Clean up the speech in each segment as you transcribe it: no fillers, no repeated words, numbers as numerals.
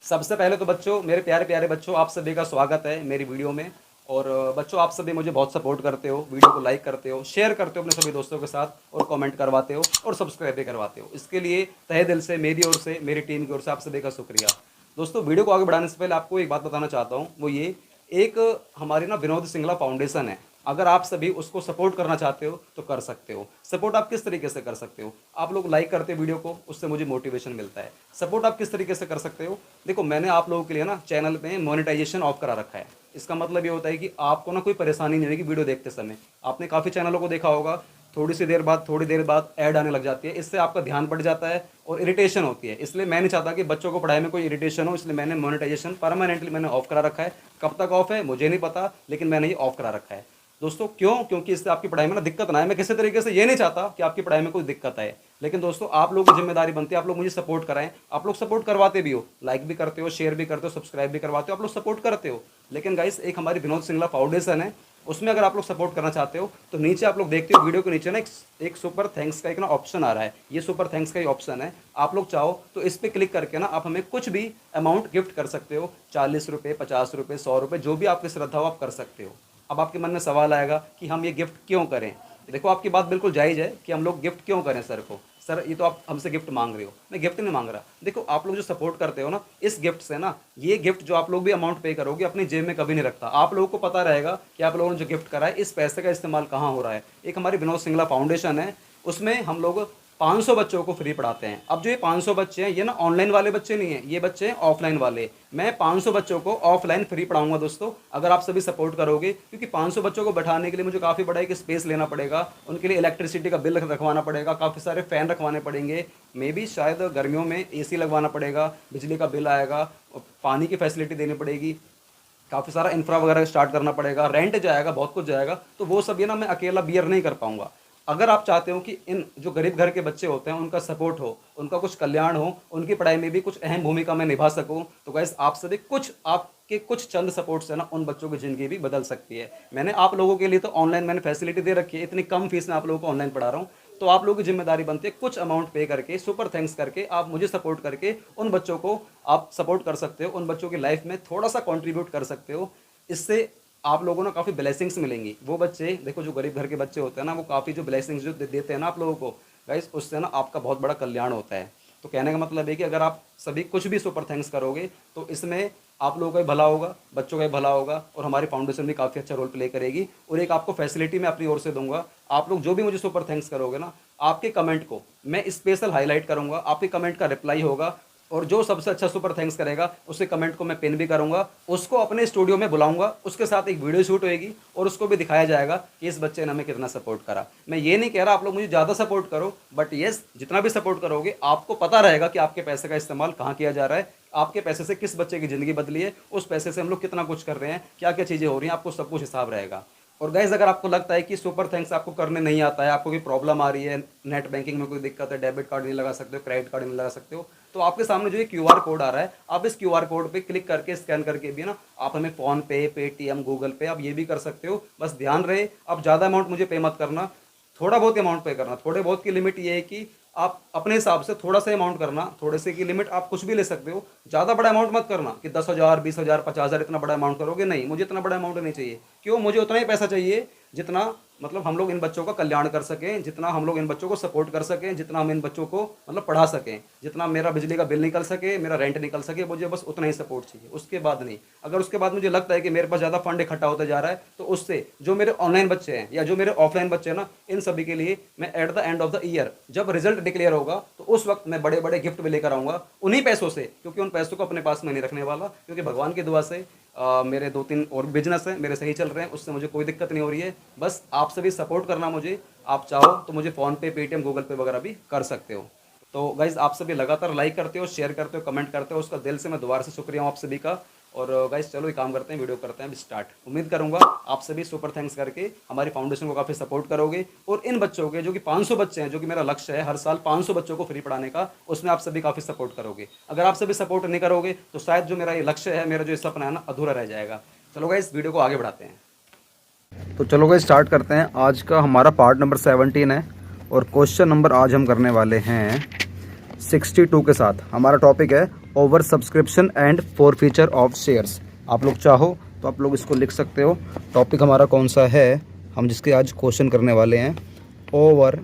सबसे पहले तो बच्चों, मेरे प्यारे प्यारे बच्चों, आप सभी का स्वागत है मेरी वीडियो में। और बच्चों, आप सभी मुझे बहुत सपोर्ट करते हो, वीडियो को लाइक करते हो, शेयर करते हो अपने सभी दोस्तों के साथ और कमेंट करवाते हो और सब्सक्राइब भी करवाते हो। इसके लिए तहे दिल से मेरी ओर से, मेरी टीम की ओर से आप सभी का शुक्रिया। दोस्तों, वीडियो को आगे बढ़ाने से पहले आपको एक बात बताना चाहता हूँ, वो ये, एक हमारी ना विनोद सिंगला फाउंडेशन है। अगर आप सभी उसको सपोर्ट करना चाहते हो तो कर सकते हो। सपोर्ट आप किस तरीके से कर सकते हो? आप लोग लाइक करते हो वीडियो को, उससे मुझे मोटिवेशन मिलता है। सपोर्ट आप किस तरीके से कर सकते हो? देखो, मैंने आप लोगों के लिए ना चैनल पे मोनेटाइजेशन ऑफ करा रखा है। इसका मतलब ये होता है कि आपको ना कोई परेशानी नहीं होगी वीडियो देखते समय। आपने काफ़ी चैनलों को देखा होगा, थोड़ी देर बाद ऐड आने लग जाती है। इससे आपका ध्यान बढ़ जाता है और इरिटेशन होती है। इसलिए मैं नहीं चाहता कि बच्चों को पढ़ाई में कोई इरिटेशन हो, इसलिए मैंने मोनेटाइजेशन परमानेंटली मैंने ऑफ करा रखा है। कब तक ऑफ है मुझे नहीं पता, लेकिन मैंने ये ऑफ करा रखा है। दोस्तों, क्यों? क्योंकि इससे आपकी पढ़ाई में ना दिक्कत ना आए। मैं किसी तरीके से ये नहीं चाहता कि आपकी पढ़ाई में कोई दिक्कत आए, लेकिन दोस्तों आप लोगों की जिम्मेदारी बनती है, आप लोग मुझे सपोर्ट कराएं। आप लोग सपोर्ट करवाते भी हो, लाइक भी करते हो, शेयर भी करते हो, सब्सक्राइब भी करवाते हो, आप लोग सपोर्ट करते हो। लेकिन गाइस, एक हमारी विनोद सिंगला फाउंडेशन है, उसमें अगर आप लोग सपोर्ट करना चाहते हो तो नीचे आप लोग देखते हो वीडियो के नीचे ना एक सुपर थैंक्स का एक ना ऑप्शन आ रहा है। ये सुपर थैंक्स का ही ऑप्शन है। आप लोग चाहो तो इस पर क्लिक करके ना आप हमें कुछ भी अमाउंट गिफ्ट कर सकते हो। 40 रुपये, 50 रुपये, 100 रुपये, जो भी आपकी श्रद्धा हो आप कर सकते हो। अब आपके मन में सवाल आएगा कि हम ये गिफ्ट क्यों करें? देखो, आपकी बात बिल्कुल जायज़ है कि हम लोग गिफ्ट क्यों करें सर को। सर, ये तो आप हमसे गिफ्ट मांग रहे हो। मैं गिफ्ट नहीं मांग रहा। देखो, आप लोग जो सपोर्ट करते हो ना, इस गिफ्ट से ना, ये गिफ्ट जो आप लोग भी अमाउंट पे करोगे अपनी जेब में कभी नहीं रखता। आप लोगों को पता रहेगा कि आप लोगों ने जो गिफ्ट करा है इस पैसे का इस्तेमाल कहाँ हो रहा है। एक हमारी विनोद सिंगला फाउंडेशन है, उसमें हम लोग 500 बच्चों को फ्री पढ़ाते हैं। अब जो ये 500 बच्चे हैं, ये ना ऑनलाइन वाले बच्चे नहीं हैं, ये बच्चे हैं ऑफलाइन वाले। मैं 500 बच्चों को ऑफलाइन फ्री पढ़ाऊंगा दोस्तों, अगर आप सभी सपोर्ट करोगे। क्योंकि 500 बच्चों को बैठाने के लिए मुझे काफ़ी बड़ा एक स्पेस लेना पड़ेगा, उनके लिए इलेक्ट्रिसिटी का बिल रखवाना पड़ेगा, काफ़ी सारे फ़ैन रखवाने पड़ेंगे, मे भी शायद गर्मियों में एसी लगवाना पड़ेगा, बिजली का बिल आएगा, पानी की फैसिलिटी देनी पड़ेगी, काफ़ी सारा इंफ्रा वगैरह स्टार्ट करना पड़ेगा, रेंट जाएगा, बहुत कुछ जाएगा। तो वो सब ये ना मैं अकेला बियर नहीं कर पाऊंगा। अगर आप चाहते हो कि इन जो गरीब घर के बच्चे होते हैं उनका सपोर्ट हो, उनका कुछ कल्याण हो, उनकी पढ़ाई में भी कुछ अहम भूमिका मैं निभा सकूं, तो गाइस आप सभी कुछ, आपके कुछ चंद सपोर्ट से ना उन बच्चों की ज़िंदगी भी बदल सकती है। मैंने आप लोगों के लिए तो ऑनलाइन मैंने फैसिलिटी दे रखी है, इतनी कम फीस में आप लोगों को ऑनलाइन पढ़ा रहा हूँ। तो आप लोगों की जिम्मेदारी बनती है कुछ अमाउंट पे करके, सुपर थैंक्स करके, आप मुझे सपोर्ट करके उन बच्चों को आप सपोर्ट कर सकते हो, उन बच्चों की लाइफ में थोड़ा सा कॉन्ट्रीब्यूट कर सकते हो। इससे आप लोगों को काफ़ी ब्लेसिंग्स मिलेंगी। वो बच्चे देखो, जो गरीब घर के बच्चे होते हैं ना, वो काफ़ी जो ब्लेसिंग्स जो देते हैं ना आप लोगों को गाइस, उससे ना आपका बहुत बड़ा कल्याण होता है। तो कहने का मतलब है कि अगर आप सभी कुछ भी सुपर थैंक्स करोगे तो इसमें आप लोगों का भी भला होगा, बच्चों का भी भला होगा और हमारी फाउंडेशन भी काफ़ी अच्छा रोल प्ले करेगी। और एक आपको फैसिलिटी मैं अपनी ओर से दूंगा, आप लोग जो भी मुझे सुपर थैंक्स करोगे ना, आपके कमेंट को मैं स्पेशल हाईलाइट करूंगा, आपके कमेंट का रिप्लाई होगा, और जो सबसे अच्छा सुपर थैंक्स करेगा उसके कमेंट को मैं पिन भी करूंगा, उसको अपने स्टूडियो में बुलाऊंगा, उसके साथ एक वीडियो शूट होएगी और उसको भी दिखाया जाएगा कि इस बच्चे ने हमें कितना सपोर्ट करा। मैं ये नहीं कह रहा आप लोग मुझे ज़्यादा सपोर्ट करो, बट येस, जितना भी सपोर्ट करोगे आपको पता रहेगा कि आपके पैसे का इस्तेमाल कहाँ किया जा रहा है, आपके पैसे से किस बच्चे की ज़िंदगी बदली है, उस पैसे से हम लोग कितना कुछ कर रहे हैं, क्या क्या चीज़ें हो रही हैं, आपको सब कुछ हिसाब रहेगा। और गाइज, अगर आपको लगता है कि सुपर थैंक्स आपको करने नहीं आता है, आपको कोई प्रॉब्लम आ रही है, नेट बैंकिंग में कोई दिक्कत है, डेबिट कार्ड नहीं लगा सकते हो, क्रेडिट कार्ड नहीं लगा सकते हो, तो आपके सामने जो ये क्यूआर कोड आ रहा है, आप इस क्यूआर कोड पे क्लिक करके, स्कैन करके भी ना आप हमें फ़ोन पे, पेटीएम, गूगल पे, आप ये भी कर सकते हो। बस ध्यान रहे, आप ज़्यादा अमाउंट मुझे पे मत करना, थोड़ा बहुत अमाउंट पे करना। थोड़े बहुत की लिमिट ये है कि आप अपने हिसाब से थोड़ा सा अमाउंट करना, थोड़े से की लिमिट आप कुछ भी ले सकते हो। ज़्यादा बड़ा अमाउंट मत करना कि 10,000, 20,000, 50,000 इतना बड़ा अमाउंट करोगे, नहीं, मुझे इतना बड़ा अमाउंट नहीं चाहिए। क्यों? मुझे उतना ही पैसा चाहिए जितना मतलब हम लोग इन बच्चों का कल्याण कर सकें, जितना हम लोग इन बच्चों को सपोर्ट कर सकें, जितना हम इन बच्चों को मतलब पढ़ा सकें, जितना मेरा बिजली का बिल निकल सके, मेरा रेंट निकल सके, मुझे बस उतना ही सपोर्ट चाहिए, उसके बाद नहीं। अगर उसके बाद मुझे लगता है कि मेरे पास ज़्यादा फंड इकट्ठा होता जा रहा है, तो उससे जो मेरे ऑनलाइन बच्चे हैं या जो मेरे ऑफलाइन बच्चे हैं ना, इन सभी के लिए मैं at the end of the year जब रिजल्ट डिक्लेयर होगा तो उस वक्त मैं बड़े बड़े गिफ्ट भी लेकर आऊँगा उन्हीं पैसों से, क्योंकि उन पैसों को अपने पास में नहीं रखने वाला। क्योंकि भगवान की दुआ से मेरे 2-3 और बिजनेस हैं मेरे सही चल रहे हैं, उससे मुझे कोई दिक्कत नहीं हो रही है। बस आप सभी सपोर्ट करना मुझे, आप चाहो तो मुझे फ़ोन पे, पेटीएम, गूगल पे वगैरह भी कर सकते हो। तो गाइज़, आप सभी लगातार लाइक करते हो, शेयर करते हो, कमेंट करते हो, उसका दिल से मैं दोबारा से शुक्रिया हूँ आप सभी का। और गाइस, चलो ये काम करते हैं, वीडियो करते हैं अभी स्टार्ट। उम्मीद करूंगा आप सभी सुपर थैंक्स करके हमारी फाउंडेशन को काफ़ी सपोर्ट करोगे और इन बच्चों के जो कि 500 बच्चे हैं, जो कि मेरा लक्ष्य है हर साल 500 बच्चों को फ्री पढ़ाने का, उसमें आप सभी काफ़ी सपोर्ट करोगे। अगर आप सभी सपोर्ट नहीं करोगे तो शायद जो मेरा ये लक्ष्य है, मेरा जो सपना है ना, अधूरा रह जाएगा। चलो गाइस, वीडियो को आगे बढ़ाते हैं। तो चलो गाइस, स्टार्ट करते हैं। आज का हमारा पार्ट नंबर 17 है और क्वेश्चन नंबर आज हम करने वाले हैं 62 के साथ। हमारा टॉपिक है over subscription and forfeiture of shares. आप लोग चाहो तो आप लोग इसको लिख सकते हो। टॉपिक हमारा कौन सा है, हम जिसके आज क्वेश्चन करने वाले हैं, over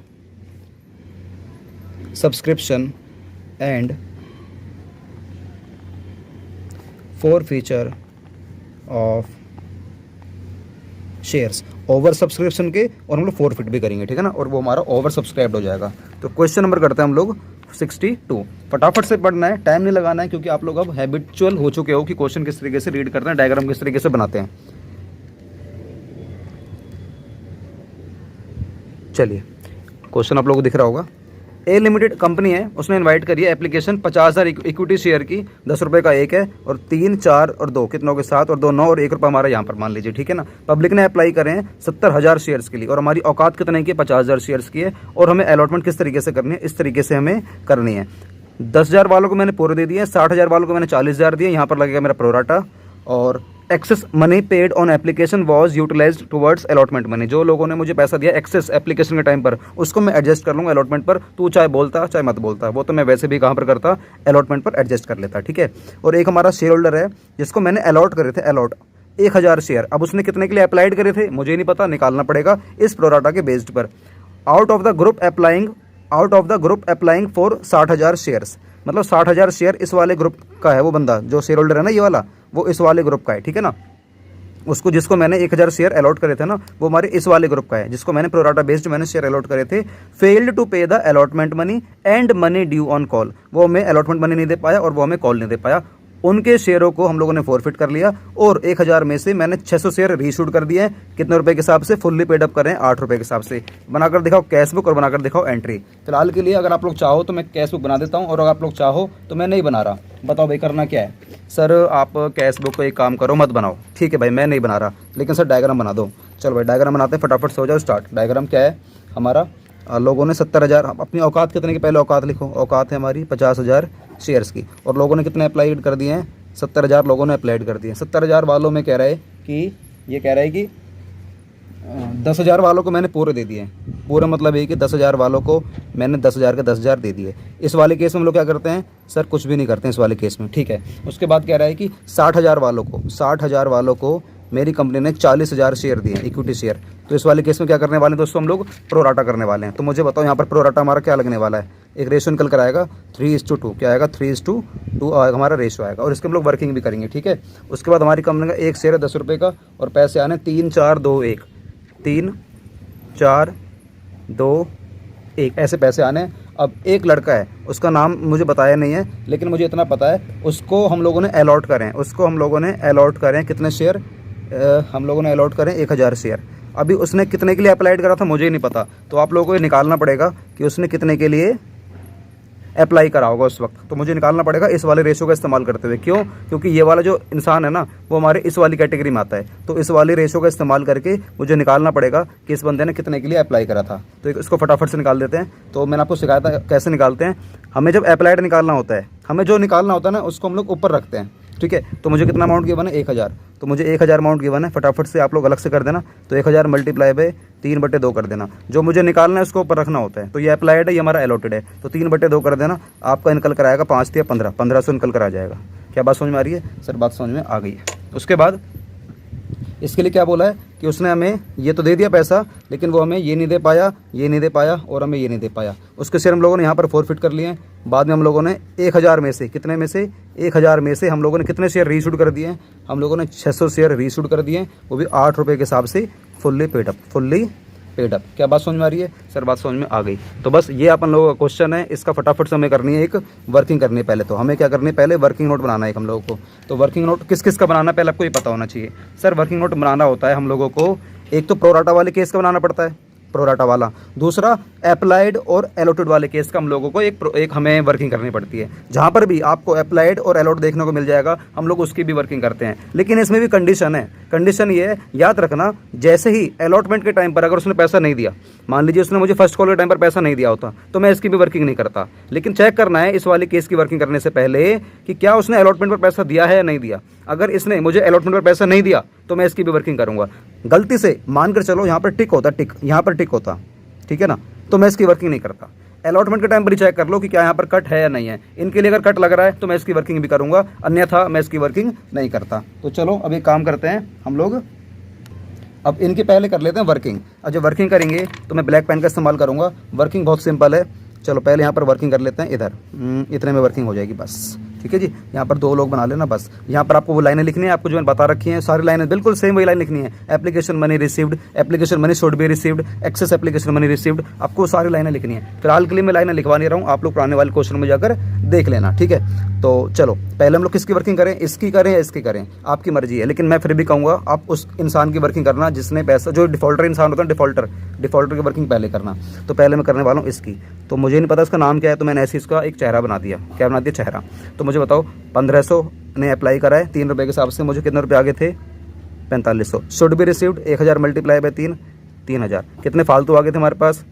subscription and forfeiture of shares. Over subscription के और हम लोग फॉरफिट भी करेंगे, ठीक है ना, और वो हमारा ओवर सब्सक्राइब्ड हो जाएगा। तो क्वेश्चन नंबर करते हैं हम लोग 62। फटाफट से पढ़ना है, टाइम नहीं लगाना है, क्योंकि आप लोग अब हैबिचुअल हो चुके हो कि क्वेश्चन किस तरीके से रीड करते हैं, डायग्राम किस तरीके से बनाते हैं। चलिए, क्वेश्चन आप लोगों को दिख रहा होगा। ए लिमिटेड कंपनी है, उसने इनवाइट करी है एप्लीकेशन 50,000 इक्विटी शेयर की, 10 रुपये का एक है, और 3, 4 और 2 कितनों के साथ, और 2 9 और 1 रुपये हमारा यहाँ पर मान लीजिए, ठीक है ना। पब्लिक ने अप्लाई करे हैं 70,000 शेयर्स के लिए, और हमारी औकात कितने की, 50,000 शेयर्स की है, और हमें अलॉटमेंट किस तरीके से करनी है, इस तरीके से हमें करनी है। 10,000 वालों को मैंने पूरे दे दिए, 60,000 वालों को मैंने 40,000 दिए, यहाँ पर लगेगा मेरा प्रोराटा। और excess money paid on application was utilised towards allotment money. जो लोगों ने मुझे पैसा दिया एक्सेस एप्लीकेशन के टाइम पर, उसको मैं एडजस्ट कर लूँगा अलॉटमेंट पर। तू चाहे बोलता चाहे मत बोलता, वो तो मैं वैसे भी कहाँ पर करता, अलॉटमेंट पर एडजस्ट कर लेता, ठीक है। और एक हमारा शेयर होल्डर है जिसको मैंने अलॉट करे थे, अलॉट 1,000 शेयर। अब उसने कितने के लिए अप्लाइड करे थे मुझे नहीं पता, निकालना पड़ेगा इस प्रोराटा के बेस्ड पर। Out of the group applying for 60,000 shares, मतलब 60,000 शेयर इस वाले ग्रुप का है। वो बंदा जो शेयर होल्डर है ना, ये वाला, वो इस वाले ग्रुप का है, ठीक है ना। उसको जिसको मैंने 1,000 शेयर अलॉट करे थे ना, वो हमारे इस वाले ग्रुप का है, जिसको मैंने प्रोराटा बेस्ड मैंने शेयर अलॉट करे थे। Failed to pay the allotment money and money due on call, वो हमें अलॉटमेंट मनी नहीं दे पाया और वो हमें कॉल नहीं दे पाया। उनके शेयरों को हम लोगों ने फॉरफिट कर लिया, और 1,000 में से मैंने 600 शेयर रीशूट कर दिए हैं। कितने रुपए के हिसाब से, फुल्ली पेड अप कर रहे हैं 8 रुपये के हिसाब से। बनाकर दिखाओ कैश बुक और बनाकर दिखाओ एंट्री। फिलहाल के लिए अगर आप लोग चाहो तो मैं कैश बुक बना देता हूँ, और अगर आप लोग चाहो तो मैं नहीं बना रहा। बताओ भाई करना क्या है। सर आप कैश बुक को एक काम करो, मत बनाओ, ठीक है भाई, मैं नहीं बना रहा, लेकिन सर डायग्राम बना दो। चलो भाई डायग्राम बनाते हैं, फटाफट से हो जाओ स्टार्ट। डायग्राम क्या है हमारा, लोगों ने 70,000, अपनी औकात कितने की, पहले औकात लिखो। औकात है हमारी 50,000 शेयर्स की, और लोगों ने कितने अप्लाइड कर दिए हैं, 70,000 लोगों ने अप्लाइड कर दिए हैं। 70,000 वालों में कह रहा है कि, ये कह रहा है कि 10,000 वालों को मैंने पूरे दे दिए। पूरा मतलब ये कि 10,000 वालों को मैंने 10,000 के 10,000 दे दिए। इस वाले केस में हम लोग क्या करते हैं, सर कुछ भी नहीं करते हैं इस वाले केस में, ठीक है। उसके बाद कह रहा है कि 60,000 वालों को मेरी कंपनी ने 40,000 शेयर दिए, इक्विटी शेयर। तो इस वाले केस में क्या करने वाले हैं दोस्तों, हम लोग प्रोराटा करने वाले हैं। तो मुझे बताओ यहाँ पर प्रोराटा हमारा क्या लगने वाला है। एक रेशो निकल कर आएगा 3:2, क्या आएगा 3:2 हमारा रेशो आएगा, और इसके हम लोग वर्किंग भी करेंगे, ठीक है। उसके बाद हमारी कंपनी का एक शेयर है 10 रुपये का, और पैसे आने 3, 4, 2, 1, 3, 4, 2, 1 ऐसे पैसे आने। अब एक लड़का है, उसका नाम मुझे बताया नहीं है, लेकिन मुझे इतना पता है उसको हम लोगों ने अलॉट करें, कितने शेयर हम लोगों ने अलॉट करें, 1,000 शेयर। अभी उसने कितने के लिए अप्लाइड करा था मुझे ही नहीं पता, तो आप लोगों को ये निकालना पड़ेगा कि उसने कितने के लिए अप्लाई करा होगा उस वक्त। तो मुझे निकालना पड़ेगा इस वाले रेशो का इस्तेमाल करते हुए। क्यों? क्योंकि ये वाला जो इंसान है ना, वो हमारे इस वाली कैटेगरी में आता है। तो इस वाले रेशो का इस्तेमाल करके मुझे निकालना पड़ेगा कि इस बंदे ने कितने के लिए अप्लाई करा था। तो इसको फटाफट से निकाल देते हैं। तो मैंने आपको सिखाया था कैसे निकालते हैं। हमें जब अप्लाइड निकालना होता है, हमें जो निकालना होता है ना, उसको हम लोग ऊपर रखते हैं, ठीक है। तो मुझे कितना अमाउंट गिवन है, 1,000। तो मुझे 1,000 अमाउंट गिवन है, फटाफट से आप लोग अलग से कर देना। तो 1,000 मल्टीप्लाई बाय 3/2 कर देना। जो मुझे निकालना है उसको ऊपर रखना होता है। तो ये अप्लाइड है, ये हमारा अलॉटेड है, तो 3/2 कर देना। आपका निकल कर आएगा 5 या 15, 1500 निकल कर आ जाएगा। क्या बात समझ में आ रही है? सर बात समझ में आ गई है। उसके बाद इसके लिए क्या बोला है कि उसने हमें ये तो दे दिया पैसा, लेकिन वो हमें ये नहीं दे पाया, और हमें ये नहीं दे पाया। उसके शेयर हम लोगों ने यहाँ पर फॉरफिट कर लिए हैं। बाद में हम लोगों ने 1,000 में से, कितने में से, 1,000 में से हम लोगों ने कितने शेयर रीशूट कर दिए हैं, हम लोगों ने 600 शेयर रीशूट कर दिए हैं, वो भी 8 रुपये के हिसाब से, फुल्ली पेड अप। क्या बात समझ में आ रही है? सर बात समझ में आ गई। तो बस ये अपन लोगों का क्वेश्चन है, इसका फटाफट से हमें करनी है, एक वर्किंग करनी है। पहले तो हमें क्या करनी है, पहले वर्किंग नोट बनाना है हम लोगों को। तो वर्किंग नोट किस किस का बनाना है पहले आपको ये पता होना चाहिए। सर वर्किंग नोट बनाना होता है हम लोगों को, एक तो प्रोराटा वाले केस का बनाना पड़ता है, प्रोराटा वाला। दूसरा अप्लाइड और अलॉटेड वाले केस का हम लोगों को एक हमें वर्किंग करनी पड़ती है। जहाँ पर भी आपको अप्लाइड और अलॉट देखने को मिल जाएगा, हम लोग उसकी भी वर्किंग करते हैं। लेकिन इसमें भी कंडीशन है। कंडीशन ये है, याद रखना, जैसे ही अलॉटमेंट के टाइम पर अगर उसने पैसा नहीं दिया, मान लीजिए उसने मुझे फर्स्ट कॉल के टाइम पर पैसा नहीं दिया होता, तो मैं इसकी भी वर्किंग नहीं करता। लेकिन चेक करना है इस वाले केस की वर्किंग करने से पहले कि क्या उसने अलॉटमेंट पर पैसा दिया है या नहीं दिया। अगर इसने मुझे अलॉटमेंट पर पैसा नहीं दिया तो मैं इसकी भी वर्किंग करूंगा। गलती से मानकर चलो यहाँ पर टिक होता, टिक यहाँ पर टिक होता, ठीक है ना, तो मैं इसकी वर्किंग नहीं करता। अलॉटमेंट के टाइम पर ही चेक कर लो कि क्या यहाँ पर कट है या नहीं है। इनके लिए अगर कट लग रहा है तो मैं इसकी वर्किंग भी करूँगा, अन्यथा मैं इसकी वर्किंग नहीं करता। तो चलो अब एक काम करते हैं हम लोग, अब इनके पहले कर लेते हैं वर्किंग। अब जब वर्किंग करेंगे तो मैं ब्लैक पेन का इस्तेमाल करूँगा। वर्किंग बहुत सिंपल है, चलो पहले यहाँ पर वर्किंग कर लेते हैं। इधर इतने में वर्किंग हो जाएगी बस, ठीक है जी। यहाँ पर 2 लोग बना लेना बस। यहाँ पर आपको वो लाइनें लिखनी है, आपको जो मैंने बता रखी हैं सारी लाइनें बिल्कुल सेम वही लाइन लिखनी है। Application money received, application money should be received, excess application money received, आपको सारी लाइनें लिखनी है। फिलहाल के लिए मैं लाइनें लिखवा नहीं रहा हूँ, आप लोग पुराने वाले क्वेश्चन में जाकर देख लेना, ठीक है। तो चलो पहले हम लोग किसकी वर्किंग करें, इसकी करें या इसकी करें, आपकी मर्जी है। लेकिन मैं फिर भी कहूँगा आप उस इंसान की वर्किंग करना जिसने पैसा, जो डिफॉल्टर इंसान होता है, डिफॉल्टर की वर्किंग पहले करना। तो पहले मैं करने वाला हूँ इसकी। तो मुझे नहीं पता इसका नाम क्या है, तो मैंने ऐसे इसका एक चेहरा बना दिया। क्या बना दिया, चेहरा। तो मुझे बताओ 1500 ने अप्लाई करा है, 3 रुपये के हिसाब से मुझे कितने रुपये आगे थे, 4500। Should be received 1000 multiply by 3, 3000। कितने फालतू आगे थे हमारे पास,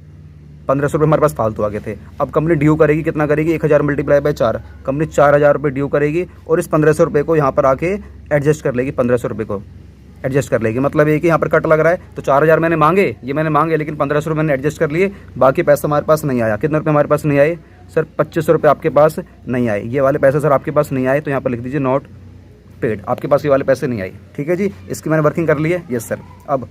1500 रुपये हमारे पास फालतू आगे थे। अब कंपनी ड्यू करेगी, कितना करेगी, 1000 मल्टीप्लाई बाय 4, कंपनी 4000 रुपये ड्यू करेगी और इस 1500 रुपये को यहाँ पर आके एडजस्ट कर लेगी। 1500 रुपये को एडजस्ट कर लेगी, मतलब ये कि यहाँ पर कट लग रहा है। तो 4000 मैंने मांगे, ये मैंने मांगे, लेकिन 1500 रुपये मैंने एडजस्ट कर लिए, बाकी पैसा हमारे पास नहीं आया। कितने रुपये हमारे पास नहीं आए सर, 2500 रुपये आपके पास नहीं आए। ये वाले पैसे सर आपके पास नहीं आए, तो यहाँ पर लिख दीजिए नॉट पेड, आपके पास ये वाले पैसे नहीं आए, ठीक है जी। इसकी मैंने वर्किंग कर ली है, यस सर। अब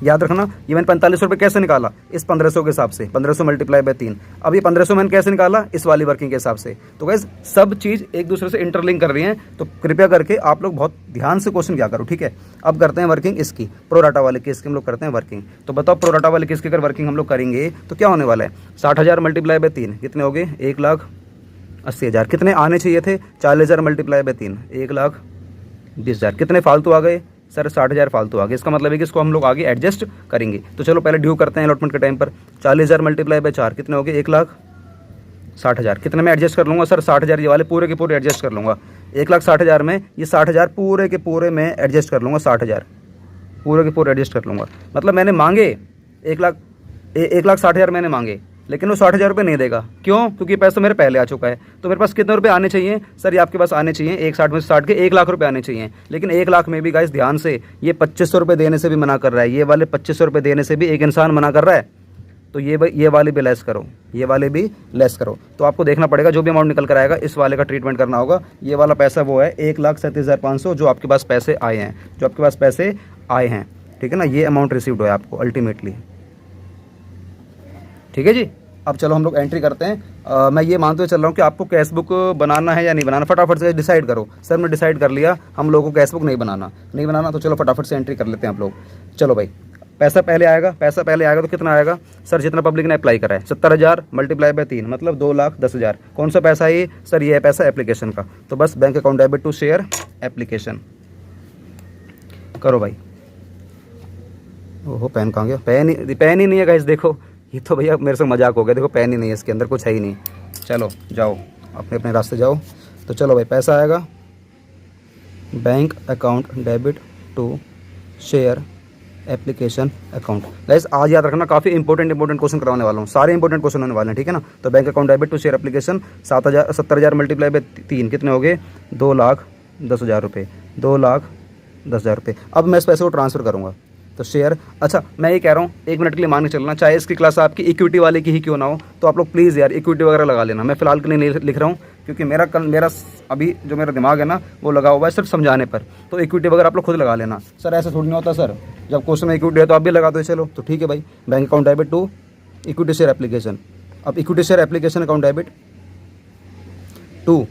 याद रखना, ये मैंने 4500 रुपये कैसे निकाला, इस 1500 के हिसाब से, 1500 मल्टीप्लाई बाय 3। अब ये 1500 मैंने कैसे निकाला, इस वाली वर्किंग के हिसाब से। तो गाइस सब चीज़ एक दूसरे से इंटरलिंक कर रही हैं, तो कृपया करके आप लोग बहुत ध्यान से क्वेश्चन किया करो, ठीक है। अब करते हैं वर्किंग इसकी, प्रोराटा वाले केस की हम लोग करते हैं वर्किंग। तो बताओ प्रोराटा वाले केस की अगर वर्किंग हम लोग करेंगे तो क्या होने वाला है, 60,000 मल्टीप्लाई बाय 3 कितने हो गए, 1,80,000। कितने आने चाहिए थे, 40,000 मल्टीप्लाई बाय 3, 1,20,000। कितने फालतू आ गए सर, 60,000 फालतू आ गए। इसका मतलब है कि इसको हम लोग आगे एडजस्ट करेंगे। तो चलो पहले ड्यू करते हैं अलॉटमेंट के टाइम पर। 40,000 मल्टीप्लाई बाय 4 कितने हो गए, 1,60,000। कितने में एडजस्ट कर लूँगा सर, 60,000 ये वाले पूरे के पूरे एडजस्ट कर लूँगा। 1,60,000 में ये 60,000 पूरे के पूरे में एडजस्ट कर लूँगा, 60,000 पूरे के पूरे एडजस्ट कर लूँगा। मतलब मैंने मांगे 1,60,000 मैंने मांगे, लेकिन वो 60,000 रुपये नहीं देगा। क्यों, क्योंकि पैसा मेरे पहले आ चुका है। तो मेरे पास कितने रुपये आने चाहिए सर, ये आपके पास आने चाहिए 1,60 में स्टार्ट के 1,00,000 रुपये आने चाहिए। लेकिन 1,00,000 में भी गाइस ध्यान से, ये 2500 रुपये देने से भी मना कर रहा है, ये वाले 2500 रुपये देने से भी एक इंसान मना कर रहा है। तो ये वाले भी लेस करो, ये वाले भी लेस करो। तो आपको देखना पड़ेगा, जो भी अमाउंट निकल कर आएगा इस वाले का ट्रीटमेंट करना होगा। ये वाला पैसा वो है 1,37,500 जो आपके पास पैसे आए हैं, जो आपके पास पैसे आए हैं, ठीक है ना। ये अमाउंट रिसीव्ड है आपको अल्टीमेटली, ठीक है जी। अब चलो हम लोग एंट्री करते हैं। मैं ये मानते हुए चल रहा हूँ कि आपको कैश बुक बनाना है या नहीं बनाना, फटाफट से डिसाइड करो। सर मैं डिसाइड कर लिया, हम लोगों को कैश बुक नहीं बनाना, तो चलो फटाफट से एंट्री कर लेते हैं आप लोग। चलो भाई, पैसा पहले आएगा तो कितना आएगा सर, जितना पब्लिक ने अप्लाई करा है 70,000 मल्टीप्लाई बाय 3 मतलब 2,10,000। कौन सा पैसा है ये सर, ये है पैसा एप्लीकेशन का। तो बस bank account debit to share application करो भाई। ओहो पेन कहाँ गया, पेन ही नहीं है गाइस, देखो ये तो भैया मेरे से मजाक हो गया। देखो पेन ही नहीं है इसके अंदर, कुछ है ही नहीं। चलो जाओ अपने अपने रास्ते जाओ। तो चलो भाई पैसा आएगा bank account debit to share application account. Guys आज याद रखना, काफ़ी इंपॉर्टेंट क्वेश्चन करवाने वाला हूँ, सारे इंपॉर्टेंट क्वेश्चन होने वाले हैं, ठीक है ना। तो bank account debit to share application 70,000 multiply by 3 कितने हो गए, 2,10,000 रुपये, 2,10,000 रुपये। अब मैं इस पैसे को ट्रांसफ़र करूँगा तो शेयर। अच्छा मैं ये कह रहा हूँ 1 मिनट के लिए मान के चलना, चाहे इसकी क्लास आपकी इक्विटी वाले की ही क्यों ना हो, तो आप लोग प्लीज़ यार इक्विटी वगैरह लगा लेना। मैं फ़िलहाल के लिए नहीं लिख रहा हूँ, क्योंकि मेरा अभी जो मेरा दिमाग है ना वो लगा हुआ है सिर्फ समझाने पर। तो इक्विटी वगैरह आप लोग खुद लगा लेना। सर ऐसा थोड़ी नहीं होता सर, जब क्वेश्चन में इक्विटी है तो आप भी लगा दो। चलो तो ठीक है भाई, bank account debit to equity share application. अब equity share application account debit to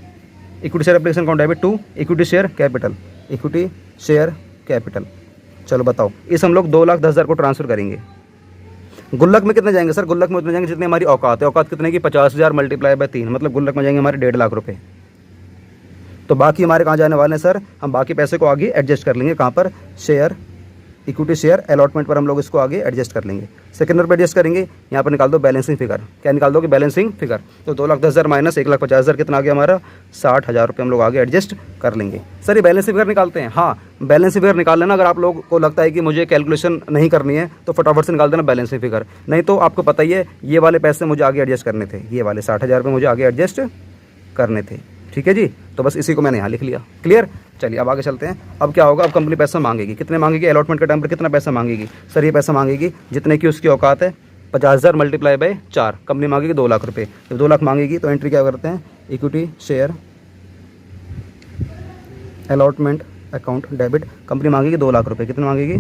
equity share application account debit to equity share capital. चलो बताओ, इस हम लोग 2,10,000 को ट्रांसफ़र करेंगे। गुल्लक में कितने जाएंगे सर, गुल्लक में उतने जाएंगे जितनी हमारी औकात है। औकात कितने की, 50,000 मल्टीप्लाई बाय 3 मतलब गुल्लक में जाएंगे हमारे 1,50,000 रुपये। तो बाकी हमारे कहाँ जाने वाले हैं सर, हम बाकी पैसे को आगे एडजस्ट कर लेंगे। कहाँ पर, शेयर इक्विटी शेयर अलॉटमेंट पर हम लोग इसको आगे एडजस्ट कर लेंगे। सेकंड नंबर पर एडजस्ट करेंगे, यहाँ पर निकाल दो बैलेंसिंग फिगर। क्या निकाल दोगे, बैलेंसिंग फिगर। तो 2,10,000 माइनस 1,50,000 कितना आ गया हमारा, 60,000 रुपये हम लोग आगे एडजस्ट कर लेंगे। सर ये बैलेंसिंग फिगर निकालते हैं, हाँ बैलेंसिंग फिगर निकाल लेना। अगर आप लोग को लगता है कि मुझे कैलकुलेशन नहीं करनी है तो फटाफट से निकाल देना बैलेंसिंग फिगर। नहीं तो आपको पता ही है ये वाले पैसे मुझे आगे एडजस्ट करने थे, ये वाले 60,000 रुपये मुझे आगे एडजस्ट करने थे, ठीक है जी। तो बस इसी को मैंने यहाँ लिख लिया, क्लियर। चलिए अब आगे चलते हैं। अब क्या होगा, अब कंपनी पैसा मांगेगी, कितने मांगेगी, अलॉटमेंट के टाइम पर कितना पैसा मांगेगी सर, ये पैसा मांगेगी जितने की उसकी औकात है 50,000 मल्टीप्लाई बाय 4, कंपनी मांगेगी 2 लाख रुपये। जब 2 लाख मांगेगी तो एंट्री क्या करते हैं, equity share allotment account debit, company मांगेगी 2 लाख रुपये। कितने मांगेगी,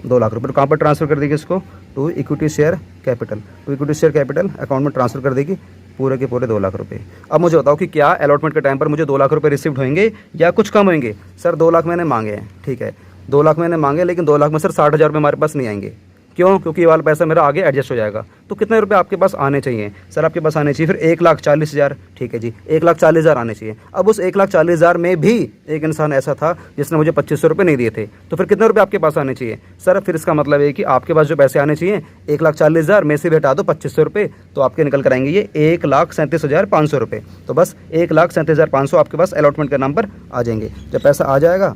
2 लाख रुपये। तो कहाँ पर ट्रांसफ़र कर देगी इसको, to equity share capital, to equity share capital account में ट्रांसफ़र कर देगी पूरे के पूरे 2 लाख रुपये। अब मुझे बताओ कि क्या अलॉटमेंट के टाइम पर मुझे 2 लाख रुपये रिसीव्ड होंगे या कुछ कम होंगे। सर 2 लाख मैंने मांगे हैं, ठीक है 2 लाख मैंने मांगे, लेकिन 2 लाख में सर 60,000 रुपये हमारे पास नहीं आएंगे। क्यों, क्योंकि ये वाला पैसा मेरा आगे एडजस्ट हो जाएगा। तो कितने रुपए आपके पास आने चाहिए, सर आपके पास आने चाहिए फिर 1,40,000, ठीक है जी 1,40,000 आने चाहिए। अब उस 1,40,000 में भी एक इंसान ऐसा था जिसने मुझे 2500 रुपये नहीं दिए थे, तो फिर कितने रुपए आपके पास आने चाहिए। सर फिर इसका मतलब है कि आपके पास जो पैसे आने चाहिए 1,40,000 में से भी हटा दो 2500 रुपये, तो आपके निकल कर आएंगे ये 1,37,500 रुपये। तो बस 1,37,500 आपके पास अलॉटमेंट के नाम पर आ जाएंगे। जब पैसा आ जाएगा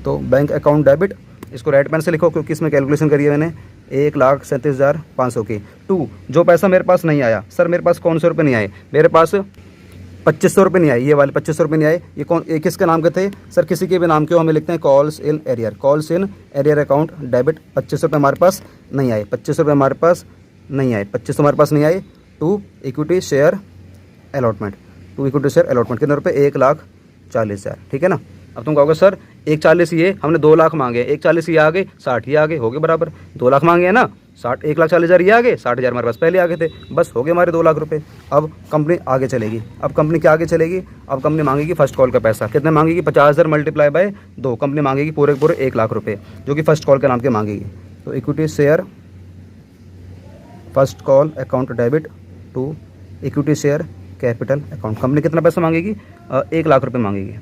तो बैंक अकाउंट डेबिट, इसको राइट पेन से लिखो क्योंकि इसमें कैलकुलेशन करी है मैंने, 1,37,500 की। टू, जो पैसा मेरे पास नहीं आया, सर मेरे पास कौन से रुपये नहीं आए, मेरे पास 2500 रुपये नहीं आए, ये वाले 2500 रुपये नहीं आए। ये कौन, ये किसके नाम के थे, सर किसी के भी नाम के हो, हमें लिखते हैं calls in arrear, calls in arrear account debit. 2500 रुपये हमारे पास नहीं आए, 2500 रुपये हमारे पास नहीं आए, 2500 हमारे पास नहीं आए। To equity share allotment, to equity share allotment कितने रुपये, 1,40,000, ठीक है ना। अब तुम कहोगे सर 1,40,000 ये हमने 2 लाख मांगे, 1,40,000 ये आ गए, 60 ये आ गए, हो गए बराबर। 2 लाख मांगे हैं ना, 1,40,000 ये आ गए, 60,000 हमारे पास पहले आ गए थे, बस हो गए हमारे 2 लाख रुपए। अब कंपनी आगे चलेगी, अब कंपनी क्या आगे चलेगी, अब कंपनी मांगेगी फर्स्ट कॉल का पैसा। कितने मांगेगी, 50,000 मल्टीप्लाई बाय 2, कंपनी मांगेगी पूरे पूरे 1 लाख रुपये, जो कि फर्स्ट कॉल के नाम के मांगेगी। तो equity share first call account debit to equity share capital account, company कितना पैसा मांगेगी, 1 लाख रुपये मांगेगी,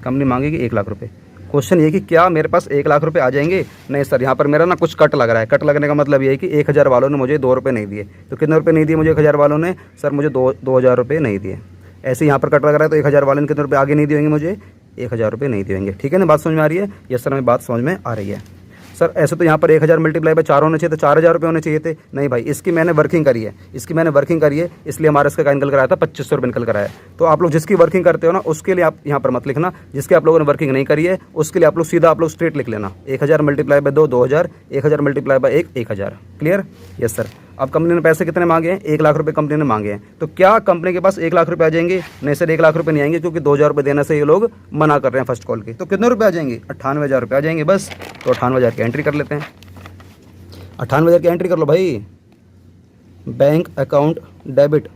कंपनी मांगेगी 1 लाख रुपये। क्वेश्चन ये कि क्या मेरे पास 1 लाख रुपए आ जाएंगे, नहीं सर यहाँ पर मेरा ना कुछ कट लग रहा है। कट लगने का मतलब ये है कि 1,000 वालों ने मुझे 2 रुपये नहीं दिए। तो कितने रुपये नहीं दिए मुझे 1,000 वालों ने, सर मुझे 2,000 रुपये नहीं दिए। ऐसे यहाँ पर कट लग रहा है तो 1,000 वालों ने कितने रुपये आगे नहीं दिएंगे मुझे, 1,000 रुपये नहीं दिएंगे, ठीक है ना। बात समझ में आ रही है, यस सर हमें बात समझ में आ रही है। सर ऐसे तो यहाँ पर 1,000 मल्टीप्लाई बाय 4 होने चाहिए, तो 4,000 रुपये होने चाहिए थे। नहीं भाई, इसकी मैंने वर्किंग करी है, इसकी मैंने वर्किंग करी है, इसलिए हमारा इसका निकल कर आया था 2500 रुपये निकल कर आया। तो आप लोग जिसकी वर्किंग करते हो ना उसके लिए आप यहाँ पर मत लिखना, जिसके आप लोगों ने वर्किंग नहीं करी है उसके लिए आप लोग सीधा आप लोग स्ट्रेट लिख लेना। 1,000 multiply by 2 2,000, 1,000 multiply by 1 1,000। Clear, yes sir. अब कंपनी ने पैसे कितने मांगे हैं, 1 लाख रुपये कंपनी ने मांगे हैं। तो क्या कंपनी के पास 1 लाख रुपये आ जाएंगे, नहीं सर 1 लाख रुपये नहीं आएंगे, क्योंकि 2,000 रुपये देने से ये लोग मना कर रहे हैं फर्स्ट कॉल के। तो कितने रुपये आ जाएंगे, 98,000 रुपये आ जाएंगे बस। तो 98,000 की एंट्री कर लेते हैं, 98,000 की एंट्री कर लो भाई। बैंक अकाउंट डेबिट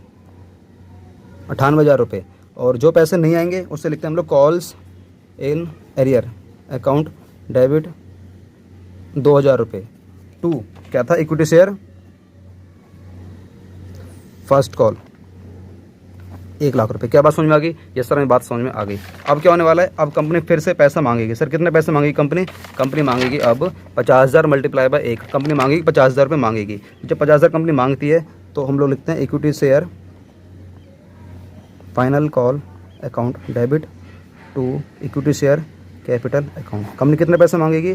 98,000 रुपये, और जो पैसे नहीं आएंगे उससे लिखते हैं हम लोग calls in arrear account debit 2,000 रुपये। टू क्या था, equity share first call 1 lakh रुपये। क्या बात समझ में आ गई, ये सर हमें बात समझ में आ गई। अब क्या होने वाला है, अब कंपनी फिर से पैसा मांगेगी। सर कितने पैसे मांगेगी कंपनी मांगेगी अब 50,000 मल्टीप्लाई बाय 1, कंपनी मांगेगी 50,000 रुपये मांगेगी। जब 50,000 कंपनी मांगती है तो हम लोग लिखते हैं equity share final call account debit to equity share capital account. Company कितने पैसे मांगेगी,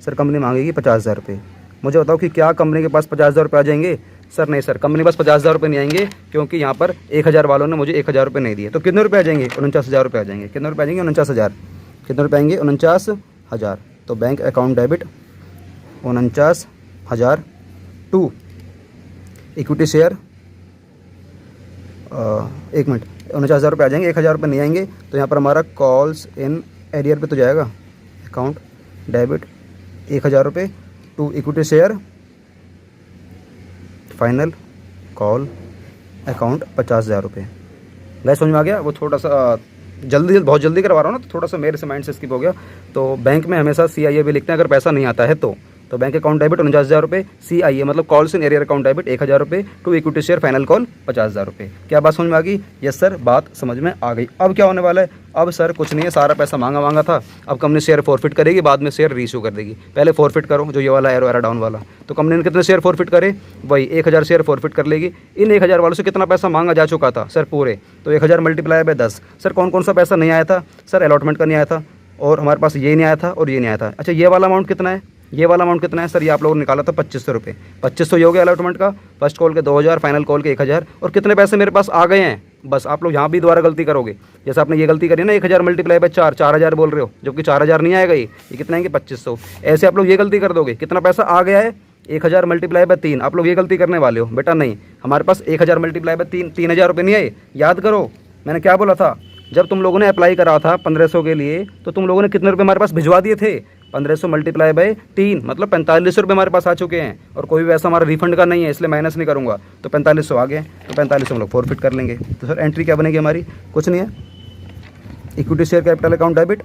सर कंपनी मांगेगी 50,000 रुपये। मुझे बताओ कि क्या कंपनी के पास 50,000 रुपये आ जाएंगे, सर नहीं सर कंपनी बस 50,000 रुपये नहीं आएंगे, क्योंकि यहाँ पर 1,000 वालों ने मुझे 1,000 रुपये नहीं दिए। तो कितने रुपये आ जाएंगे, 49,000 रुपये आ जाएंगे। कितने रुपये आ जाएंगे, 49,000। कितने रुपये आएंगे, 49,000। तो bank account debit 49,000 to equity share 1 minute 49,000 रुपये आ जाएंगे, 1,000 रुपये नहीं आएंगे। तो यहाँ पर हमारा कॉल्स इन एरियर पे तो जाएगा अकाउंट डेबिट 1,000 रुपये to equity share final call account 50,000 रुपये। गैस समझ में आ गया। वो थोड़ा सा बहुत जल्दी करवा रहा हूँ ना, तो थोड़ा सा मेरे से माइंड से स्किप हो गया। तो बैंक में हमेशा CIA भी लिखते हैं अगर पैसा नहीं आता है तो बैंक अकाउंट डेबिट 49,000 रुपये, CIA मतलब calls in arrear account debit 1,000 रुपये to equity share final call 50,000 रुपये। क्या बात समझ में आ गई, यस सर बात समझ में आ गई। अब क्या होने वाला है, अब सर कुछ नहीं है, सारा पैसा मांगा था। अब कंपनी शेयर फॉरफिट करेगी, बाद में शेयर रीइश्यू कर देगी। पहले फॉरफिट करो, जो ये वाला एरो डाउन वाला। तो कंपनी ने कितने शेयर फॉरफिट करे, वही 1,000 शेयर फॉरफिट कर लेगी। इन 1,000 वालों से कितना पैसा मांगा जा चुका था, सर पूरे। तो 1,000 मल्टीप्लाई बाय 10। सर कौन कौन सा पैसा नहीं आया था, सर अलॉटमेंट का नहीं आया था, और हमारे पास ये नहीं आया था और ये नहीं आया था। अच्छा ये वाला अमाउंट कितना है, ये वाला अमाउंट कितना है, सर ये आप लोगों ने निकाला था 2500 रुपये। 2500 ये हो गया अलॉटमेंट का, फर्स्ट कॉल के 2,000, फाइनल कॉल के 1,000। और कितने पैसे मेरे पास आ गए हैं, बस आप लोग यहाँ भी दोबारा गलती करोगे। जैसे आपने ये गलती करी ना, 1,000 मल्टीप्लाई बाय 4, 4,000 बोल रहे हो, जबकि 4,000 नहीं आएगा। ये कितना आएंगे 2500। ऐसे आप लोग ये गलती कर दोगे, कितना पैसा आ गया है 1000 मल्टीप्लाई बाय 3, आप लोग ये गलती करने वाले हो बेटा। नहीं, हमारे पास 1000 मल्टीप्लाई बाय 3 3000 रुपये नहीं आए। याद करो मैंने क्या बोला था, जब तुम लोगों ने अप्लाई करा था 1500 के लिए तो तुम लोगों ने कितने रुपये हमारे पास भिजवा दिए थे? 1500 मल्टीप्लाई बाय 3 मतलब 4500 रुपये हमारे पास आ चुके हैं। और कोई भी वैसा हमारा रिफंड का नहीं है, इसलिए माइनस नहीं करूँगा। तो 4500 आ गए, तो 4500 हम लोग फॉरफिट कर लेंगे। तो सर एंट्री क्या बनेगी हमारी? कुछ नहीं है, equity share capital account debit,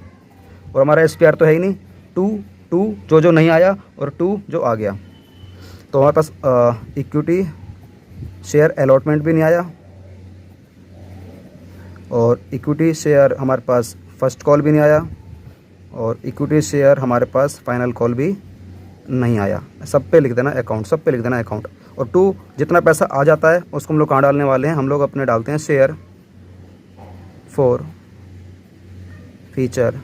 और हमारा SPR तो है ही नहीं। 2 जो नहीं आया और 2 जो आ गया, तो हमारे पास इक्विटी शेयर अलॉटमेंट भी नहीं आया, और इक्विटी शेयर हमारे पास फर्स्ट कॉल भी नहीं आया, और इक्विटी शेयर हमारे पास फाइनल कॉल भी नहीं आया। सब पे लिख देना अकाउंट, सब पे लिख देना अकाउंट। और 2 जितना पैसा आ जाता है उसको हम लोग कहाँ डालने वाले हैं? हम लोग अपने डालते हैं शेयर फॉर फ्यूचर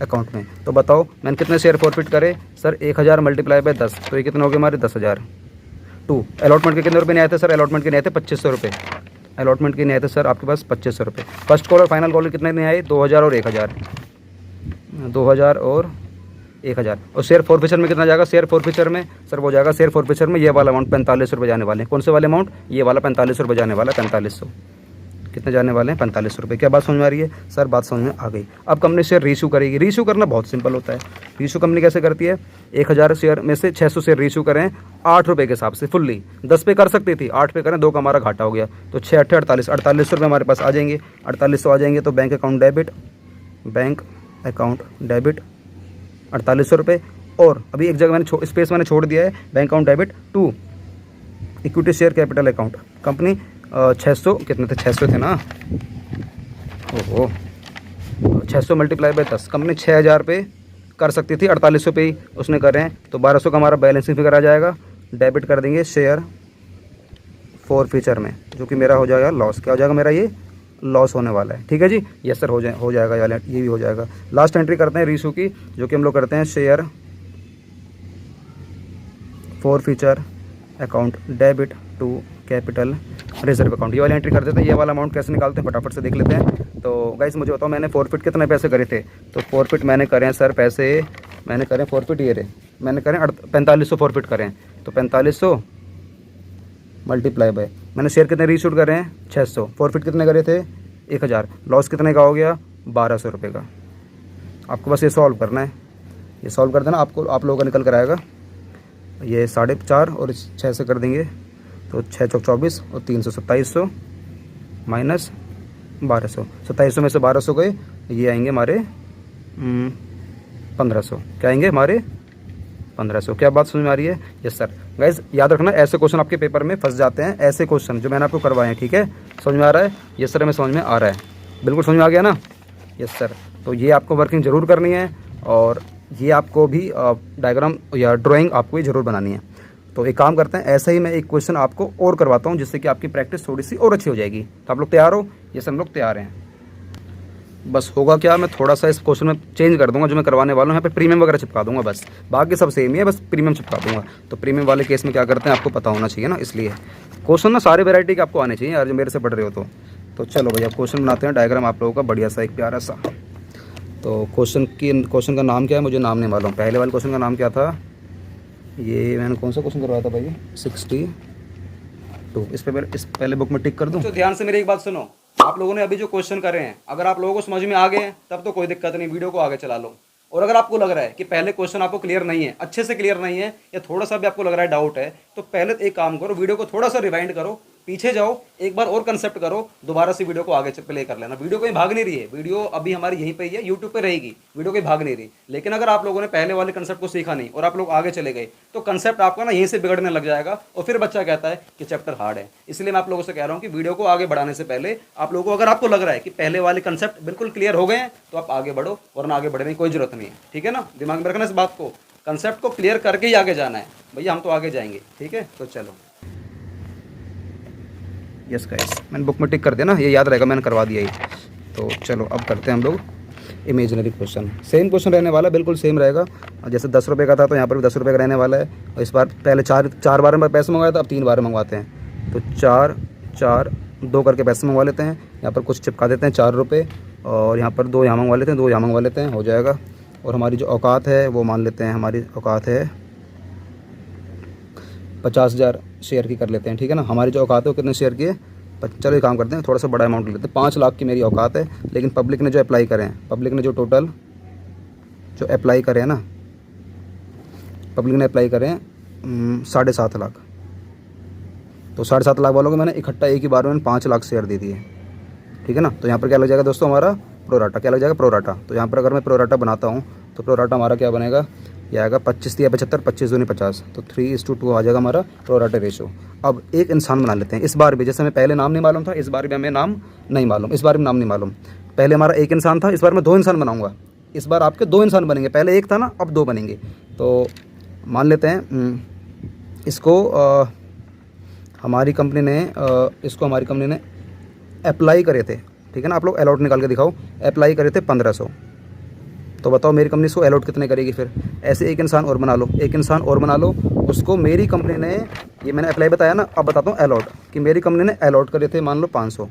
अकाउंट में। तो बताओ मैंने कितने शेयर फॉरफिट करे? सर 1000 मल्टीप्लाई बाय 10, तो ये कितने हो गए हमारे? 10,000। 2 अलॉटमेंट के कितने रुपये नहीं आए थे सर? अलॉटमेंट के नहीं आए थे 2500 रुपये। अलॉटमेंट के नहीं आए थे सर आपके पास 2500 रुपये। फर्स्ट कॉल और फाइनल कॉल कितने नहीं आए? 2000 और 1000, 2000 और 1000। और शेयर फॉरफिचर में कितना जाएगा? शेयर फॉरफिचर में सर वो जाएगा, शेयर फॉरफिचर में ये वाला अमाउंट 4500 रुपये जाने वाले हैं। कौन से वाले अमाउंट? ये वाला 4500 रुपये जाने वाला है। 4500 कितने जाने वाले हैं? 4500 रुपये। क्या बात समझ में आ रही है? सर बात समझ में आ गई। अब कंपनी शेयर रीइश्यू करेगी। रीइश्यू करना बहुत सिंपल होता है। रीइश्यू कंपनी कैसे करती है? 1000 शेयर में से 600 शेयर रीइश्यू करें 8 रुपये के हिसाब से फुल्ली। 10 पे कर सकती थी, 8 पे करें, 2 का हमारा घाटा हो गया। तो 6 8 48, 4800 रुपये हमारे पास आ जाएंगे। 4800 आ जाएंगे तो bank account debit, bank account debit 4800 रुपये। और अभी एक जगह मैंने स्पेस मैंने छोड़ दिया है, bank account debit 2 equity share capital account. Company 600 कितने थे? 600 थे ना। ओहो, 600 मल्टीप्लाई बाय 10, कंपनी 6000 पे कर सकती थी, 4800 पे ही उसने कर रहे हैं। तो 1200 का हमारा बैलेंसिंग फिगर आ जाएगा। डेबिट कर देंगे शेयर फॉर फ्यूचर में, जो कि मेरा हो जाएगा लॉस। क्या हो जाएगा मेरा? ये लॉस होने वाला है। ठीक है जी, यस सर हो जाएगा, ये भी हो जाएगा। लास्ट एंट्री करते हैं रीइश्यू की, जो कि हम लोग करते हैं share forfeiture account debit to capital reserve account. ये वाली एंट्री कर देते हैं। ये वाला अमाउंट कैसे निकालते हैं फटाफट से देख लेते हैं। तो गाइस मुझे बताओ मैंने फॉरफिट कितने पैसे करे थे? तो फॉरफिट मैंने करें सर पैसे, मैंने करें फॉरफिट ये रहे, मैंने करें 4500 फॉरफिट करें। तो 4500 मल्टीप्लाई बाय, मैंने शेयर कितने रीइश्यू करे हैं? 600। फॉरफिट कितने करे थे? 1000। लॉस कितने का हो गया? 1200 रुपये का। आपको बस ये सॉल्व करना है, ये सॉल्व कर देना, आपको आप लोगों का निकल कर आएगा। ये 4.5 और 6 से कर देंगे तो 6 चौक 24 और 300 2700 माइनस 1200। 2700 में से 1200 गए, ये आएंगे हमारे 1500। क्या आएंगे हमारे? 1500। क्या बात समझ में आ रही है? Yes sir. गाइज याद रखना, ऐसे क्वेश्चन आपके पेपर में फंस जाते हैं, ऐसे क्वेश्चन जो मैंने आपको करवाए हैं। ठीक है, समझ में आ रहा है? यस सर, हमें समझ में आ रहा है, बिल्कुल समझ में आ गया ना? Yes sir. तो ये आपको वर्किंग ज़रूर करनी है, और ये आपको भी डायग्राम या ड्राइंग आपको ही ज़रूर बनानी है। तो एक काम करते हैं, ऐसे ही मैं एक क्वेश्चन आपको और करवाता हूँ, जिससे कि आपकी प्रैक्टिस थोड़ी सी और अच्छी हो जाएगी। तो आप लोग तैयार हो? यस हम लोग तैयार हैं। बस होगा क्या, मैं थोड़ा सा इस क्वेश्चन में चेंज कर दूंगा जो मैं करवाने वाला हूँ। यहाँ पे प्रीमियम वगैरह चिपका दूंगा, बस बाकी सब सेम ही है, बस प्रीमियम चिपका दूंगा। तो प्रीमियम वाले केस में क्या करते हैं आपको पता होना चाहिए ना, इसलिए क्वेश्चन ना सारे वैरायटी के आपको आने चाहिए यार, जो मेरे से पढ़ रहे हो। तो चलो भैया क्वेश्चन बनाते हैं, डायग्राम आप लोगों का बढ़िया सा एक प्यारा सा। तो क्वेश्चन का नाम क्या है मुझे नाम नहीं मालूम। पहले वाले क्वेश्चन का नाम क्या था? ये मैंने कौन सा क्वेश्चन करवाया था भाई? 62। इस पहले बुक में टिक कर दूं। तो ध्यान से मेरी एक बात सुनो, आप लोगों ने अभी जो क्वेश्चन करे हैं, अगर आप लोगों को समझ में आ गए हैं तब तो कोई दिक्कत नहीं, वीडियो को आगे चला लो। और अगर आपको लग रहा है कि पहले क्वेश्चन आपको क्लियर नहीं है, अच्छे से क्लियर नहीं है, या थोड़ा सा भी आपको लग रहा है डाउट है, तो पहले एक काम करो, वीडियो को थोड़ा सा रिवाइंड करो, पीछे जाओ, एक बार और कंसेप्ट करो, दोबारा से वीडियो को आगे प्ले कर लेना। वीडियो कहीं भाग नहीं रही है, वीडियो अभी हमारी यहीं पे ही है, यूट्यूब पे रहेगी, वीडियो कहीं भाग नहीं रही। लेकिन अगर आप लोगों ने पहले वाले कंसेप्ट को सीखा नहीं और आप लोग आगे चले गए, तो कंसेप्ट आपका ना यहीं से बिगड़ने लग जाएगा, और फिर बच्चा कहता है कि चैप्टर हार्ड है। इसलिए मैं आप लोगों से कह रहा हूँ कि वीडियो को आगे बढ़ाने से पहले आप लोगों को, अगर आपको लग रहा है कि पहले वाले कंसेप्ट बिल्कुल क्लियर हो गए हैं, तो आप आगे बढ़ो, वरना आगे बढ़ने की कोई जरूरत नहीं है। ठीक है ना, दिमाग में रखना इस बात को, कंसेप्ट को क्लियर करके ही आगे जाना है भैया, हम तो आगे जाएंगे। ठीक है, तो चलो यस गाइस, मैंने बुक में टिक कर दिया ना, ये याद रहेगा, मैंने करवा दिया ही। तो चलो अब करते हैं हम लोग इमेजिनरी क्वेश्चन। सेम क्वेश्चन रहने वाला है, बिल्कुल सेम रहेगा। जैसे 10 रुपये का था तो यहाँ पर भी 10 रुपये का रहने वाला है। और इस बार पहले चार बार में पैसे मंगवाया था, अब 3 बार मंगवाते हैं। तो 4 2 करके पैसे मंगवा लेते हैं। यहाँ पर कुछ चिपका देते हैं 4 रुपये, और यहाँ पर 2 यहाँ मंगवा लेते हैं, 2 यहाँ मंगवा लेते हैं, हो जाएगा। और हमारी जो औकात है वो मान लेते हैं, हमारी औकात है 50,000 शेयर की कर लेते हैं, ठीक है ना। हमारी जो औकात है वो कितने शेयर की है, चलो ये काम करते हैं, थोड़ा सा बड़ा अमाउंट लेते हैं। 5 लाख की मेरी औकात है, लेकिन पब्लिक ने जो अप्लाई करें, पब्लिक ने जो टोटल जो अप्लाई करें ना, पब्लिक ने अप्लाई करें 7.5 लाख। तो 7.5 लाख वालों को मैंने इकट्ठा एक ही बार में 5 लाख शेयर दे दिए, ठीक है ना। तो यहाँ पर क्या लग जाएगा दोस्तों, हमारा प्रोराटा क्या लग जाएगा, प्रोराटा। तो यहाँ पर अगर मैं प्रोराटा बनाता हूँ तो प्रोराटा हमारा क्या बनेगा, ये आएगा 25 या 75, 25 दूनी 50, तो 3:2 आ जाएगा हमारा प्रोराटा रेशो। अब एक इंसान बना लेते हैं इस बार भी, जैसे हमें पहले नाम नहीं मालूम था, इस बार भी हमें नाम नहीं मालूम, इस बार भी नाम नहीं मालूम। पहले हमारा एक इंसान था, इस बार मैं 2 इंसान बनाऊंगा। इस बार आपके 2 इंसान बनेंगे, पहले एक था ना, अब 2 बनेंगे। तो मान लेते हैं इसको हमारी कंपनी ने अप्लाई करे थे, ठीक है ना। आप लोग अलॉट निकाल के दिखाओ, अप्लाई करे थे 1500। तो बताओ मेरी कंपनी इसको अलॉट कितने करेगी फिर। ऐसे एक इंसान और बना लो, एक इंसान और बना लो, उसको मेरी कंपनी ने, ये मैंने अप्लाई बताया ना, अब बताता हूँ अलॉट, कि मेरी कंपनी ने अलॉट करे थे मान लो 500।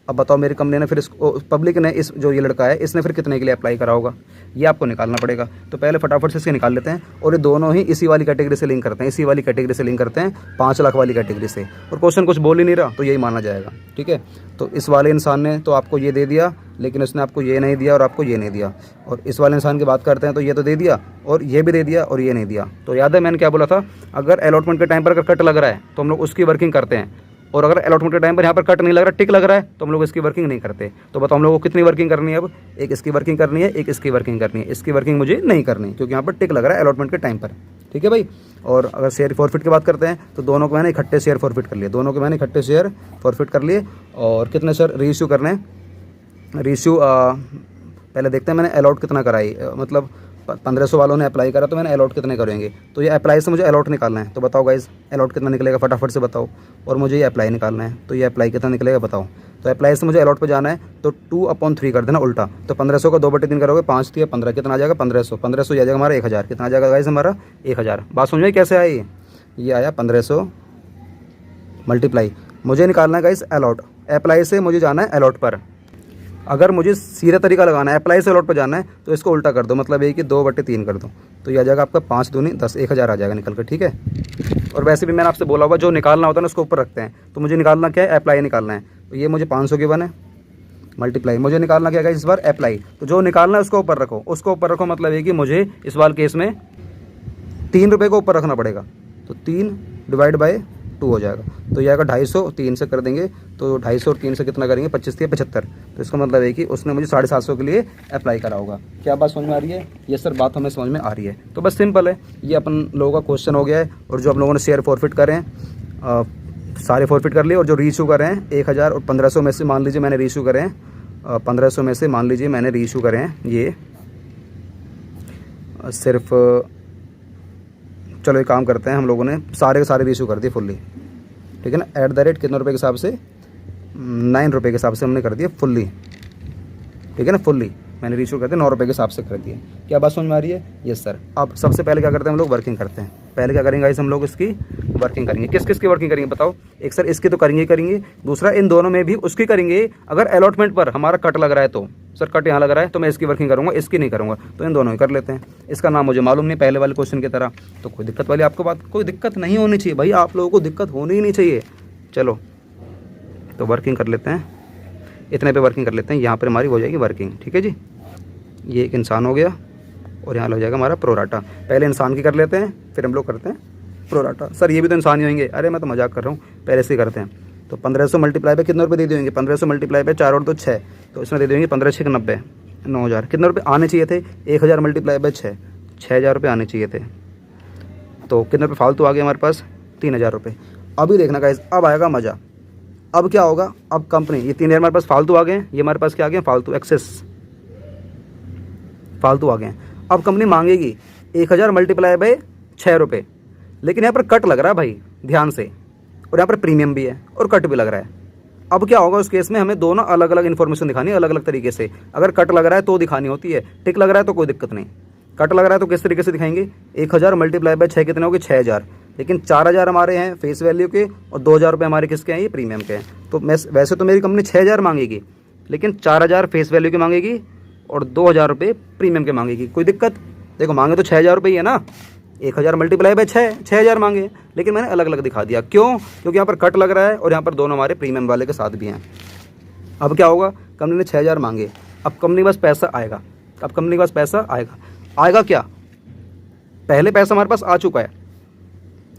अब बताओ मेरी कंपनी ने फिर इसको, पब्लिक ने, इस जो ये लड़का है इसने फिर कितने के लिए अप्लाई करा होगा, ये आपको निकालना पड़ेगा। तो पहले फटाफट से इसके निकाल लेते हैं, और ये दोनों ही इसी वाली कैटेगरी से लिंक करते हैं, इसी वाली कैटेगरी से लिंक करते हैं, 5 लाख वाली कैटेगरी से। और क्वेश्चन कुछ बोल ही नहीं रहा तो यही माना जाएगा, ठीक है। तो इस वाले इंसान ने तो आपको ये दे दिया, लेकिन उसने आपको ये नहीं दिया और आपको ये नहीं दिया। और इस वाले इंसान की बात करते हैं तो ये तो दे दिया और ये भी दे दिया और ये नहीं दिया। तो याद है मैंने क्या बोला था, अगर अलॉटमेंट के टाइम पर अगर कट लग रहा है तो हम लोग उसकी वर्किंग करते हैं, और अगर अलॉटमेंट के टाइम पर यहाँ पर कट नहीं लग रहा, टिक लग रहा है, तो हम लोग इसकी वर्किंग नहीं करते। तो बताओ हम लोगों को कितनी वर्किंग करनी है अब, एक इसकी वर्किंग करनी है, एक इसकी वर्किंग करनी है। इसकी वर्किंग मुझे नहीं करनी क्योंकि यहाँ पर टिक लग रहा है अलॉटमेंट के टाइम पर, ठीक है भाई। और अगर शेयर फॉरफिट की बात करते हैं तो दोनों को मैंने इकट्ठे शेयर फॉरफिट कर लिए, दोनों को मैंने इकट्ठे शेयर फॉरफिट कर लिए। और कितने शेयर रीइश्यू करने हैं, रीइश्यू पहले देखते हैं मैंने अलॉट कितना कराई, मतलब 1500 वालों ने अप्लाई करा तो मैंने अलॉट कितने करेंगे। तो ये अप्लाई से मुझे अलॉट निकालना है, तो बताओ गाइज अलॉट कितना निकलेगा, फटाफट से बताओ। और मुझे ये अप्लाई निकालना है, तो ये अप्लाई कितना निकलेगा बताओ। तो अप्लाई से मुझे अलॉट पे जाना है, तो 2/3 कर देना उल्टा। तो 1500 का 2/3 करोगे, 5 3 15, कितना आ जाएगा 1500। 1500 आ जाएगा हमारा 1000, कितना आ जाएगा गाइज हमारा 1000। बात समझ में कैसे आई, ये आया 1500 मल्टीप्लाई, मुझे निकालना है गाइज अलॉट। अप्लाई से मुझे जाना है अलॉट पर। अगर मुझे सीधा तरीका लगाना है, अप्लाई से अलॉट पर जाना है, तो इसको उल्टा कर दो, मतलब ये कि 2/3 कर दो, तो ये आ जाएगा आपका 5 दूनी 10, 1000 आ जाएगा निकल कर, ठीक है। और वैसे भी मैंने आपसे बोला हुआ जो निकालना होता है ना उसको ऊपर रखते हैं। तो मुझे निकालना क्या है, अप्लाई निकालना है। तो ये मुझे 500 की बने मल्टीप्लाई, मुझे निकालना क्या है इस बार अप्लाई। तो जो निकालना है उसको ऊपर रखो, उसको ऊपर रखो, मतलब ये कि मुझे इस बार केस में 3 रुपये को ऊपर रखना पड़ेगा। तो 3/2 हो जाएगा, तो ये आएगा 250, 3 से कर देंगे तो 250 और 3 से कितना करेंगे 25 या 75। तो इसका मतलब है कि उसने मुझे 750 के लिए अप्लाई करा होगा। क्या बात समझ में आ रही है, ये सर बात हमें समझ में आ रही है। तो बस सिंपल है, ये अपन लोगों का क्वेश्चन हो गया है। और जो आप लोगों ने शेयर फॉरफिट करें सारे फॉरफिट कर लिए, और जो रीइश्यू करें 1000 और 1500 में से मान लीजिए मैंने रीइश्यू करें 1500 में से मान लीजिए मैंने रीइश्यू करें ये सिर्फ, चलो एक काम करते हैं, हम लोगों ने सारे के सारे रीइश्यू कर दिए फुल्ली, ठीक है ना। @ कितने रुपए के हिसाब से, 9 रुपये के हिसाब से हमने कर दिया फुल्ली, ठीक है ना। फुल्ली मैंने रीइश्यू कर दिया 9 रुपये के हिसाब से कर दिए। क्या बात समझ में आ रही है, यस सर। अब सबसे पहले क्या करते हैं हम लोग, वर्किंग करते हैं। पहले क्या करेंगे गाइस, हम लोग इसकी वर्किंग करेंगे। किस किस की वर्किंग करेंगे बताओ। एक सर इसकी तो करेंगे ही करेंगे, दूसरा इन दोनों में भी उसकी करेंगे। अगर अलॉटमेंट पर हमारा कट लग रहा है तो सर कट यहाँ लग रहा है तो मैं इसकी वर्किंग करूँगा, इसकी नहीं करूँगा, तो इन दोनों ही कर लेते हैं। इसका नाम मुझे मालूम नहीं पहले वाले क्वेश्चन की तरह, तो कोई दिक्कत वाली आपको बात, कोई दिक्कत नहीं होनी चाहिए भाई, आप लोगों को दिक्कत होनी ही नहीं चाहिए। चलो तो वर्किंग कर लेते हैं, इतने पे वर्किंग कर लेते हैं, यहाँ पर हमारी हो जाएगी वर्किंग, ठीक है जी। ये एक इंसान हो गया और यहाँ लग जाएगा हमारा प्रोराटा। पहले इंसान की कर लेते हैं, फिर हम लोग करते हैं प्रोराटा। सर ये भी तो इंसान ही होंगे, अरे मैं तो मजाक कर रहा हूँ, पहले से करते हैं। तो 1500 मल्टीप्लाई पे कितने रुपये दे देंगे, 1500 मल्टीप्लाई पे 4 और 2 6, तो इसमें दे देंगे 15 6 90, 9000। कितने रुपये आने चाहिए थे, 1000 मल्टीप्लाई पे 6, 6000 रुपये आने चाहिए थे। तो कितने रुपये फालतू आ गए हमारे पास, 3000 रुपये। अभी देखना गाइस, अब आएगा मज़ा। अब क्या होगा, अब कंपनी, ये 3000 हमारे पास फालतू आ गए, ये हमारे पास क्या आ गए फालतू, एक्सेस फालतू आ गए। अब कंपनी मांगेगी 1000 मल्टीप्लाई बाय 6 रुपये, लेकिन यहाँ पर कट लग रहा है भाई ध्यान से, और यहाँ पर प्रीमियम भी है और कट भी लग रहा है। अब क्या होगा उस केस में, हमें दोनों अलग अलग इन्फॉर्मेशन दिखानी है, अलग अलग तरीके से। अगर कट लग रहा है तो दिखानी होती है, टिक लग रहा है तो कोई दिक्कत नहीं। कट लग रहा है तो किस तरीके से दिखाएंगे, 1000 मल्टीप्लाई बाय 6 कितने हो गए 6000, लेकिन 4000 हमारे हैं फेस वैल्यू के और 2000 रुपये हमारे किसके हैं, ये प्रीमियम के हैं। तो मैं वैसे तो मेरी कंपनी 6000 मांगेगी, लेकिन 4000 फेस वैल्यू की मांगेगी और 2000 रुपये प्रीमियम के मांगेगी। कोई दिक्कत, देखो मांगे तो 6000 रुपये ही है ना, 1000 मल्टीप्लाई बाय 6000 मांगे, लेकिन मैंने अलग अलग दिखा दिया। क्यों? क्योंकि यहाँ पर कट लग रहा है और यहाँ पर दोनों हमारे प्रीमियम वाले के साथ भी हैं। अब क्या होगा, कंपनी ने 6000 मांगे, अब कंपनी के पास पैसा आएगा, अब कंपनी के पास पैसा आएगा क्या? पहले पैसा हमारे पास आ चुका है,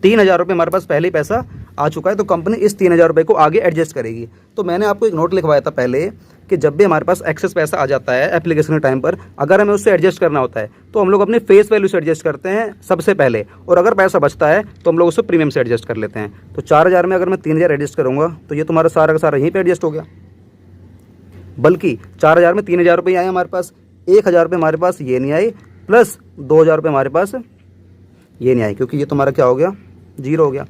3000 रुपये हमारे पास पहले ही पैसा आ चुका है, तो कंपनी इस 3000 रुपये को आगे एडजस्ट करेगी। तो मैंने आपको एक नोट लिखवाया था पहले कि जब भी हमारे पास एक्सेस पैसा आ जाता है एप्लीकेशन के टाइम पर, अगर हमें उससे एडजस्ट करना होता है तो हम लोग अपनी फेस वैल्यू से एडजस्ट करते हैं सबसे पहले, और अगर पैसा बचता है तो हम लोग उससे प्रीमियम से एडजस्ट कर लेते हैं। तो 4000 में अगर मैं 3000 एडजस्ट करूँगा तो ये तुम्हारा सारा का सारा यहीं पर एडजस्ट हो गया। बल्कि 4000 में 3000 रुपये आए हमारे पास, 1000 रुपये हमारे पास ये नहीं आए, प्लस 2000 रुपये हमारे पास ये नहीं आए, क्योंकि ये तुम्हारा क्या हो गया, 0 हो गया।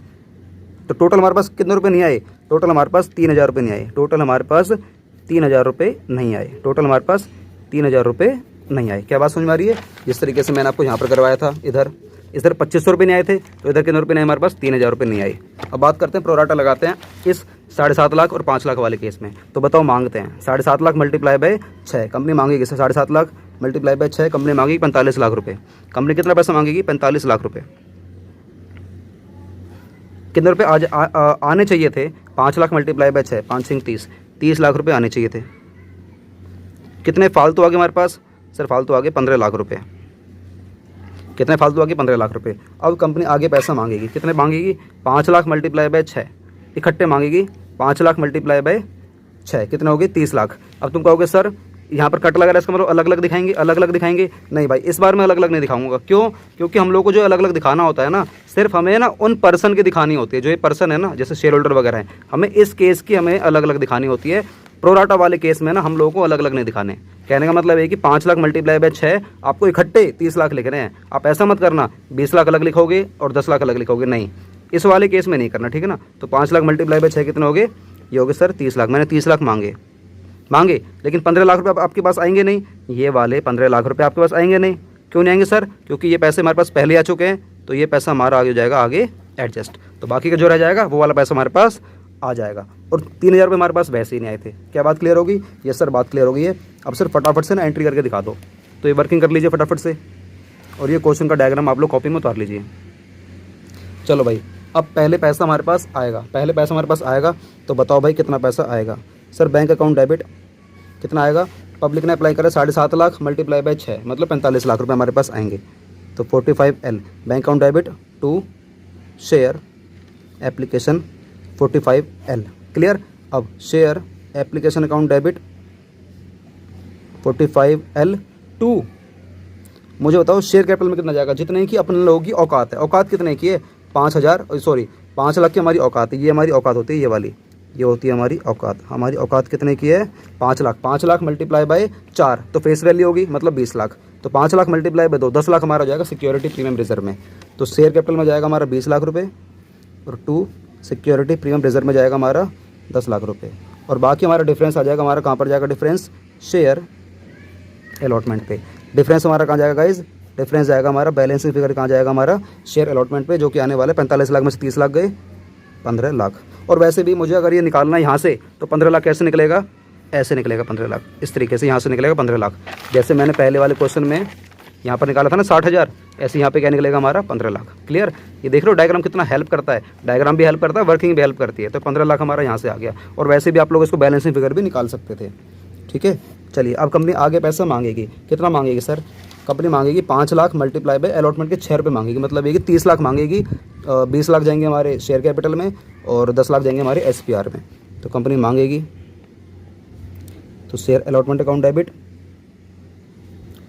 तो टोटल हमारे पास कितने रुपए नहीं आए? टोटल हमारे पास 3000 रुपये नहीं आए, टोटल हमारे पास 3000 रुपये नहीं आए, टोटल हमारे पास 3000 रुपये नहीं आए। क्या बात समझ में आ रही है? जिस तरीके से मैंने आपको यहाँ पर करवाया था, इधर 2500 रुपये नहीं आए थे, तो इधर कितने रुपये नहीं, हमारे पास 3000 रुपये नहीं आए। अब बात करते हैं, प्रोराटा लगाते हैं इस 7.5 लाख और 5 लाख वाले केस में। तो बताओ मांगते हैं 7.5 लाख मल्टीप्लाई बाय 6, कंपनी मांगेगी 7.5 लाख मल्टीप्लाई बाय 6, कंपनी मांगेगी 45 लाख रुपये। कंपनी कितना पैसा मांगेगी? 45 लाख रुपये। कितने रुपये आज आने चाहिए थे? 5 लाख मल्टीप्लाई बाय 6, 5 सिंह 30 लाख रुपये आने चाहिए थे। कितने फालतू आ गए हमारे पास? सर फालतू आ गए 15 लाख रुपये। कितने फालतू आ गए? 15 लाख रुपये। अब कंपनी आगे पैसा मांगेगी, कितने मांगेगी? 5 लाख मल्टीप्लाई बाय 6 इकट्ठे मांगेगी। 5 लाख मल्टीप्लाई बाय 6 कितने हो गए? 30 लाख। अब तुम कहोगे सर यहाँ पर कट लगा रहा है, इसका मतलब अलग अलग दिखाएंगे, अलग अलग दिखाएंगे। नहीं भाई, इस बार मैं अलग अलग नहीं दिखाऊंगा। क्यों? क्योंकि हम लोग को जो अलग अलग दिखाना होता है ना, सिर्फ हमें ना उन पर्सन की दिखानी होती है, जो ये पर्सन है ना, जैसे शेयर होल्डर वगैरह हैं, हमें इस केस की हमें अलग अलग दिखानी होती है। प्रोराटा वाले केस में ना हम लोगों को अलग अलग नहीं दिखाने। कहने का मतलब है कि 5 लाख मल्टीप्लाई बाय 6 आपको इकट्ठे 30 लाख लिख रहे हैं। आप ऐसा मत करना 20 लाख अलग लिखोगे और 10 लाख अलग लिखोगे, नहीं, इस वाले केस में नहीं करना, ठीक है ना। तो 5 लाख मल्टीप्लाई बाय 6 कितने हो गए? ये हो गए सर 30 लाख। मैंने 30 लाख मांगे, लेकिन 15 लाख रुपये आपके पास आएंगे नहीं। ये वाले 15 लाख रुपये आपके पास आएंगे नहीं। क्यों नहीं आएंगे सर? क्योंकि ये पैसे हमारे पास पहले आ चुके हैं, तो ये पैसा हमारा आगे हो जाएगा आगे एडजस्ट, तो बाकी का जो रह जाएगा वो वाला पैसा हमारे पास आ जाएगा। और 3000 रुपये हमारे पास वैसे ही नहीं आए थे। क्या बात क्लियर होगी? ये सर बात क्लियर हो गई है। अब सर फटाफट से ना एंट्री करके दिखा दो। तो ये वर्किंग कर लीजिए फटाफट से, और ये क्वेश्चन का डायग्राम आप लोग कॉपी में उतार लीजिए। चलो भाई, अब पहले पैसा हमारे पास आएगा, तो बताओ भाई कितना पैसा आएगा? सर बैंक अकाउंट डेबिट कितना आएगा? पब्लिक ने अप्लाई करा 7.5 लाख मल्टीप्लाई बाय 6 मतलब 45 लाख रुपए हमारे पास आएंगे। तो 45L bank account debit to share application 45L। Clear? अब share application account debit 45L to, मुझे बताओ शेयर कैपिटल में कितना जाएगा? जितने की अपने लोगों की औकात है। औकात कितने की है? 5 लाख की हमारी औकात है। ये हमारी औकात होती है, ये वाली, ये होती है हमारी औकात। हमारी औकात कितने की है? 5 लाख। 5 लाख मल्टीप्लाई बाय 4 तो फेस वैल्यू होगी, मतलब 20 लाख। तो 5 लाख मल्टीप्लाई बाय 2 10 लाख हमारा हो जाएगा सिक्योरिटी प्रीमियम रिजर्व में। तो शेयर कैपिटल में जाएगा हमारा 20 लाख रुपये, और 2 सिक्योरिटी प्रीमियम रिजर्व में जाएगा हमारा 10 लाख रुपये। और बाकी हमारा डिफरेंस आ जाएगा, हमारा कहाँ पर जाएगा डिफरेंस? शेयर अलॉटमेंट पे। डिफरेंस हमारा कहाँ जाएगा गाइज? डिफरेंस जाएगा हमारा बैलेंसिंग फिगर कहाँ जाएगा? हमारा शेयर अलॉटमेंट पे, जो कि आने वाले 45 लाख में से 30 लाख गए, 15 लाख। और वैसे भी मुझे अगर ये निकालना है यहाँ से, तो 15 लाख कैसे निकलेगा? ऐसे निकलेगा 15 लाख, इस तरीके से यहाँ से निकलेगा 15 लाख। जैसे मैंने पहले वाले क्वेश्चन में यहाँ पर निकाला था ना 60,000, ऐसे यहाँ पे क्या निकलेगा हमारा? 15 लाख। क्लियर? ये देख रहे हो डायग्राम कितना हेल्प करता है? डायग्राम भी हेल्प करता है, वर्किंग भी हेल्प करती है। तो 15 लाख हमारा यहाँ से आ गया। और वैसे भी आप लोग इसको बैलेंसिंग फिगर भी निकाल सकते थे, ठीक है। चलिए, अब कंपनी आगे पैसा मांगेगी। कितना मांगेगी सर? कंपनी मांगेगी 5 लाख मल्टीप्लाई बाय अलॉटमेंट के 6 रुपये मांगेगी, मतलब ये कि 30 लाख मांगेगी। 20 लाख जाएंगे हमारे शेयर कैपिटल में और 10 लाख जाएंगे हमारे SPR में। तो कंपनी मांगेगी, तो share allotment account debit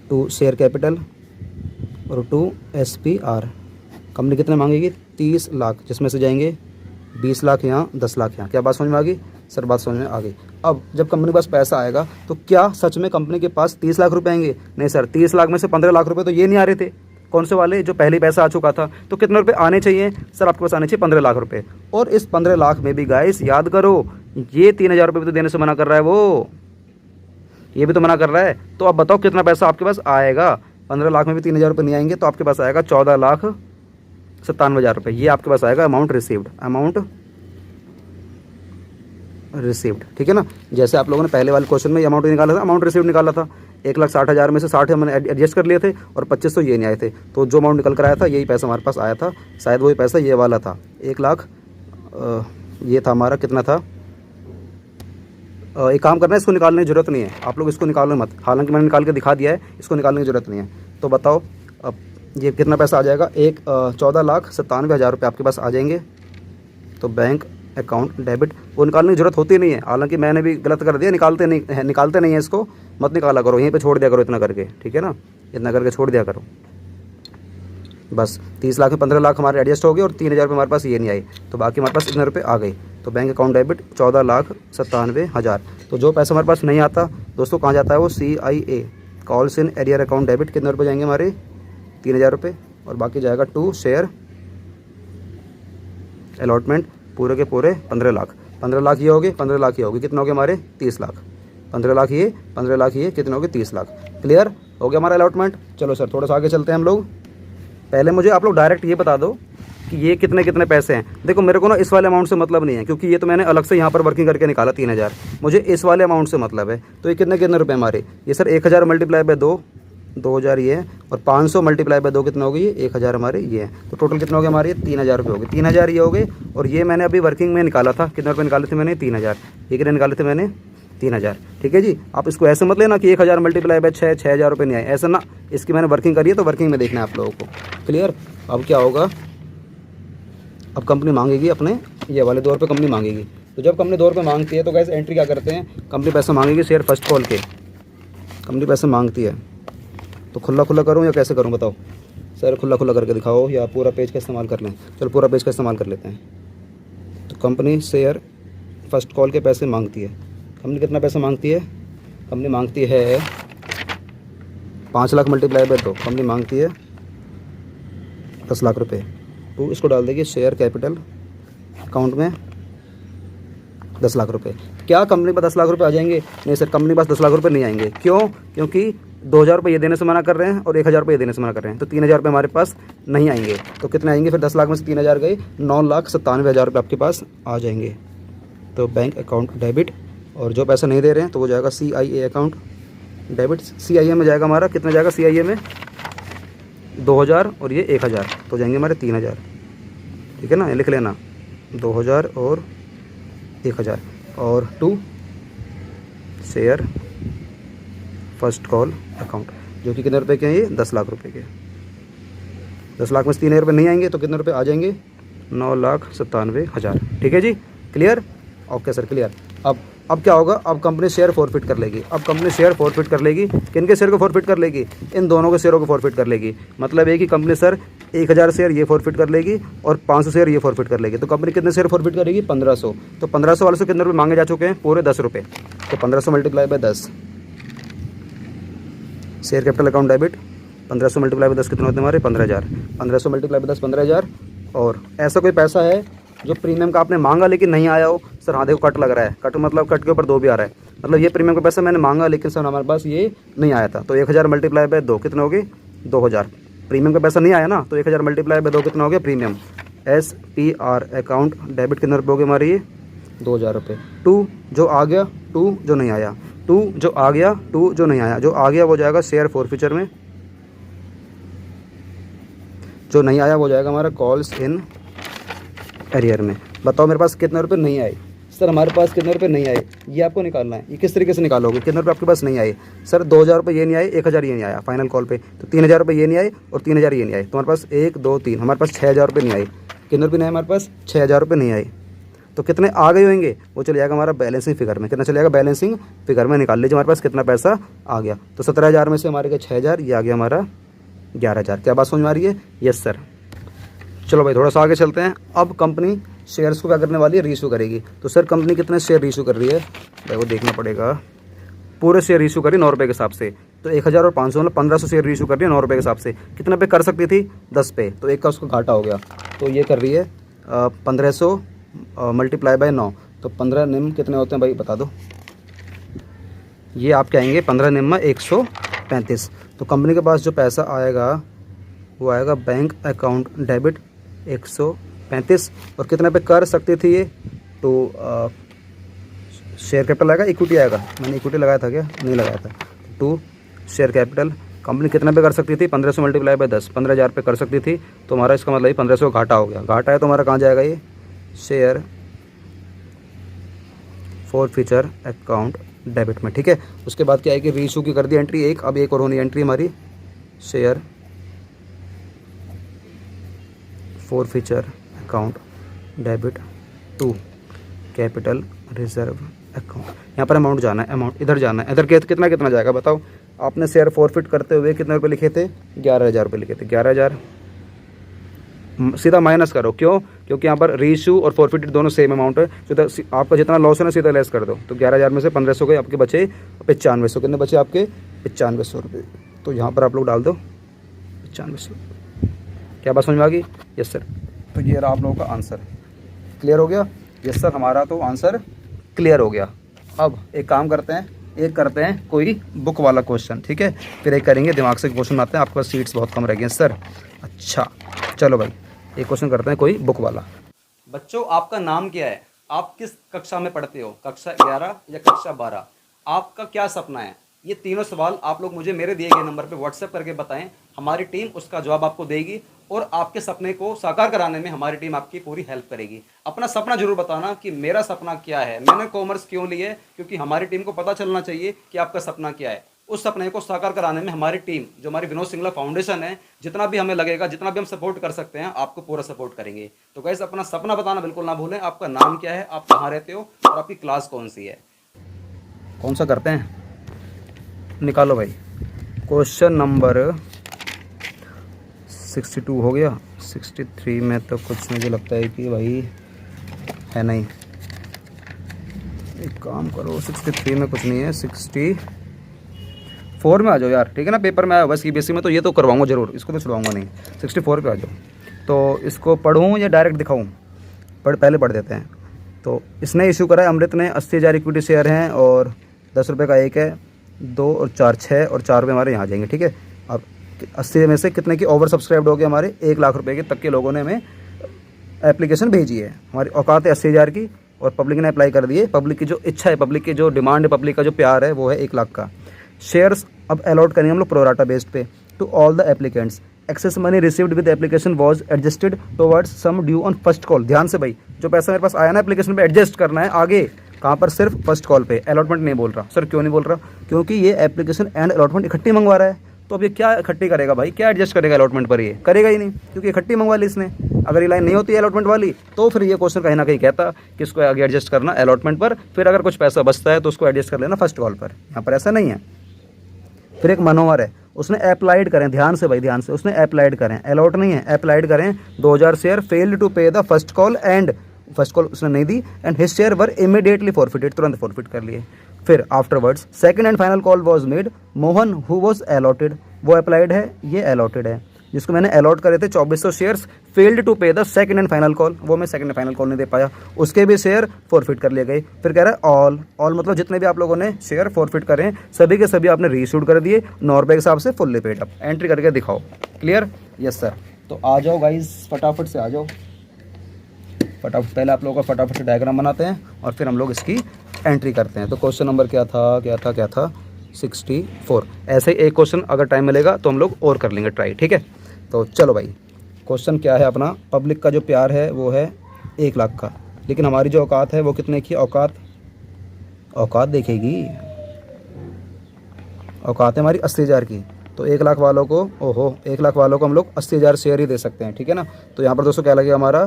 to share capital और टू SPR। कंपनी कितने मांगेगी? 30 लाख, जिसमें से जाएंगे 20 लाख यहाँ, 10 लाख यहाँ। क्या बात समझ में आ गई? सर बात समझ में आ गई। अब जब कंपनी के पास पैसा आएगा तो क्या सच में कंपनी के पास 30 लाख रुपए आएंगे? नहीं सर, 30 लाख में से 15 लाख रुपए तो ये नहीं आ रहे थे। कौन से वाले? जो पहले पैसा आ चुका था। तो कितने रुपए आने चाहिए सर? आपके पास आने चाहिए 15 लाख रुपए। और इस 15 लाख में भी गाइस याद करो, ये 3000 रुपये भी तो देने से मना कर रहा है वो, ये भी तो मना कर रहा है। तो अब बताओ कितना पैसा आपके पास आएगा? 15 लाख में भी 3000 रुपये नहीं आएंगे, तो आपके पास आएगा 14,97,000 रुपये। ये आपके पास आएगा अमाउंट रिसीव्ड, ठीक है ना। जैसे आप लोगों ने पहले वाले क्वेश्चन में अमाउंट निकाला था, अमाउंट रिसीव्ड निकाला था। 1,60,000 में से 60 मैंने एडजस्ट कर लिए थे और 2500 ये नहीं आए थे। तो जो अमाउंट निकल कर आया था यही पैसा हमारे पास आया था, शायद वही पैसा ये वाला था। 1 लाख ये था हमारा, कितना था, एक काम करना है, इसको निकालने की ज़रूरत नहीं है, आप लोग इसको निकालना मत, हालांकि मैंने निकाल के दिखा दिया है, इसको निकालने की ज़रूरत नहीं है। तो बताओ अब ये कितना पैसा आ जाएगा, 14,97,000 रुपये आपके पास आ जाएंगे। तो बैंक अकाउंट डेबिट वो निकालने की ज़रूरत होती नहीं है, हालांकि मैंने भी गलत कर दिया, निकालते नहीं है, इसको मत निकाला करो, यहीं पे छोड़ दिया करो इतना करके, ठीक है ना, इतना करके छोड़ दिया करो बस। 30 लाख में 15 लाख हमारे एडजस्ट हो गए और 3,000 रुपये हमारे पास ये नहीं आए, तो बाकी हमारे पास इतने रुपये आ गए। तो बैंक अकाउंट डेबिट 14,97,000। तो जो पैसा हमारे पास नहीं आता दोस्तों कहाँ जाता है, वो CIA calls in arrear account debit, कितने रुपये जाएंगे हमारे, 3,000 रुपये, और बाकी जाएगा टू शेयर अलॉटमेंट पूरे के पूरे 15 लाख। 15 लाख ये हो गए, 15 लाख ये हो गए, कितना हो गया हमारे 30 लाख। 15 लाख ये, 15 लाख ये, कितने हो गए 30 लाख। क्लियर हो गया हमारा अलॉटमेंट। चलो सर थोड़ा सा आगे चलते हैं हम लोग। पहले मुझे आप लोग डायरेक्ट ये बता दो कि ये कितने कितने पैसे हैं। देखो मेरे को ना इस वाले अमाउंट से मतलब नहीं है, क्योंकि ये तो मैंने अलग से यहाँ पर वर्किंग करके निकाला 3,000, मुझे इस वाले अमाउंट से मतलब है। तो ये कितने कितने रुपए हमारे, ये सर 1,000 मल्टीप्लाई बाय 2, 2,000 ये है, और 500 मल्टीप्लाई बाय 2 कितना हो गई, ये 1,000 हमारे ये है। तो टोटल कितना हो गया हमारे, 3,000 रुपये हो गए। 3,000 ये हो गए, और ये मैंने अभी वर्किंग में निकाला था, कितने रुपये निकाले थे मैंने, 3,000। ये कितने निकाले थे मैंने, 3,000। ठीक है जी, आप इसको ऐसे मत लेना कि 1,000 मल्टीप्लाई बाय 6,000 रुपये नहीं आए, ऐसा ना, इसकी मैंने वर्किंग करी है तो वर्किंग में देखना है आप लोगों को। क्लियर। अब क्या होगा, अब कंपनी मांगेगी अपने ये वाले 2 रुपये कंपनी मांगेगी। तो जब कंपनी 2 रुपये मांगती है तो गैस एंट्री क्या करते हैं, कंपनी पैसा मांगेगी शेयर फर्स्ट कॉल के, कंपनी पैसा मांगती है। तो खुला खुला करूँ या कैसे करूँ बताओ सर, खुला खुला करके दिखाओ या पूरा पेज का इस्तेमाल कर लें। चलो पूरा पेज का इस्तेमाल कर लेते हैं। तो कंपनी शेयर फर्स्ट कॉल के पैसे मांगती है। कंपनी कितना पैसा मांगती है, कंपनी मांगती है 5 लाख मल्टीप्लाई बाय 2, कंपनी मांगती है 10 लाख रुपये। तो इसको डाल देगी शेयर कैपिटल अकाउंट में 10 लाख रुपये। क्या कंपनी पर 10 लाख रुपये आ जाएंगे, नहीं सर कंपनी पास 10 लाख रुपये नहीं आएंगे। क्यों, क्योंकि 2,000 रुपये ये देने से मना कर रहे हैं और 1,000 रुपये ये देने से मना कर रहे हैं, तो 3,000 रुपये हमारे पास नहीं आएंगे। तो कितने आएंगे फिर, 10 लाख में से 3,000 गए, 9,97,000 रुपये आपके पास आ जाएंगे। तो बैंक अकाउंट डेबिट, और जो पैसा नहीं दे रहे हैं तो वो जाएगा CIA अकाउंट डेबिट। CIA में जाएगा हमारा, कितना जाएगा CIA में, 2,000 और ये 1,000, तो जाएंगे हमारे 3,000। ठीक है ना, ये लिख लेना, 2,000 और 1,000। और to share first call account, जो कि कितने रुपए के हैं, ये 10 लाख रुपए के। 10 लाख में से 3,000 रुपये नहीं आएंगे तो कितने रुपए आ जाएंगे, 9,97,000। ठीक है जी, क्लियर। Okay sir clear. अब क्या होगा, अब कंपनी शेयर फॉरफिट कर लेगी। अब कंपनी शेयर फॉरफिट कर लेगी, किन के शेयर को फॉरफिट कर लेगी, इन दोनों के शेयरों को फॉरफिट कर लेगी। मतलब है कि कंपनी सर 1,000 शेयर ये फॉरफिट कर लेगी और 500 शेयर ये फॉरफिट कर लेगी। तो कंपनी कितने शेयर फॉरफिट करेगी, 1,500। तो 1,500 वाले से कितने रुपये मांगे जा चुके हैं, पूरे 10 रुपये। तो 1,500 multiply by 10, share capital account debit 1,500 multiply by 10 कितने होते हैं हमारे, 15,000। 1,500 मल्टीप्लाई बाय 10 15,000। और ऐसा कोई पैसा है जो प्रीमियम का आपने मांगा लेकिन नहीं आया हो, सर हाँ देखो कट लग रहा है, कट मतलब कट के ऊपर 2 भी आ रहा है, मतलब ये प्रीमियम का पैसा मैंने मांगा लेकिन सर हमारे पास ये नहीं आया था। तो 1,000 मल्टीप्लाई बाय 2 कितने हो गए, 2,000। प्रीमियम का पैसा नहीं आया ना, तो 1,000 मल्टीप्लाई बाय 2 कितना हो गया, प्रीमियम। SPR अकाउंट डेबिट कितने रुपये हो गए हमारे, ये 2,000 रुपये। टू जो आ गया, टू जो नहीं आया, टू जो आ गया, टू जो नहीं आया, जो आ गया वो जाएगा शेयर फॉरफिचर में, जो नहीं आया वो जाएगा हमारा कॉल्स इन एरियर में। बताओ मेरे पास कितने रुपए नहीं आए, सर हमारे पास कितने रुपए नहीं आए, ये आपको निकालना है। ये किस तरीके से निकालोगे, कितने रुपए आपके पास नहीं आए, सर 2,000 रुपये ये नहीं आए, 1,000 ये नहीं आया फाइनल कॉल पे, तो 3,000 रुपये ये नहीं आए और 3,000 ये नहीं आए। तो हमारे पास 1 2 3 हमारे पास 6,000 रुपये नहीं आए। कितने रुपये नहीं आए हमारे पास, 6,000 रुपये नहीं आए। तो कितने आ गए होंगे, वो चले जाएगा हमारा बैलेंसिंग फिगर में। कितना चले जाएगा, बैलेंसिंग फिगर में निकाल लीजिए हमारे पास कितना पैसा आ गया। तो 17,000 में से हमारे के 6,000, ये आ गया हमारा 11,000। क्या बात समझ में आ रही है, यस सर। चलो भाई थोड़ा सा आगे चलते हैं। अब कंपनी शेयर्स को क्या करने वाली है, रीइशू करेगी। तो सर कंपनी कितने शेयर रीइशू कर रही है, देखो देखना पड़ेगा। पूरे शेयर रीइशू कर रही है 9 रुपये के हिसाब से। तो 1,000 और 500 मतलब 1,500 शेयर रीइशू कर रही है 9 रुपये के हिसाब से। कितने पे कर सकती थी, 10 पे, तो एक का उसको घाटा हो गया। तो ये कर रही है 1,500 मल्टीप्लाई बाय 9, तो 15 निम कितने होते हैं भाई बता दो। ये आप कहेंगे 15 निम में 135। तो कंपनी के पास जो पैसा आएगा वो आएगा बैंक अकाउंट डेबिट 135। और कितने पे कर सकती थी ये, तो शेयर कैपिटल आएगा, इक्विटी आएगा, मैंने इक्विटी लगाया था क्या, नहीं लगाया था। टू शेयर कैपिटल, कंपनी कितने पे कर सकती थी, 1500 मल्टीप्लाई बाय 10, 15,000 पे कर सकती थी। तो हमारा इसका मतलब 1500 घाटा हो गया। घाटा है तो हमारा कहाँ जाएगा, ये शेयर फॉरफीचर अकाउंट डेबिट में, ठीक है। उसके बाद क्या है कि रीइशू की कर दी एंट्री एक, अब एक और होनी एंट्री हमारी share forfeiture account debit to capital reserve account. यहाँ पर अमाउंट जाना है, अमाउंट इधर जाना है, इधर कितना कितना जाएगा बताओ। आपने शेयर फॉरफिट करते हुए कितने रुपए लिखे थे, 11,000 रुपये लिखे थे। 11,000 सीधा माइनस करो, क्यों, क्योंकि यहाँ पर रीइशू और फॉरफिटेड दोनों सेम अमाउंट है। सीधा आपका जितना लॉस है ना सीधा लेस कर दो। तो 11,000 में से 1,500 गए, आपके बचे 9500। कितने बचे आपके, 9500 रुपये। तो यहाँ पर आप लोग डाल दो 9500। क्या बात समझ में आ गई? Yes sir. तो ये रहा आप लोगों का आंसर। क्लियर हो गया? यस सर, हमारा तो आंसर क्लियर हो गया। अब एक काम करते हैं, एक करते हैं कोई बुक वाला क्वेश्चन, ठीक है, फिर एक करेंगे दिमाग से क्वेश्चन आते हैं। आपके पास सीट्स बहुत कम रह गए सर। अच्छा चलो भाई, एक क्वेश्चन करते हैं कोई बुक वाला। बच्चों आपका नाम क्या है, आप किस कक्षा में पढ़ते हो, कक्षा 11 या कक्षा 12, आपका क्या सपना है? ये तीनों सवाल आप लोग मुझे मेरे दिए गए नंबर पे व्हाट्सएप करके बताएं, हमारी टीम उसका जवाब आपको देगी और आपके सपने को साकार कराने में हमारी टीम आपकी पूरी हेल्प करेगी। अपना सपना जरूर बताना कि मेरा सपना क्या है, मैंने कॉमर्स क्यों लिए, क्योंकि हमारी टीम को पता चलना चाहिए कि आपका सपना क्या है। उस सपने को साकार कराने में हमारी टीम, जो हमारी विनोद सिंगला फाउंडेशन है, जितना भी हमें लगेगा, जितना भी हम सपोर्ट कर सकते हैं, आपको पूरा सपोर्ट करेंगे। तो गाइस अपना सपना बताना बिल्कुल ना भूलें। आपका नाम क्या है, आप कहाँ रहते हो और आपकी क्लास कौन सी है। कौन सा करते हैं, निकालो भाई। क्वेश्चन नंबर 62 हो गया। 63 में तो कुछ मुझे लगता है कि भाई है नहीं। एक काम करो, 63 में कुछ नहीं है, 64 में आ जाओ यार, ठीक है ना। पेपर में आया होगा CBSE में, तो ये तो करवाऊंगा जरूर, इसको तो छुड़वाऊंगा नहीं। 64 पे आ जाओ। तो इसको पढ़ूँ या डायरेक्ट दिखाऊँ? पहले पढ़ देते हैं। तो इसने इशू करा है, अमृत ने 80,000 इक्विटी शेयर हैं और 10 रुपये का एक है, 2 और 4 6 और 4 रुपये हमारे यहाँ जाएंगे, ठीक है। अब 80 में से कितने की ओवर सब्सक्राइब्ड हो गए, हमारे 1 लाख रुपए के तक के लोगों ने हमें एप्लीकेशन भेजी है। हमारी औकात है 80,000 की और पब्लिक ने अप्लाई कर दिए। पब्लिक की जो इच्छा है, पब्लिक की जो डिमांड है, पब्लिक का जो प्यार है, वो है 1 लाख का। शेयर्स अब अलॉट करेंगे हम लोग प्रोराटा बेस्ड पे to all the applicants. Excess money received with application was adjusted towards sum due on first call. ध्यान से भाई, जो पैसा मेरे पास आया ना एप्लीकेशन पे, एडजस्ट करना है आगे कहाँ पर, सिर्फ फर्स्ट कॉल पे। अलॉटमेंट नहीं बोल रहा सर। क्यों नहीं बोल रहा? क्योंकि ये एप्लीकेशन एंड अलॉटमेंट इकट्ठी मंगवा रहा है। तो अब ये क्या इकट्ठी करेगा भाई, क्या एडजस्ट करेगा अलॉटमेंट पर? ये करेगा ही नहीं, क्योंकि इकट्ठी मंगवा ली इसने। अगर ये लाइन नहीं होती है अलॉटमेंट वाली, तो फिर ये क्वेश्चन कहीं ना कहीं कहता कि इसको आगे एडजस्ट करना अलॉटमेंट पर, फिर अगर कुछ पैसा बचता है तो उसको एडजस्ट कर लेना फर्स्ट कॉल पर। यहाँ पर ऐसा नहीं है। फिर एक मनोहर है, उसने अप्लाइड करें, ध्यान से भाई, ध्यान से, उसने अप्लाइड करें, अलॉट नहीं है, अप्लाइड करें 2000 share, failed to pay the first call and first call उसने नहीं दी, and his share were immediately forfeited, तुरंत फॉरफिट कर लिए। फिर afterwards second and final call was made, Mohan who was allotted, वो अप्लाइड है, ये अलॉटेड है। जिसको मैंने अलॉट करे थे 2400 shares, failed to pay the second and final call, वो मैं सेकंड एंड फाइनल कॉल नहीं दे पाया, उसके भी शेयर फॉरफिट कर लिए गए। फिर कह रहा है ऑल मतलब जितने भी आप लोगों ने शेयर फॉरफिट करें, सभी के सभी आपने रीइशूड कर दिए, 9 रुपये के हिसाब से फुल्ली पेड अप। एंट्री करके दिखाओ। क्लियर? Yes sir. तो आ जाओ गाइज, फटाफट से आ जाओ, फटाफट। पहले आप लोगों का फटाफट से डायग्राम बनाते हैं और फिर हम लोग इसकी एंट्री करते हैं। तो क्वेश्चन नंबर क्या था 64। ऐसे ही एक क्वेश्चन अगर टाइम मिलेगा तो हम लोग और कर लेंगे ट्राई, ठीक है। तो चलो भाई, क्वेश्चन क्या है अपना, पब्लिक का जो प्यार है वो है 1 लाख का, लेकिन हमारी जो औकात है वो कितने की, औकात देखेगी, औकात है हमारी 80,000 की। तो 1 लाख वालों को, 1 लाख वालों को हम लोग 80,000 शेयर ही दे सकते हैं, ठीक है ना। तो यहाँ पर दोस्तों क्या लगेगा, हमारा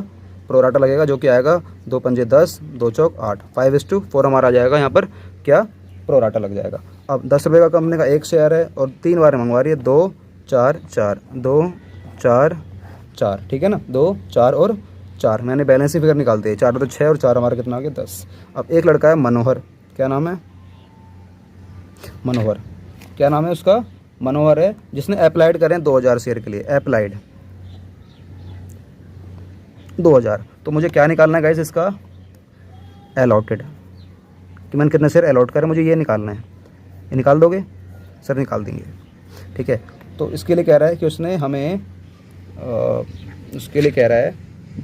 प्रोराटा लगेगा, जो कि आएगा 2 पंजे 10, 2 चौक 8, 5:4 हमारा आ जाएगा। यहाँ पर क्या प्रोराटा लग जाएगा। अब 10 रुपये का कंपनी का एक शेयर है और 3 बार मंगवा रही है, 2 4 4, 2 4 4, ठीक है ना, 2 4 और 4। मैंने बैलेंस ही फिगर निकाल दिए, 4 तो 6 और 4 हमारा कितना आ गया 10। अब एक लड़का है मनोहर, क्या नाम है, मनोहर, क्या नाम है उसका, मनोहर है, जिसने अप्लाइड करें 2000 शेयर के लिए, अप्लाइड 2000। तो मुझे क्या निकालना है गाइस, इसका अलॉटेड, कि मैंने कितने शेयर अलॉट करें, मुझे ये निकालना है। ये निकाल दोगे सर? निकाल देंगे, ठीक है। तो इसके लिए कह रहा है कि उसने हमें उसके लिए कह रहा है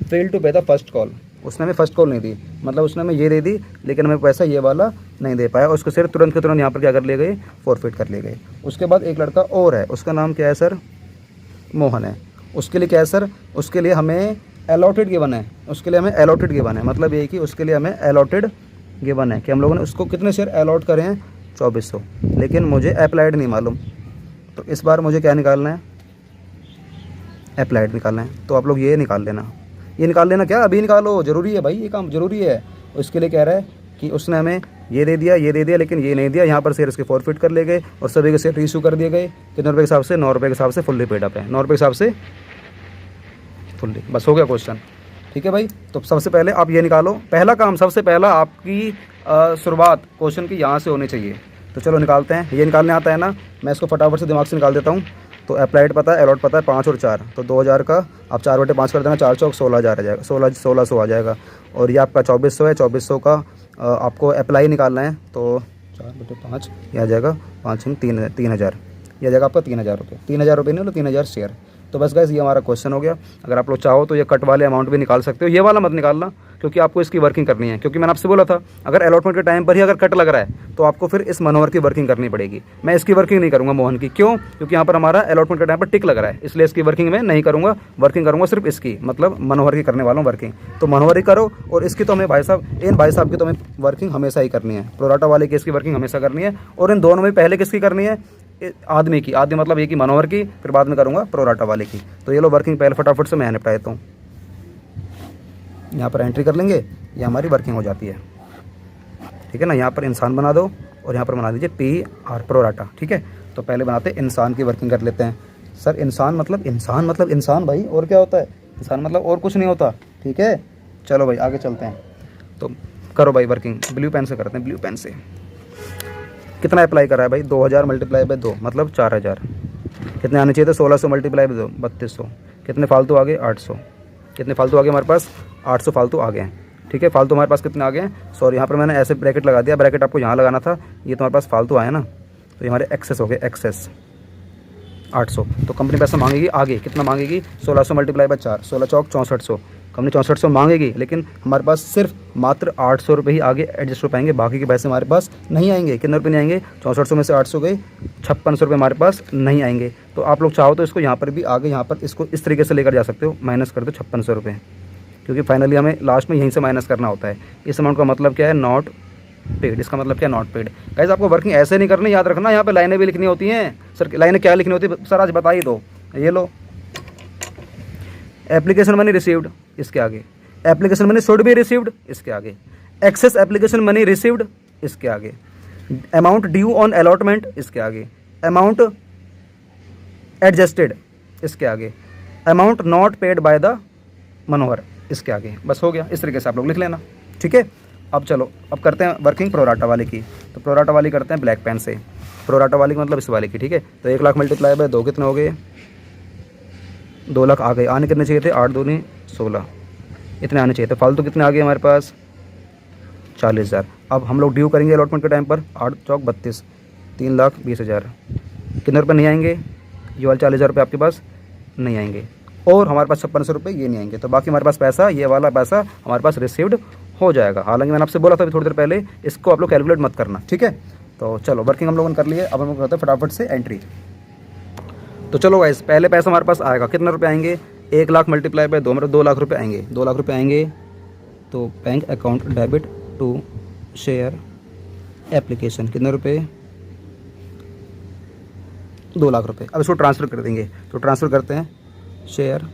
fail to pay the first call, उसने हमें फर्स्ट कॉल नहीं दी, मतलब उसने हमें ये दे दी, लेकिन हमें पैसा ये वाला नहीं दे पाया, उसके शेयर तुरंत के तुरंत यहाँ पर क्या कर लिए गए, फॉरफिट कर लिए गए। उसके बाद एक लड़का और है, उसका नाम क्या है सर, मोहन है। उसके लिए क्या है सर, उसके लिए हमें अलॉटेड गिवन है, उसके लिए हमें अलॉटेड गिवन है, मतलब ये कि उसके लिए हमें अलॉटेड गिवन है कि हम लोगों ने उसको कितने शेयर अलॉट करें हैं, 2400, लेकिन मुझे अप्लाइड नहीं मालूम। तो इस बार मुझे क्या निकालना है, अप्लाइड निकालना है। तो आप लोग ये निकाल लेना, ये निकाल लेना, क्या अभी निकालो, ज़रूरी है भाई, ये काम ज़रूरी है। उसके लिए कह रहा है कि उसने हमें ये दे दिया, ये दे दिया, लेकिन ये नहीं दिया। यहाँ पर शेयर इसके फॉरफिट कर ले गए और सभी के शेयर इशू कर दिए गए। कितने रुपये के हिसाब से, 9 रुपये के हिसाब से फुल्ली पेड अप है, 9 रुपये के हिसाब से फुल्ली। बस हो गया क्वेश्चन, ठीक है भाई। तो सबसे पहले आप ये निकालो, पहला काम, सबसे पहला आपकी शुरुआत क्वेश्चन की यहाँ से होनी चाहिए। तो चलो निकालते हैं, ये निकालने आता है ना, मैं इसको फटाफट से दिमाग से निकाल देता हूँ। तो अप्लाइड पता है, अलॉट पता है, 5 और 4, तो 2000 का आप 4/5 कर देना, 4 चौक 16,000 आ जाएगा, 1600 आ जाएगा। और ये आपका 2400 है, 2400 का आपको अप्लाई निकालना है, तो 4/5 ये आ जाएगा, 5 3,000, ये आ जाएगा आपका 3,000 रुपये, 3,000 रुपये नहीं, मतलब 3,000 शेयर। तो बस गाइस ये हमारा क्वेश्चन हो गया। अगर आप लोग चाहो तो ये कट वाले अमाउंट भी निकाल सकते हो, ये वाला मत निकालना, क्योंकि आपको इसकी वर्किंग करनी है। क्योंकि मैंने आपसे बोला था, अगर अलॉटमेंट के टाइम पर ही अगर कट लग रहा है तो आपको फिर इस मनोहर की वर्किंग करनी पड़ेगी। मैं इसकी वर्किंग नहीं करूँगा मोहन की, क्यों, क्योंकि यहाँ पर हमारा अलॉटमेंट के टाइम पर टिक लग रहा है, इसलिए इसकी वर्किंग मैं नहीं करूँगा। वर्किंग करूँगा सिर्फ इसकी, मतलब मनोहर की करने वाला हूँ वर्किंग। तो मनोहर ही करो, और इसकी तो हमें भाई साहब, इन भाई साहब की तो हमें वर्किंग हमेशा ही करनी है। प्रोराटा वाले केस की वर्किंग हमेशा करनी है, और इन दोनों में पहले किसकी करनी है, आदमी की, आदमी मतलब ये कि मनोहर की, फिर बाद में करूँगा प्रोराटा वाले की। तो ये लो वर्किंग पहले फटाफट से मैं निपटा देता हूँ। यहाँ पर एंट्री कर लेंगे, ये हमारी वर्किंग हो जाती है, ठीक है ना। यहाँ पर इंसान बना दो और यहाँ पर बना दीजिए PR प्रोराटा, ठीक है। तो पहले बनाते हैं इंसान की वर्किंग कर लेते हैं। सर इंसान मतलब इंसान भाई, और क्या होता है, इंसान मतलब और कुछ नहीं होता, ठीक है। चलो भाई आगे चलते हैं, तो करो भाई वर्किंग, ब्लू पेन से करते हैं, ब्लू पेन से। कितना अप्लाई करा है भाई, 2000 मल्टीप्लाई बाय 2 मतलब 4000। कितने आने चाहिए थे, 1600 मल्टीप्लाई बाय 2 3200। कितने फालतू आ गए, 800। कितने फालतू आ गए हमारे पास, 800 फालतू आ गए हैं, ठीक है। फालतू हमारे पास कितने आ गए हैं, सॉरी यहाँ पर मैंने ऐसे ब्रैकेट लगा दिया, ब्रैकेट आपको यहाँ लगाना था, ये तुम्हारे पास फालतू आया ना, तो ये हमारे एक्सेस हो गए, एक्सेस 800। तो कंपनी पैसा मांगेगी आगे, कितना मांगेगी, 1600 मल्टीप्लाई बाय 4, 16 चौक 6400। कंपनी 6400 मांगेगी, लेकिन हमारे पास सिर्फ मात्र 800 रुपये ही आगे एडजस्ट हो पाएंगे, बाकी के पैसे हमारे पास नहीं आएंगे। कितने रुपये नहीं आएंगे, 6400 में से 800 गए, 5600 रुपये हमारे पास नहीं आएंगे। तो आप लोग चाहो तो इसको यहाँ पर भी आगे, यहाँ पर इसको इस तरीके से लेकर जा सकते हो, माइनस कर दो 5600 रुपये, क्योंकि फाइनली हमें लास्ट में यहीं से माइनस करना होता है। इस अमाउंट का मतलब क्या है, नॉट पेड, इसका मतलब क्या है, नॉट पेड। गाइस आपको वर्किंग ऐसे नहीं करनी, याद रखना, यहाँ पे लाइनें भी लिखनी होती हैं। सर लाइनें क्या लिखनी होती है सर, आज बता ही दो। ये लो, एप्लीकेशन मनी रिसीव्ड, इसके आगे application money should be received, इसके आगे एक्सेस एप्लीकेशन मनी रिसीव्ड, इसके आगे अमाउंट ड्यू ऑन अलॉटमेंट, इसके आगे अमाउंट एडजस्टेड, इसके आगे amount not paid by the Manohar, इसके आगे। बस हो गया, इस तरीके से आप लोग लिख लेना, ठीक है। अब चलो, अब करते हैं वर्किंग प्रोराटा वाले की। तो प्रोराटा वाली करते हैं ब्लैक पेन से, प्रोराटा वाली मतलब इस वाले की, ठीक है। तो 1 लाख मल्टीप्लाई बाय 2 कितने हो गए, 2 लाख आ गए। आने कितने चाहिए थे, 8 दूनी 16, इतने आने चाहिए थे। फालतू कितने आ गए हमारे पास, 40,000। अब हम लोग ड्यू करेंगे अलॉटमेंट के टाइम पर, 8 चौक 32, 3,20,000। कितने रुपये नहीं आएंगे, ये वाले 40,000 रुपये आपके पास नहीं आएंगे, और हमारे पास 5600 रुपये ये नहीं आएंगे। तो बाकी हमारे पास पैसा, ये वाला पैसा हमारे पास रिसीव्ड हो जाएगा। हालांकि मैंने आपसे बोला था अभी थोड़ी देर पहले, इसको आप लोग कैलकुलेट मत करना, ठीक है। तो चलो वर्किंग हम लोगों ने कर लिए, अब हम लोग करते हैं फटाफट से एंट्री। तो चलो गाइस, पहले पैसा हमारे पास आएगा, कितने रुपये आएंगे, 1 लाख मल्टीप्लाई बाय 2 मतलब 2 लाख रुपये आएंगे, 2 लाख रुपये आएंगे। तो bank account debit to share application, कितने रुपये, 2 लाख रुपये। अब इसको ट्रांसफ़र कर देंगे, तो ट्रांसफ़र करते हैं, share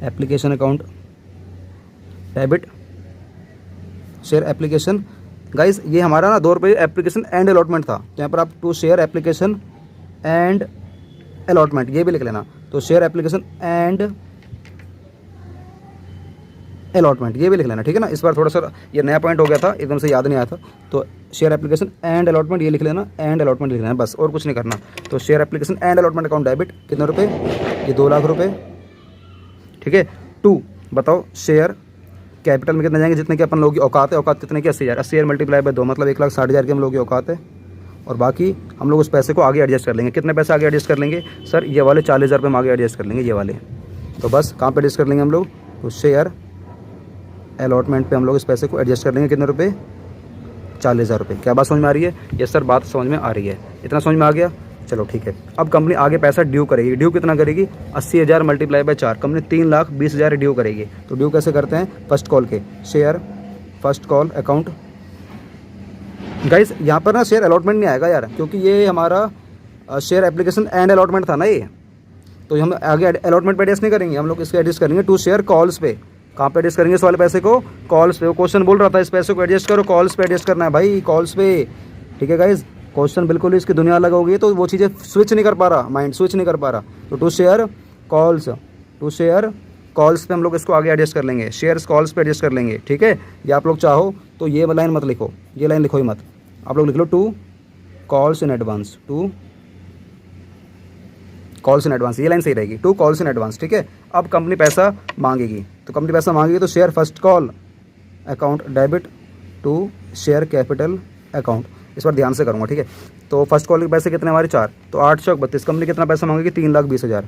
application account debit share application. Guys ये हमारा ना 2 रुपये एप्लीकेशन एंड अलॉटमेंट था, तो यहाँ पर आप to share application and allotment ये भी लिख लेना। तो शेयर एप्लीकेशन एंड अलॉटमेंट ये भी लिख लेना, ठीक है ना। इस बार थोड़ा सा ये नया पॉइंट हो गया था, एकदम से याद नहीं आया था। तो शेयर एप्लीकेशन एंड अलॉटमेंट ये लिख लेना, एंड अलॉटमेंट लिख लेना, बस और कुछ नहीं करना। तो share application and allotment account debit कितने रुपये, ये 2 लाख रुपये, ठीक है। टू बताओ शेयर कैपिटल में कितने जाएंगे, जितने के अपन लोगों की औकात है, औकात कितने की, 80,000, 80,000 मल्टीप्लाई बाय 2 मतलब 1,60,000 के हम लोगों की औकात है। और बाकी हम लोग उस पैसे को आगे एडजस्ट कर लेंगे। कितने पैसे आगे एडजस्ट कर लेंगे सर, ये वाले 40,000 रुपये हम आगे एडजस्ट कर लेंगे, ये वाले। तो बस कहाँ पे एडजस्ट कर लेंगे हम लोग, तो शेयर अलॉटमेंट पे हम लोग इस पैसे को एडजस्ट कर लेंगे, कितने रुपये, 40,000 रुपये। क्या बात समझ में आ रही है? यस सर, बात समझ में आ रही है। इतना समझ में आ गया? चलो ठीक है। अब कंपनी आगे पैसा ड्यू करेगी। ड्यू कितना करेगी? 80,000 मल्टीप्लाई बाय 4, कंपनी 3,20,000 ड्यू करेगी। तो ड्यू कैसे करते हैं? फर्स्ट कॉल के share, first call account. Guys यहाँ पर ना शेयर अलॉटमेंट नहीं आएगा यार, क्योंकि ये हमारा शेयर एप्लीकेशन एंड अलॉटमेंट था ना ये, तो हम आगे अलॉटमेंट पे एडजस्ट नहीं करेंगे, हम लोग इसके एडजस्ट करेंगे टू शेयर कॉल्स पे। कहाँ पे एडजस्ट करेंगे इस वाले पैसे को? कॉल्स पे। वो क्वेश्चन बोल रहा था इस पैसे को एडजस्ट करो, कॉल्स पे एडजस्ट करना है भाई, कॉल्स पे। ठीक है गाइज, क्वेश्चन बिल्कुल ही इसकी दुनिया अलग हो गई, तो वो चीज़ें स्विच नहीं कर पा रहा, माइंड स्विच नहीं कर पा रहा। तो to share calls, to share calls पे हम लोग इसको आगे एडजस्ट कर लेंगे, शेयर्स कॉल्स पे एडजस्ट कर लेंगे। ठीक है, या आप लोग चाहो तो ये लाइन मत लिखो, ये लाइन लिखो ही मत, आप लोग लिख लो two calls in advance, two calls in advance, ये लाइन सही रहेगी, टू कॉल्स इन एडवांस। ठीक है, अब कंपनी पैसा मांगेगी, तो कंपनी पैसा मांगेगी तो share first call account debit to share capital account. इस बार ध्यान से करूँगा, ठीक है। तो फर्स्ट कॉल के पैसे कितने हमारे? 4, तो 8 चौक 32। कंपनी कितना पैसा मांगेगी? 3,20,000।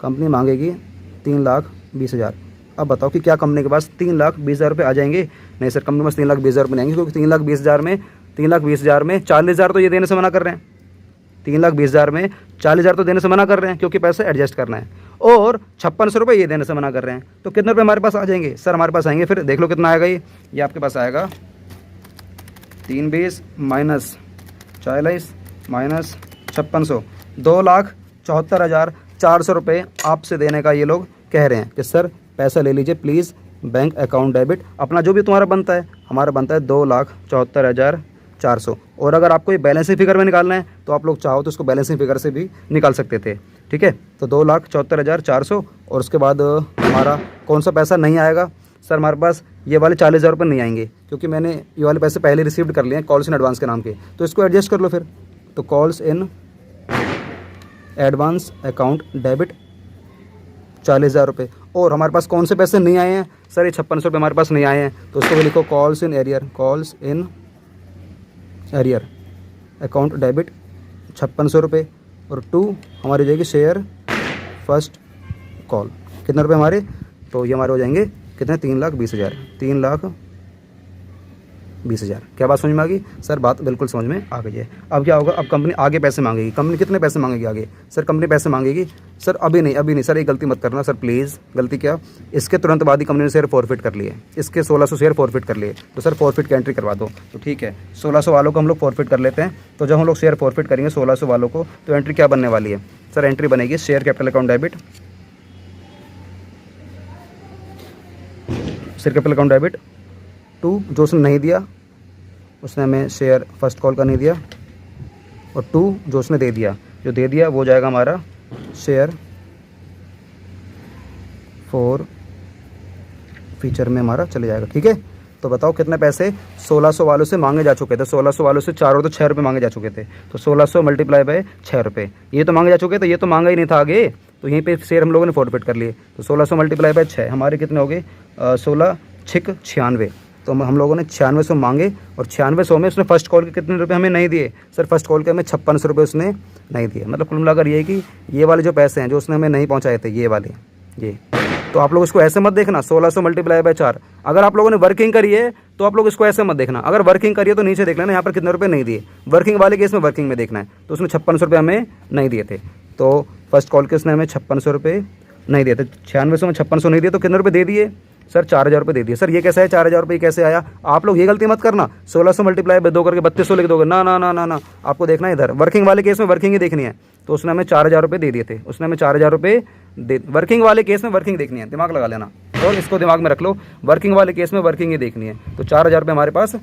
कंपनी मांगेगी 3,20,000। अब बताओ कि क्या कंपनी के पास 3,20,000 रुपये आ जाएंगे? नहीं सर, कंपनी के पास 3,20,000 रुपये नहीं आएंगे, क्योंकि 3,20,000 में 40,000 तो ये देने से मना कर रहे हैं। 3,20,000 में 40,000 तो देने से मना कर रहे हैं, क्योंकि पैसे एडजस्ट करना है, और 5600 रुपये ये देने से मना कर रहे हैं। तो कितने रुपये हमारे पास आ जाएंगे? सर हमारे पास आएंगे, फिर देख लो कितना आएगा ये आपके पास आएगा 320 माइनस 40 माइनस 5600, 2,74,400 रुपये आपसे देने का ये लोग कह रहे हैं कि सर पैसा ले लीजिए प्लीज़, बैंक अकाउंट डेबिट। अपना जो भी तुम्हारा बनता है, हमारा बनता है 2,74,400। और अगर आपको ये बैलेंसिंग फिगर में निकालना है तो आप लोग चाहो तो उसको बैलेंसिंग फिगर से भी निकाल सकते थे। ठीक है, तो 2,74,400। और उसके बाद हमारा कौन सा पैसा नहीं आएगा? सर हमारे पास ये वाले 40,000 रुपये नहीं आएंगे, क्योंकि मैंने ये वाले पैसे पहले रिसीव्ड कर लिए हैं कॉल्स इन एडवांस के नाम के, तो इसको एडजस्ट कर लो फिर। तो calls in advance account debit 40,000 रुपये। और हमारे पास कौन से पैसे नहीं आए हैं? सर ये 5600 रुपये हमारे पास नहीं आए हैं, तो उसको भी लिखो calls in arrear, calls in arrear account debit 5600 रुपये। और टू हमारी हो जाएगी शेयर फर्स्ट कॉल। कितने रुपये हमारे? तो ये हमारे हो जाएंगे कितने? 3,20,000, 3,20,000। क्या बात समझ में आ गई? सर बात बिल्कुल समझ में आ गई है। अब क्या होगा? अब कंपनी आगे पैसे मांगेगी। कंपनी कितने पैसे मांगेगी आगे? सर कंपनी पैसे मांगेगी, सर अभी नहीं सर, ये गलती मत करना सर प्लीज़। गलती क्या? इसके तुरंत बाद ही कंपनी ने शेयर फॉरफिट कर लिए, इसके 1,600 शेयर फॉरफिट कर लिए, तो सर फॉरफिट की एंट्री करवा दो। तो ठीक है, 1,600 वालों को हम लोग फॉरफिट कर लेते हैं। तो जब हम लोग शेयर फॉरफिट करेंगे 1,600 वालों को, तो एंट्री क्या बनने वाली है? सर एंट्री बनेगी share capital account debit, share capital account debit to, जो उसने नहीं दिया उसने हमें शेयर फर्स्ट कॉल का नहीं दिया, और टू जो उसने दे दिया, जो दे दिया वो जाएगा हमारा शेयर फॉर फीचर में हमारा चले जाएगा। ठीक है, तो बताओ कितने पैसे 1,600 वालों से मांगे जा चुके थे? 1,600 वालों से 4 और तो 6 रुपये मांगे जा चुके थे, तो 1,600 मल्टीप्लाई बाय 6 रुपये, ये तो मांगे जा चुके थे, ये तो मांगा ही नहीं था आगे, तो यहीं पे शेयर हम लोगों ने फॉरफिट कर लिए। तो 1,600 मल्टीप्लाई बाय 6 हमारे कितने हो गए? 16 6 96। तो हम लोगों ने 9600 मांगे, और 9600 में उसने फर्स्ट कॉल के कितने रुपए हमें नहीं दिए? सर फर्स्ट कॉल के हमें 5600 रुपये उसने नहीं दिए। मतलब कुल मिलाकर ये कि ये वाले जो पैसे हैं जो उसने हमें नहीं पहुंचाए थे, ये वाले, ये, तो आप लोग इसको ऐसे मत देखना 1,600 मल्टीप्लाई बाय 4। अगर आप लोगों ने वर्किंग करी है तो आप लोग इसको ऐसे मत देखना, अगर वर्किंग करिए तो नीचे देख लेना यहाँ पर कितने रुपये नहीं दिए। वर्किंग वाले केस में वर्किंग में देखना है, तो उसने 5600 रुपये हमें नहीं दिए थे, तो फर्स्ट कॉल के उसने हमें 5600 रुपये नहीं दिए थे। 9600 में 5600 नहीं दिए, तो कितने रुपये दे दिए? सर 4,000 रुपये दे दिए। सर ये कैसा है? 4,000 रुपये कैसे आया? आप लोग ये गलती मत करना 1,600 मल्टीप्लाई बाय 2 करके 3,200 लिख दोगे, ना ना ना ना ना, आपको देखना है इधर वर्किंग वाले केस में वर्किंग ही देखनी है। तो उसने हमें 4,000 रुपये दे दिए थे, उसने हमें 4,000 रुपये दे, वर्किंग वाले केस में वर्किंग देखनी है, दिमाग लगा लेना और इसको दिमाग में रख लो, वर्किंग वाले केस में वर्किंग ही देखनी है। तो 4,000 रुपये हमारे पास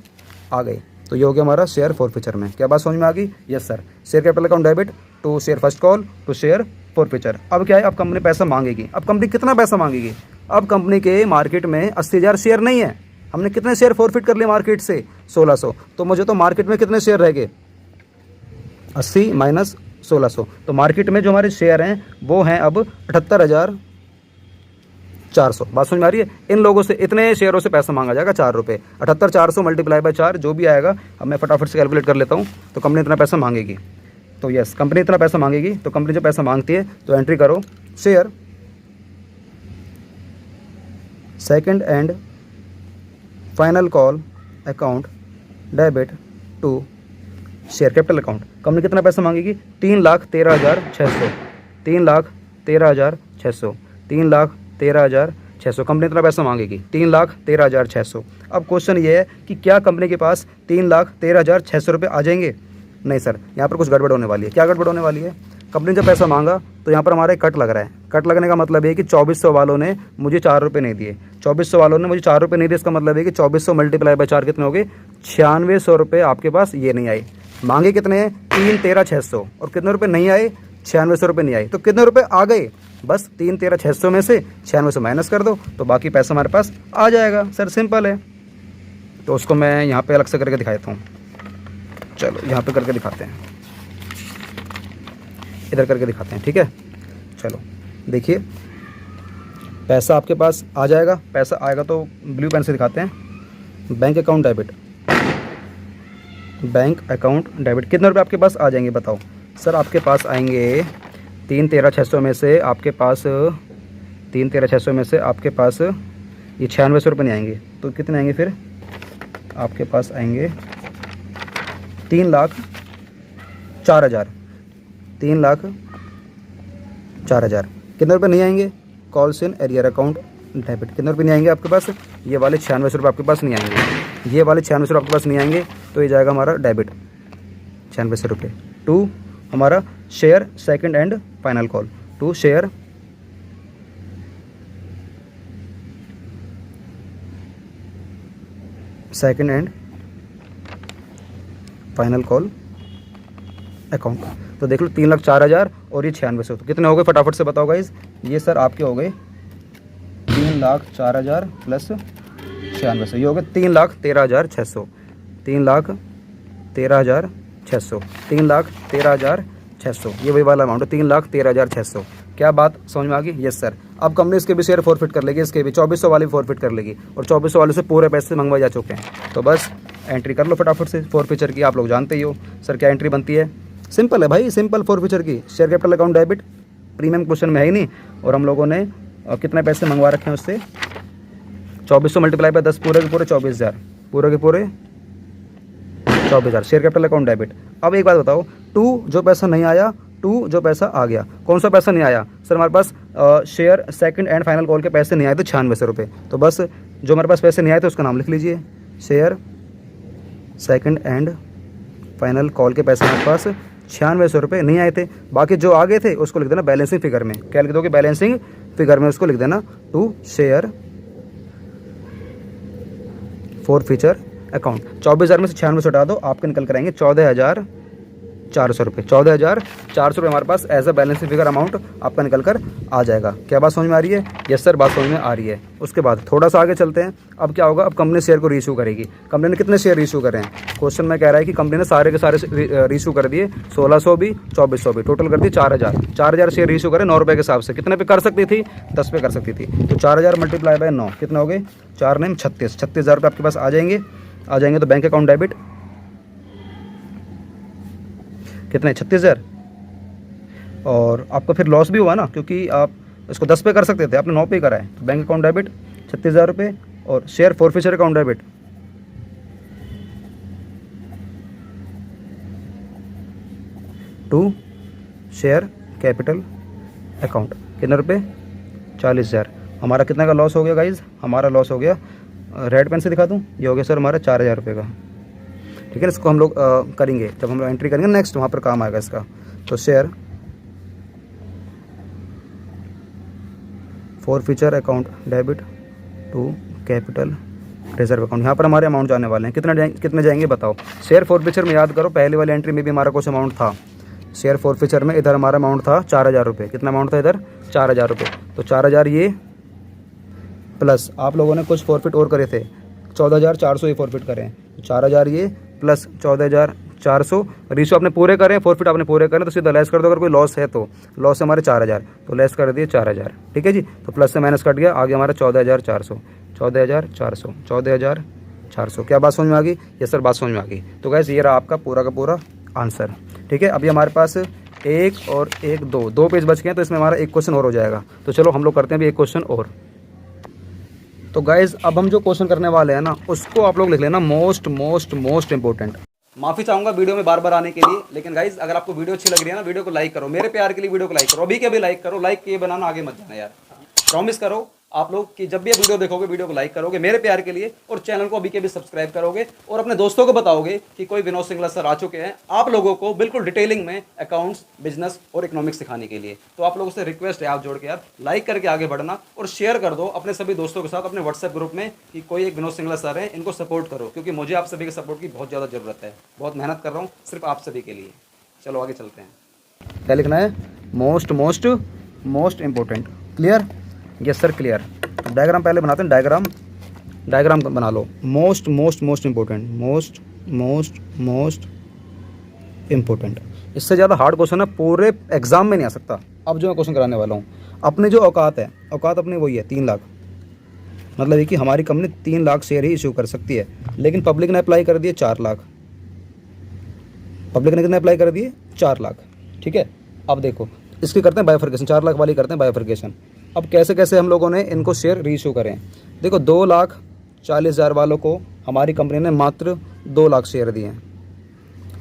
आ गए, तो ये हो गया हमारा शेयर फॉरफिचर में। क्या बात समझ में आ गई? Yes sir, share capital account debit to share first call to share forfeiture. अब क्या है? अब कंपनी पैसा मांगेगी। अब कंपनी कितना पैसा मांगेगी? अब कंपनी के मार्केट में 80,000 शेयर नहीं है, हमने कितने शेयर फॉरफिट कर लिए मार्केट से? 1,600। तो मुझे तो मार्केट में कितने शेयर रह गए? 80 माइनस 1,600, तो मार्केट में जो हमारे शेयर हैं वो हैं अब 78,400। बात समझ में आ रही है? इन लोगों से इतने शेयरों से पैसा मांगा जाएगा 4 रुपये। 78,400 मल्टीप्लाई बाय 4 जो भी आएगा, अब मैं फटाफट से कैलकुलेट कर लेता हूँ। तो कंपनी इतना पैसा मांगेगी, तो यस कंपनी इतना पैसा मांगेगी। तो कंपनी जो पैसा मांगती है तो एंट्री करो share second and final call account debit to share capital account. Company कितना पैसा मांगेगी? 3,13,600, 3,13,600, 3,13,600। कंपनी इतना पैसा मांगेगी 3,13,600। अब क्वेश्चन ये है कि क्या कंपनी के पास 3,13,600 रुपये आ जाएंगे? नहीं सर, यहाँ पर कुछ गड़बड़ होने वाली है। क्या गड़बड़ होने वाली है? कंपनी ने जब पैसा मांगा तो यहाँ पर हमारा एक कट लग रहा है। कट लगने का मतलब है कि 2400 वालों ने मुझे 4 रुपये नहीं दिए, 2400 वालों ने मुझे 4 रुपये नहीं दिए। इसका मतलब है कि 2400 मल्टीप्लाई बाय 4 कितने हो गए? 9600 रुपये आपके पास ये नहीं आए। मांगे कितने हैं? 3,13,600 और कितने रुपये नहीं आए? 9600 रुपये नहीं आए। तो कितने रुपये आ गए? बस 3,13,600 में से 9600 माइनस कर दो तो बाकी पैसा हमारे पास आ जाएगा। सर सिंपल है। तो उसको मैं यहाँ पे अलग से करके दिखाता हूँ। चलो यहाँ पे करके दिखाते हैं, इधर करके दिखाते हैं, ठीक है। चलो देखिए, पैसा आपके पास आ जाएगा। पैसा आएगा तो ब्लू पेन से दिखाते हैं। Bank account debit, bank account debit. कितने रुपये आपके पास आ जाएंगे बताओ? सर आपके पास आएंगे 3,13,600 में से आपके पास 3,13,600 में से आपके पास ये 9600 रुपये नहीं आएंगे तो कितने आएंगे फिर? आपके पास आएंगे 3,04,000, 3,04,000। कितने रुपये नहीं आएंगे? Calls in arrear account debit. कितने रुपये नहीं आएंगे आपके पास? ये वाले 9600 रुपये आपके पास नहीं आएंगे। ये वाले 9600 रुपये आपके पास नहीं आएंगे तो ये जाएगा हमारा डेबिट 9600 रुपये। टू हमारा share second and final call, to share second and final call account. तो देख लो 3,04,000 और ये 9600, तो कितने हो गए फटाफट से बताओ गाइस? ये सर आपके हो गए 3,04,000 प्लस 9600, ये हो गए 3,13,600, 3,13,600, 3,13,600। ये वही वाला अमाउंट है 3,13,600। क्या बात समझ में आ गई? Yes sir. अब कंपनी इसके भी शेयर फॉरफिट कर लेगी, इसके भी 2400 वाले फॉरफिट कर लेगी और 2400 वाले से पूरे पैसे मंगवाए जा चुके हैं। तो बस एंट्री कर लो फटाफट से फॉरफीचर की। आप लोग जानते ही हो सर क्या एंट्री बनती है। सिंपल है भाई, सिंपल फॉरफीचर की। Share capital account debit, premium question में है ही नहीं। और हम लोगों ने कितने पैसे मंगवा रखे हैं उससे? 2400 मल्टीप्लाई बाय 10, पूरे के पूरे 24,000, पूरे के पूरे 24,000 शेयर कैपिटल अकाउंट डेबिट। अब एक बात बताओ, टू जो पैसा नहीं आया, टू जो पैसा आ गया, कौन सा पैसा नहीं आया? सर हमारे पास share second and final call के पैसे नहीं आए तो 9600 रुपये। तो बस जो हमारे पास पैसे नहीं आए तो उसका नाम लिख लीजिए, share second and final call के पैसे हमारे पास 9600 रुपये नहीं आए थे। बाकी जो आ गए थे उसको लिख देना बैलेंसिंग फिगर में। क्या लिख दोगे? बैलेंसिंग फिगर में उसको लिख देना टू शेयर फॉरफीचर अकाउंट। 24,000 में से 9600 हटा दो, आपके निकल कर आएंगे 14,400 रुपये। 14,400 रुपये हमारे पास as a balancing figure amount आपका निकल कर आ जाएगा। क्या बात समझ में आ रही है? यस सर, बात समझ में आ रही है। उसके बाद थोड़ा सा आगे चलते हैं। अब क्या होगा? अब कंपनी शेयर को रीइशू करेगी। कंपनी ने कितने शेयर रीइशू करे हैं? क्वेश्चन में कह रहा है कि कंपनी ने सारे के सारे रीइशू कर दिए, 1600 भी 2400 भी, टोटल कर दिए 4,000। 4,000 शेयर रीइशू करे 9 रुपये के हिसाब से। कितने पे कर सकती थी? 10 पे कर सकती थी। तो 4,000 मल्टीप्लाई बाय 9 कितने हो गए? 4 9 36, 36,000 रुपये आपके पास आ जाएंगे। तो बैंक अकाउंट डेबिट कितने? 36,000। और आपका फिर लॉस भी हुआ ना, क्योंकि आप इसको 10 पे कर सकते थे, आपने 9 पे करा है। तो बैंक अकाउंट डेबिट 36,000 रुपये और share forfeiture account debit to share capital account कितने रुपये? 40,000। हमारा कितने का लॉस हो गया गाइज? हमारा लॉस हो गया, रेड पेन से दिखा दूँ, ये हो गया सर हमारा 4,000 रुपये का। ठीक है, इसको हम लोग करेंगे जब हम लोग एंट्री करेंगे नेक्स्ट, वहाँ पर काम आएगा इसका। तो share forfeiture account debit to capital reserve account. यहाँ पर हमारे अमाउंट जाने वाले हैं। कितने जाएंगे बताओ? शेयर फॉरफीचर में याद करो, पहले वाली एंट्री में भी हमारा कुछ अमाउंट था। शेयर फॉरफीचर में इधर हमारा अमाउंट था 4,000 रुपये। कितना अमाउंट था इधर? 4,000 रुपये। तो 4,000 ये प्लस आप लोगों ने कुछ फॉरफिट और करे थे, 14,400 ये फॉरफिट करें। 4,000 ये प्लस 14,400 रीशो आपने पूरे करें, फॉरफिट आपने पूरे करें, तो सीधा लेस कर दो। अगर कोई लॉस है तो लॉस है हमारे 4,000, तो लेस कर दिए 4,000। ठीक है जी, तो प्लस से माइनस कट गया, आगे हमारा 14,400, 14,400, 14,400। क्या बात समझ में आ गई? ये सर बात समझ में आ गई। तो गैस ये रहा आपका पूरा का पूरा आंसर। ठीक है, अभी हमारे पास 1 और 1 2 पेज बच गए हैं, तो इसमें हमारा एक क्वेश्चन और हो जाएगा। तो चलो हम लोग करते हैं अभी एक क्वेश्चन और। तो गाइज अब हम जो क्वेश्चन करने वाले हैं ना, उसको आप लोग लिख लेना मोस्ट इंपॉर्टेंट। माफ़ी चाहूँगा वीडियो में बार बार आने के लिए, लेकिन गाइज अगर आपको वीडियो अच्छी लग रही है ना, वीडियो को लाइक करो, मेरे प्यार के लिए वीडियो को लाइक करो, अभी के अभी लाइक करो, लाइक किए बनाना आगे मत जाना यार। प्रॉमिस करो आप लोग कि जब भी ये वीडियो देखोगे वीडियो को लाइक करोगे मेरे प्यार के लिए, और चैनल को अभी के भी सब्सक्राइब करोगे, और अपने दोस्तों को बताओगे कि कोई विनोद सिंगला सर आ चुके हैं आप लोगों को बिल्कुल डिटेलिंग में अकाउंट्स, बिजनेस और इकोनॉमिक्स सिखाने के लिए। तो आप लोगों से रिक्वेस्ट है, आप जोड़ के यार लाइक करके आगे बढ़ना और शेयर कर दो अपने सभी दोस्तों के साथ अपने व्हाट्सएप ग्रुप में कि कोई एक विनोद सिंगला सर है, इनको सपोर्ट करो, क्योंकि मुझे आप सभी के सपोर्ट की बहुत ज़्यादा ज़रूरत है। बहुत मेहनत कर रहा हूँ सिर्फ आप सभी के लिए। चलो आगे चलते हैं। क्या लिखना है? Most most most important. Clear? Yes sir clear. Diagram पहले बनाते हैं, डायग्राम बना लो। Most most most important, most most most important. इससे ज़्यादा हार्ड क्वेश्चन है पूरे एग्जाम में नहीं आ सकता। अब जो मैं क्वेश्चन कराने वाला हूँ, अपनी जो औकात है, औकात अपनी वही है 3 लाख। मतलब ये कि हमारी कंपनी 3 लाख शेयर ही इशू कर सकती है, लेकिन पब्लिक ने अप्लाई कर दिए 4 लाख। पब्लिक ने कितने अप्लाई कर दिए? 4 लाख। ठीक है, अब देखो इसकी करते हैं बाइफर्केशन, 4 लाख वाली करते हैं बाइफर्केशन। अब कैसे कैसे हम लोगों ने इनको शेयर रीइशू करें। देखो 2,40,000 वालों को हमारी कंपनी ने मात्र 2 लाख शेयर दिए हैं।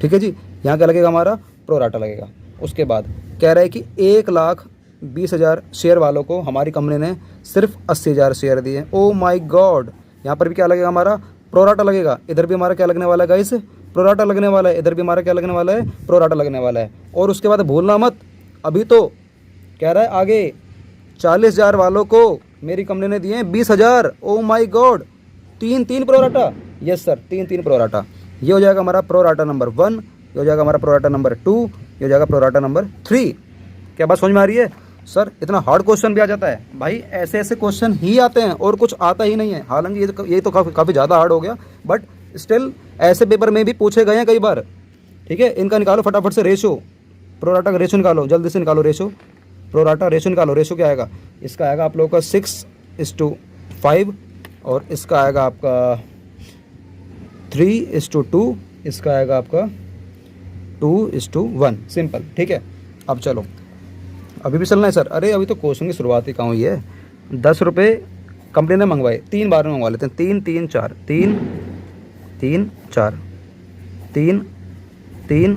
ठीक है जी, यहाँ क्या लगेगा? हमारा प्रोराटा लगेगा। उसके बाद कह रहा है कि 1,20,000 शेयर वालों को हमारी कंपनी ने सिर्फ 80,000 शेयर दिए हैं। ओ माई गॉड, यहाँ पर भी क्या लगेगा? हमारा प्रोराटा लगेगा। इधर भी हमारा क्या लगने वाला है गाइस? प्रोराटा लगने वाला है। इधर भी हमारा क्या लगने वाला है? प्रोराटा लगने वाला है। और उसके बाद भूलना मत, अभी तो कह रहा है आगे 40,000 वालों को मेरी कंपनी ने दिए हैं 20,000। Oh my God, 3 pro rata. Yes sir, 3 pro rata. ये हो जाएगा हमारा प्रोराटा नंबर 1, ये हो जाएगा हमारा प्रोराटा नंबर 2, ये हो जाएगा प्रोराटा नंबर 3। क्या बात समझ में आ रही है? सर इतना हार्ड क्वेश्चन भी आ जाता है भाई, ऐसे ऐसे क्वेश्चन ही आते हैं और कुछ आता ही नहीं है। हालांकि ये तो काफ़ी ज़्यादा हार्ड हो गया, बट स्टिल ऐसे पेपर में भी पूछे गए हैं कई बार। ठीक है, इनका निकालो फटाफट से रेशो, प्रोराटा का रेशो निकालो, जल्दी से निकालो रेशो, प्रोराटा रेशो निकालो। रेशो क्या आएगा? इसका आएगा आप लोगों का 6:5, और इसका आएगा आपका 3:2, इसका आएगा आपका 2:1। सिंपल। ठीक है, अब चलो, अभी भी चलना है सर? अरे अभी तो क्वेश्चन की शुरुआत ही कहाँ हुई है। 10 रुपये कंपनी ने मंगवाए, 3 बार में मंगवा लेते हैं। 3 3 4, 3 3 4, 3 3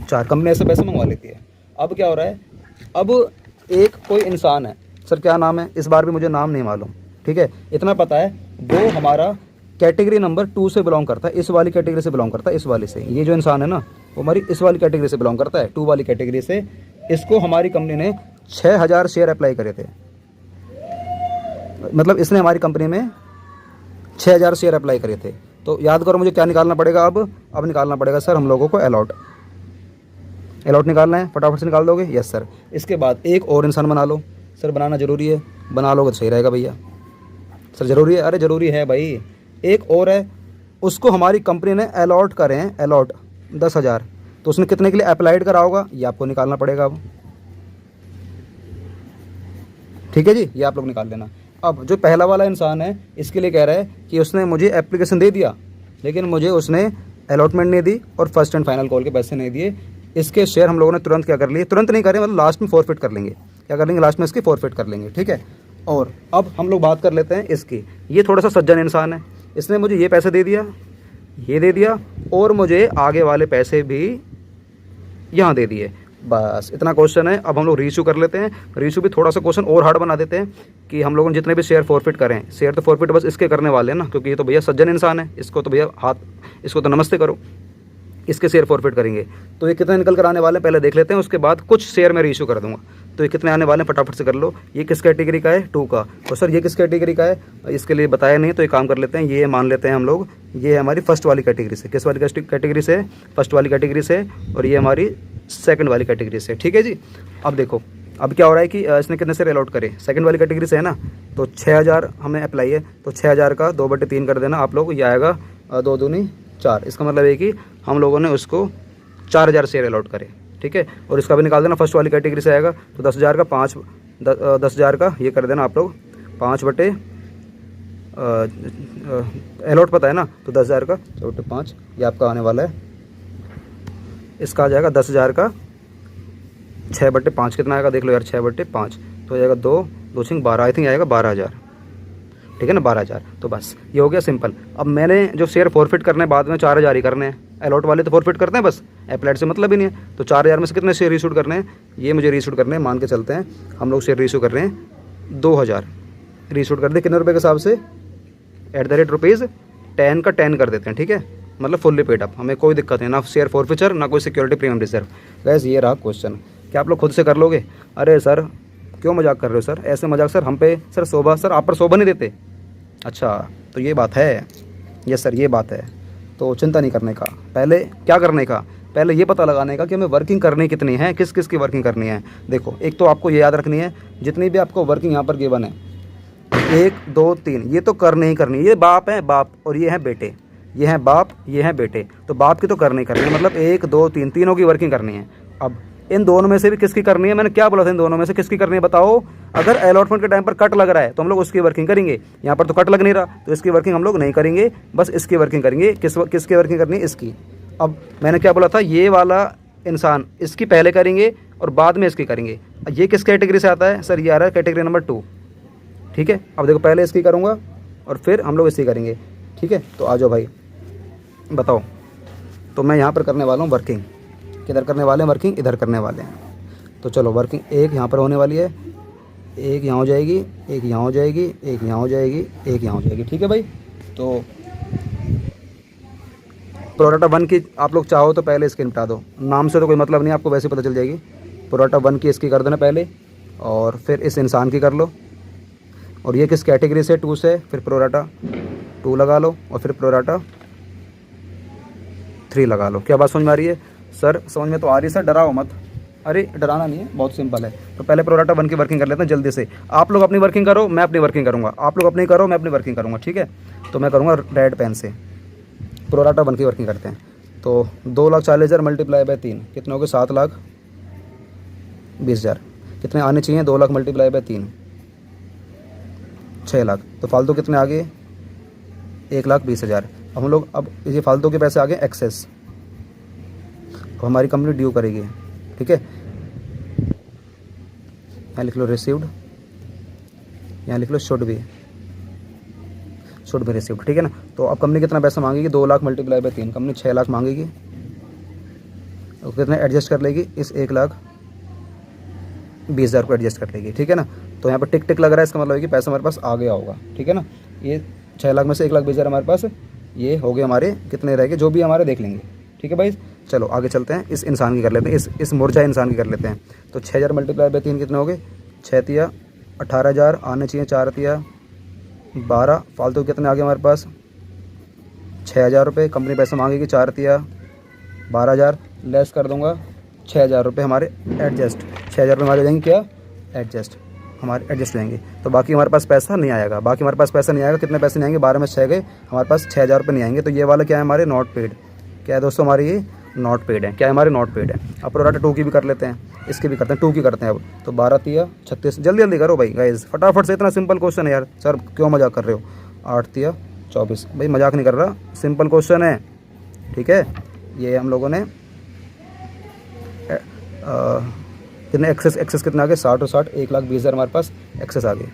4, कंपनी ऐसे पैसे मंगवा लेती है। अब क्या हो रहा है? अब एक कोई इंसान है, सर क्या नाम है? इस बार भी मुझे नाम नहीं मालूम। ठीक है, इतना पता है वो हमारा कैटेगरी नंबर 2 से बिलोंग करता है, इस वाली कैटेगरी से बिलोंग करता है, इस वाली से। ये जो इंसान है ना, वो हमारी इस वाली कैटेगरी से बिलोंग करता है, 2 वाली कैटेगरी से। इसको हमारी कंपनी ने 6,000 शेयर अप्लाई करे थे। मतलब इसने हमारी कंपनी में 6,000 शेयर अप्लाई करे थे। तो याद करो मुझे क्या निकालना पड़ेगा? अब निकालना पड़ेगा सर हम लोगों को अलॉट निकालना है। फटाफट से निकाल दोगे? Yes sir. इसके बाद एक और इंसान बना लो। सर बनाना ज़रूरी है? बना लोगे तो सही रहेगा भैया। सर ज़रूरी है? अरे ज़रूरी है भाई। एक और है, उसको हमारी कंपनी ने अलॉट करे हैं, अलॉट 10,000। तो उसने कितने के लिए अप्लाइड करा होगा, ये आपको निकालना पड़ेगा अब। ठीक है जी, ये आप लोग निकाल लेना। अब जो पहला वाला इंसान है, इसके लिए कह रहा है कि उसने मुझे एप्लीकेशन दे दिया, लेकिन मुझे उसने अलॉटमेंट नहीं दी और फर्स्ट एंड फाइनल कॉल के पैसे नहीं दिए। इसके शेयर हम लोगों ने तुरंत क्या कर लिए? तुरंत नहीं करें, मतलब लास्ट में फॉरफिट कर लेंगे। क्या कर लेंगे? लास्ट में इसकी फॉरफिट कर लेंगे। ठीक है, और अब हम लोग बात कर लेते हैं इसकी। ये थोड़ा सा सज्जन इंसान है, इसने मुझे ये पैसे दे दिया, ये दे दिया, और मुझे आगे वाले पैसे भी यहाँ दे दिए। बस इतना क्वेश्चन है। अब हम लोग रीइशू कर लेते हैं। रीइशू भी थोड़ा सा क्वेश्चन और हार्ड बना देते हैं कि हम लोगों ने जितने भी शेयर फॉरफिट करें, शेयर तो फॉरफिट बस इसके करने वाले हैं ना, क्योंकि ये तो भैया सज्जन इंसान है, इसको तो भैया हाथ, इसको तो नमस्ते करो। इसके शेयर फॉरफिट करेंगे तो ये कितने निकल कर आने वाले हैं पहले देख लेते हैं, उसके बाद कुछ शेयर मैं रीइशू कर दूंगा। तो ये कितने आने वाले हैं फटाफट से कर लो। ये किस कैटेगरी का है? 2 का। तो सर ये किस कैटेगरी का है? इसके लिए बताया नहीं, तो एक काम कर लेते हैं, ये मान लेते हैं हम लोग, ये है हमारी फर्स्ट वाली कैटेगरी से। किस वाली कैटेगरी से? फर्स्ट वाली कैटेगरी से। और ये हमारी सेकंड वाली कैटेगरी से। ठीक है जी। अब देखो अब क्या हो रहा है कि इसने कितने शेयर अलॉट करे? सेकंड वाली कैटेगरी से है ना, तो 6,000 हमें अप्लाई है, तो 6,000 का 2/3 कर देना आप लोग, ये आएगा 2 दूनी 4। इसका मतलब है कि हम लोगों ने उसको 4,000 शेयर अलॉट करे। ठीक है, और इसका भी निकाल देना, फर्स्ट वाली कैटेगरी से आएगा, तो 10,000 का 10,000 का ये कर देना आप लोग 5 बटे अलॉट पता है ना, तो 10,000 का 4/5 ये आपका आने वाला है। इसका आ जाएगा 10,000 का 6/5 कितना आएगा देख लो यार, 6/5 तो हो जाएगा 2×2=12, आई थिंक आएगा 12,000। ठीक है ना, 12,000। तो बस ये हो गया सिंपल। अब मैंने जो शेयर फॉरफिट करने बाद में 4,000 ही करने हैं, अलॉट वाले तो फॉरफिट करते हैं बस, अप्लाइड से मतलब ही नहीं है। तो 4000 में से कितने शेयर रीशूट करने हैं, ये मुझे रीशूट करने हैं। मान के चलते हैं हम लोग शेयर रीशू कर रहे हैं 2000, रीशूट कर दे कितने रुपये के हिसाब से, @10 का 10 कर देते हैं, ठीक है, मतलब फुल्ली पेड अप, हमें कोई दिक्कत नहीं, ना शेयर फॉरफिचर ना कोई सिक्योरिटी प्रीमियम रिजर्व। गैस ये रहा क्वेश्चन, क्या आप लोग खुद से कर लोगे? अरे सर क्यों मजाक कर रहे हो सर, ऐसे मजाक सर हम पे सर शोभा, सर आप पर शोभा नहीं देते? अच्छा तो ये बात है, यस सर ये बात है। तो चिंता नहीं करने का, पहले क्या करने का, पहले ये पता लगाने का कि हमें वर्किंग करनी कितनी है, किस किस की वर्किंग करनी है। देखो एक तो आपको ये याद रखनी है, जितनी भी आपको वर्किंग यहाँ पर गिवन है 1 2 3, ये तो करनी ही करनी है। ये बाप है बाप और ये हैं बेटे, ये हैं बाप ये हैं बेटे, तो बाप की तो करनी ही करनी है, मतलब 1 2 3 तीनों की वर्किंग करनी है। अब इन दोनों में से भी किसकी करनी है, मैंने क्या बोला था, इन दोनों में से किसकी करनी है बताओ? अगर अलॉटमेंट के टाइम पर कट लग रहा है तो हम लोग उसकी वर्किंग करेंगे, यहाँ पर तो कट लग नहीं रहा तो इसकी वर्किंग हम लोग नहीं करेंगे, बस इसकी वर्किंग करेंगे। किसकी वर्किंग करनी है? इसकी। अब मैंने क्या बोला था, ये वाला इंसान इसकी पहले करेंगे और बाद में इसकी करेंगे। ये किस कैटेगरी से आता है सर? ये आ रहा है कैटेगरी नंबर 2, ठीक है। अब देखो पहले इसकी करूँगा और फिर हम लोग इसकी करेंगे, ठीक है। तो आ जाओ भाई बताओ, तो मैं यहाँ पर करने वाला हूँ वर्किंग, किधर करने वाले हैं वर्किंग? इधर करने वाले हैं। तो चलो वर्किंग एक यहाँ पर होने वाली है, एक यहाँ हो जाएगी, एक यहाँ हो जाएगी, एक यहाँ हो जाएगी, एक यहाँ हो जाएगी, ठीक है भाई। तो प्रोडाटा 1 की आप लोग चाहो तो पहले इसकी निपटा दो, नाम से तो कोई मतलब नहीं, आपको वैसे पता चल जाएगी। प्रोडाटा 1 की इसकी कर देना पहले और फिर इस इंसान की कर लो। और ये किस कैटेगरी से? 2 से, फिर प्रोडाटा 2 लगा लो और फिर प्रोडाटा 3 लगा लो। क्या बात समझ में आ रही है? सर समझ में तो आ रही है सर, डराओ मत। अरे डराना नहीं है, बहुत सिंपल है। तो पहले प्रोडाटा 1 की वर्किंग कर लेते हैं जल्दी से। आप लोग अपनी वर्किंग करो, मैं अपनी वर्किंग करूँगा, आप लोग अपनी करो, मैं अपनी वर्किंग करूँगा, ठीक है। तो मैं करूँगा रेड पेन से, प्रोडाटा 1 की वर्किंग करते हैं। तो 2,40,000 मल्टीप्लाई बाय 3 कितने हो गए? 7,20,000। कितने आने चाहिए? 2 लाख मल्टीप्लाई बाय 3 6 लाख। तो फालतू कितने आ गए? 1,20,000। अब हम लोग, अब ये फालतू के पैसे आ गए एक्सेस, अब हमारी कंपनी ड्यू करेगी, ठीक है। यहाँ लिख लो रिसीव्ड, यहाँ लिख लो शुड बी रिसीव्ड, ठीक है ना। तो अब कंपनी कितना पैसा मांगेगी? 2 lakh multiply by 3, company 6 lakh मांगेगी। तो कितना एडजस्ट कर लेगी? इस 1,20,000 को एडजस्ट कर लेगी, ठीक है ना। तो यहाँ पर टिक टिक लग रहा है, इसका मतलब है कि पैसा हमारे पास आ गया होगा, ठीक है ना। ये 6 लाख में से 1,20,000 हमारे पास ये हो गए, हमारे कितने रह गए जो भी हमारे देख लेंगे, ठीक है भाई। चलो आगे चलते हैं, इस इंसान की कर लेते हैं, इस मुरझा इंसान की कर लेते हैं। तो 6,000 मल्टीप्लाई बाय 3 कितने हो गए? 6 तिया 18,000 आने चाहिए, 4 तिया 12, फालतू कितने आ गए हमारे पास? 6,000 रुपये। कंपनी पैसा मांगेगी 4 तिया 12,000, लेस कर दूंगा 6,000 रुपये हमारे एडजस्ट, 6,000 रुपये हमारे हो जाएंगे क्या? एडजस्ट, हमारे एडजस्ट लेंगे। तो बाकी हमारे पास पैसा नहीं आएगा, बाकी हमारे पास पैसा नहीं आएगा। कितने पैसे नहीं आएंगे? 12 में 6 गए, हमारे पास 6,000 रुपये नहीं आएंगे। तो ये वाला क्या है? हमारे नॉट पेड। क्या है दोस्तों? हमारी ये नॉट पेड है। क्या है? हमारे नॉट पेड है। अब प्रोडाटा 2 की भी कर लेते हैं, इसकी भी करते हैं, 2 की करते हैं अब। तो 12 तिया 36, जल्दी जल्दी करो भाई गाइस, फटाफट से, इतना सिंपल क्वेश्चन है यार। सर क्यों मजाक कर रहे हो? 8 तिया 24, भाई मजाक नहीं कर रहा, सिंपल क्वेश्चन है, ठीक है। ये हम लोगों ने कितने एक्सेस कितने आ गए? 60 और 60, 1,20,000 हमारे पास एक्सेस आ गए,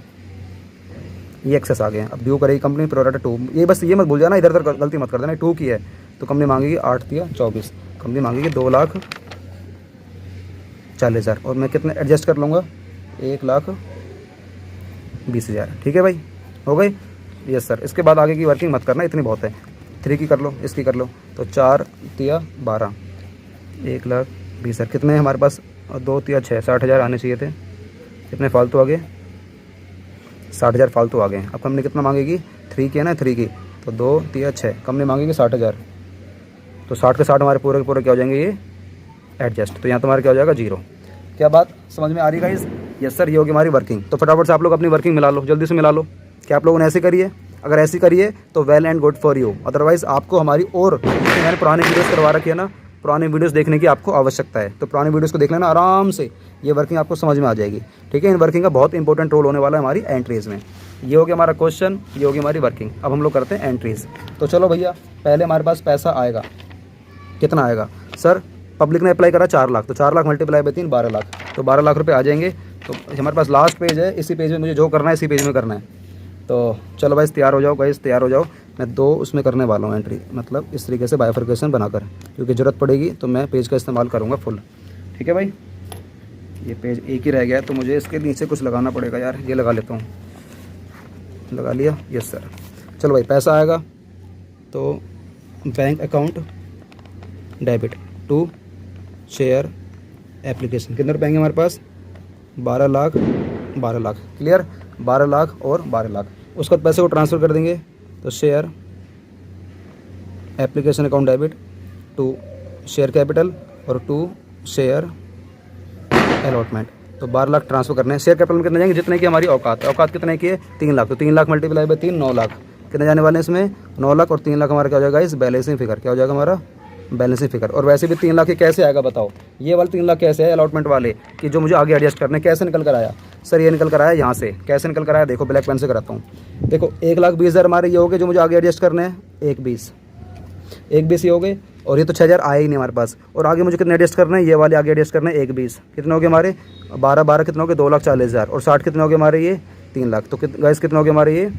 ये एक्सेस आ गए। अब ड्यू करेगी कंपनी प्रोडाटा 2, ये बस ये मत भूल जाना, इधर उधर गलती मत कर देना, 2 की है। तो कंपनी मांगेगी 8 तिया 24, कंपनी मांगेगी 2,40,000 और मैं कितने एडजस्ट कर लूँगा? 1,20,000, ठीक है भाई, हो गई। यस सर, इसके बाद आगे की वर्किंग मत करना, इतनी बहुत है। 3 की कर लो, इसकी कर लो। तो 4 तिया 12, 1,20,000 कितने हैं हमारे पास? 2 तिया 6, 60,000 आने चाहिए थे, कितने फालतू आ गए? 60,000 फालतू आ गए। अब कंपनी कितना मांगेगी? 3 की है ना, 3 की। तो 2 तिया 6, कंपनी मांगेगी 60,000। तो 60 के 60 हमारे पूरे के पूरे क्या हो जाएंगे? ये एडजस्ट। तो यहाँ तुम्हारा क्या हो जाएगा? 0। क्या बात समझ में आ रही गाइस? यस सर, ये होगी हमारी वर्किंग। तो फटाफट से आप लोग अपनी वर्किंग मिला लो, जल्दी से मिला लो। क्या आप लोगों ने ऐसे करी है? अगर ऐसी करिए तो well and good for you, otherwise आपको हमारी, और मैंने पुरानी वीडियोज़ करवा रखी है ना, पुरानी वीडियोस देखने की आपको आवश्यकता है। तो पुरानी वीडियोस को देख लेना आराम से, ये वर्किंग आपको समझ में आ जाएगी, ठीक है। इन वर्किंग का बहुत इंपॉर्टेंट रोल होने वाला है हमारी एंट्रीज़ में। ये हो गया हमारा क्वेश्चन, ये होगी हमारी वर्किंग। अब हम लोग करते हैं एंट्रीज़। तो चलो भैया, पहले हमारे पास पैसा आएगा, कितना आएगा? सर पब्लिक ने अप्लाई करा 4 लाख, तो 4 लाख मल्टीप्लाई बाय 3 12 लाख, तो 12 लाख रुपये आ जाएंगे। तो हमारे पास लास्ट पेज है, इसी पेज में मुझे जो करना है इसी पेज में करना है। तो चलो भाई तैयार हो जाओ गाइस, तैयार हो जाओ। मैं 2 उसमें करने वाला हूँ एंट्री, मतलब इस तरीके से बाइफरकेशन बनाकर, क्योंकि ज़रूरत पड़ेगी तो मैं पेज का इस्तेमाल करूँगा फुल। ठीक है भाई, ये पेज एक ही रह गया है तो मुझे इसके नीचे कुछ लगाना पड़ेगा यार, ये लगा लेता हूँ। लगा लिया, यस सर। चलो भाई, पैसा आएगा तो bank account debit to share application. कितने रुपये आएंगे हमारे पास? 12 लाख, 12 लाख। क्लियर, 12 लाख और 12 लाख। उसके बाद पैसे को ट्रांसफ़र कर देंगे तो share application account debit to share capital और टू शेयर अलॉटमेंट। तो 12 लाख ट्रांसफ़र करने हैं। शेयर कैपिटल में कितने जाएंगे? जितने की हमारी औकात है। औकात कितने की है? 3 लाख। तो 3 लाख मल्टीप्लाई बाय 3, 9 लाख। कितने जाने वाले हैं इसमें? 9 लाख। और 3 लाख हमारा क्या हो जाएगा? इस बैलेंसिंग फिगर क्या हो जाएगा हमारा? Balancing figure. और वैसे भी 3 लाख ये कैसे आएगा बताओ? ये वाले 3 लाख कैसे है अलॉटमेंट वाले, कि जो मुझे आगे एडजस्ट करने, कैसे निकल कर आया? सर ये निकल कर आया यहाँ से। कैसे निकल कर आया? देखो ब्लैक पेन से कराता हूँ। देखो 1,20,000 हमारे ये हो गए जो मुझे आगे एडजस्ट करने हैं। 1,20 ये हो गए, और ये तो 6,000 आए ही नहीं हमारे पास। और आगे मुझे कितने एडजस्ट करने हैं? ये वाले आगे एडजस्ट करने हैं 1,20। कितने हो गए हमारे? 12 कितने हो गए? 2,40,000। और 60 कितने हो गए हमारे? ये 3 लाख। तो गाइस कितने हो गए हमारे? ये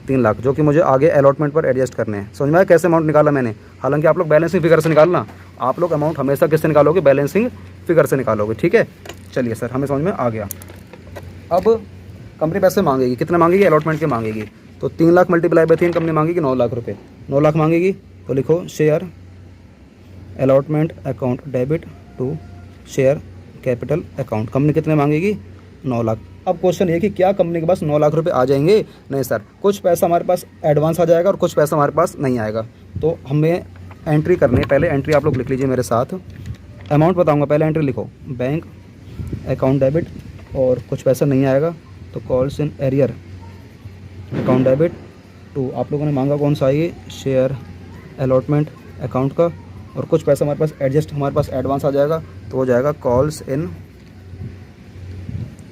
3 लाख, जो कि मुझे आगे अलॉटमेंट पर एडजस्ट करने हैं। समझ में आया कैसे अमाउंट निकाला मैंने? हालांकि आप लोग बैलेंसिंग फिगर से निकालना, आप लोग अमाउंट हमेशा किससे निकालोगे? बैलेंसिंग फिगर से निकालोगे। ठीक है, चलिए सर, हमें समझ में आ गया। अब कंपनी पैसे मांगेगी, कितने मांगेगी? अलॉटमेंट के मांगेगी। तो 3 लाख मल्टीप्लाई बाय 3, कंपनी मांगेगी 9 लाख रुपये। 9 लाख मांगेगी तो लिखो share allotment account debit to share capital account. Company कितने मांगेगी? 9 लाख। अब क्वेश्चन ये कि क्या कंपनी के पास 9 लाख रुपए आ जाएंगे? नहीं सर, कुछ पैसा हमारे पास एडवांस आ जाएगा और कुछ पैसा हमारे पास नहीं आएगा। तो हमें एंट्री करनी है। पहले एंट्री आप लोग लिख लीजिए मेरे साथ, अमाउंट बताऊंगा, पहले एंट्री लिखो। बैंक अकाउंट डेबिट, और कुछ पैसा नहीं आएगा तो calls in arrear account debit to, आप लोगों ने मांगा कौन सा? ये शेयर अलॉटमेंट अकाउंट का। और कुछ पैसा हमारे पास एडजस्ट, हमारे पास एडवांस आ जाएगा तो हो जाएगा कॉल्स इन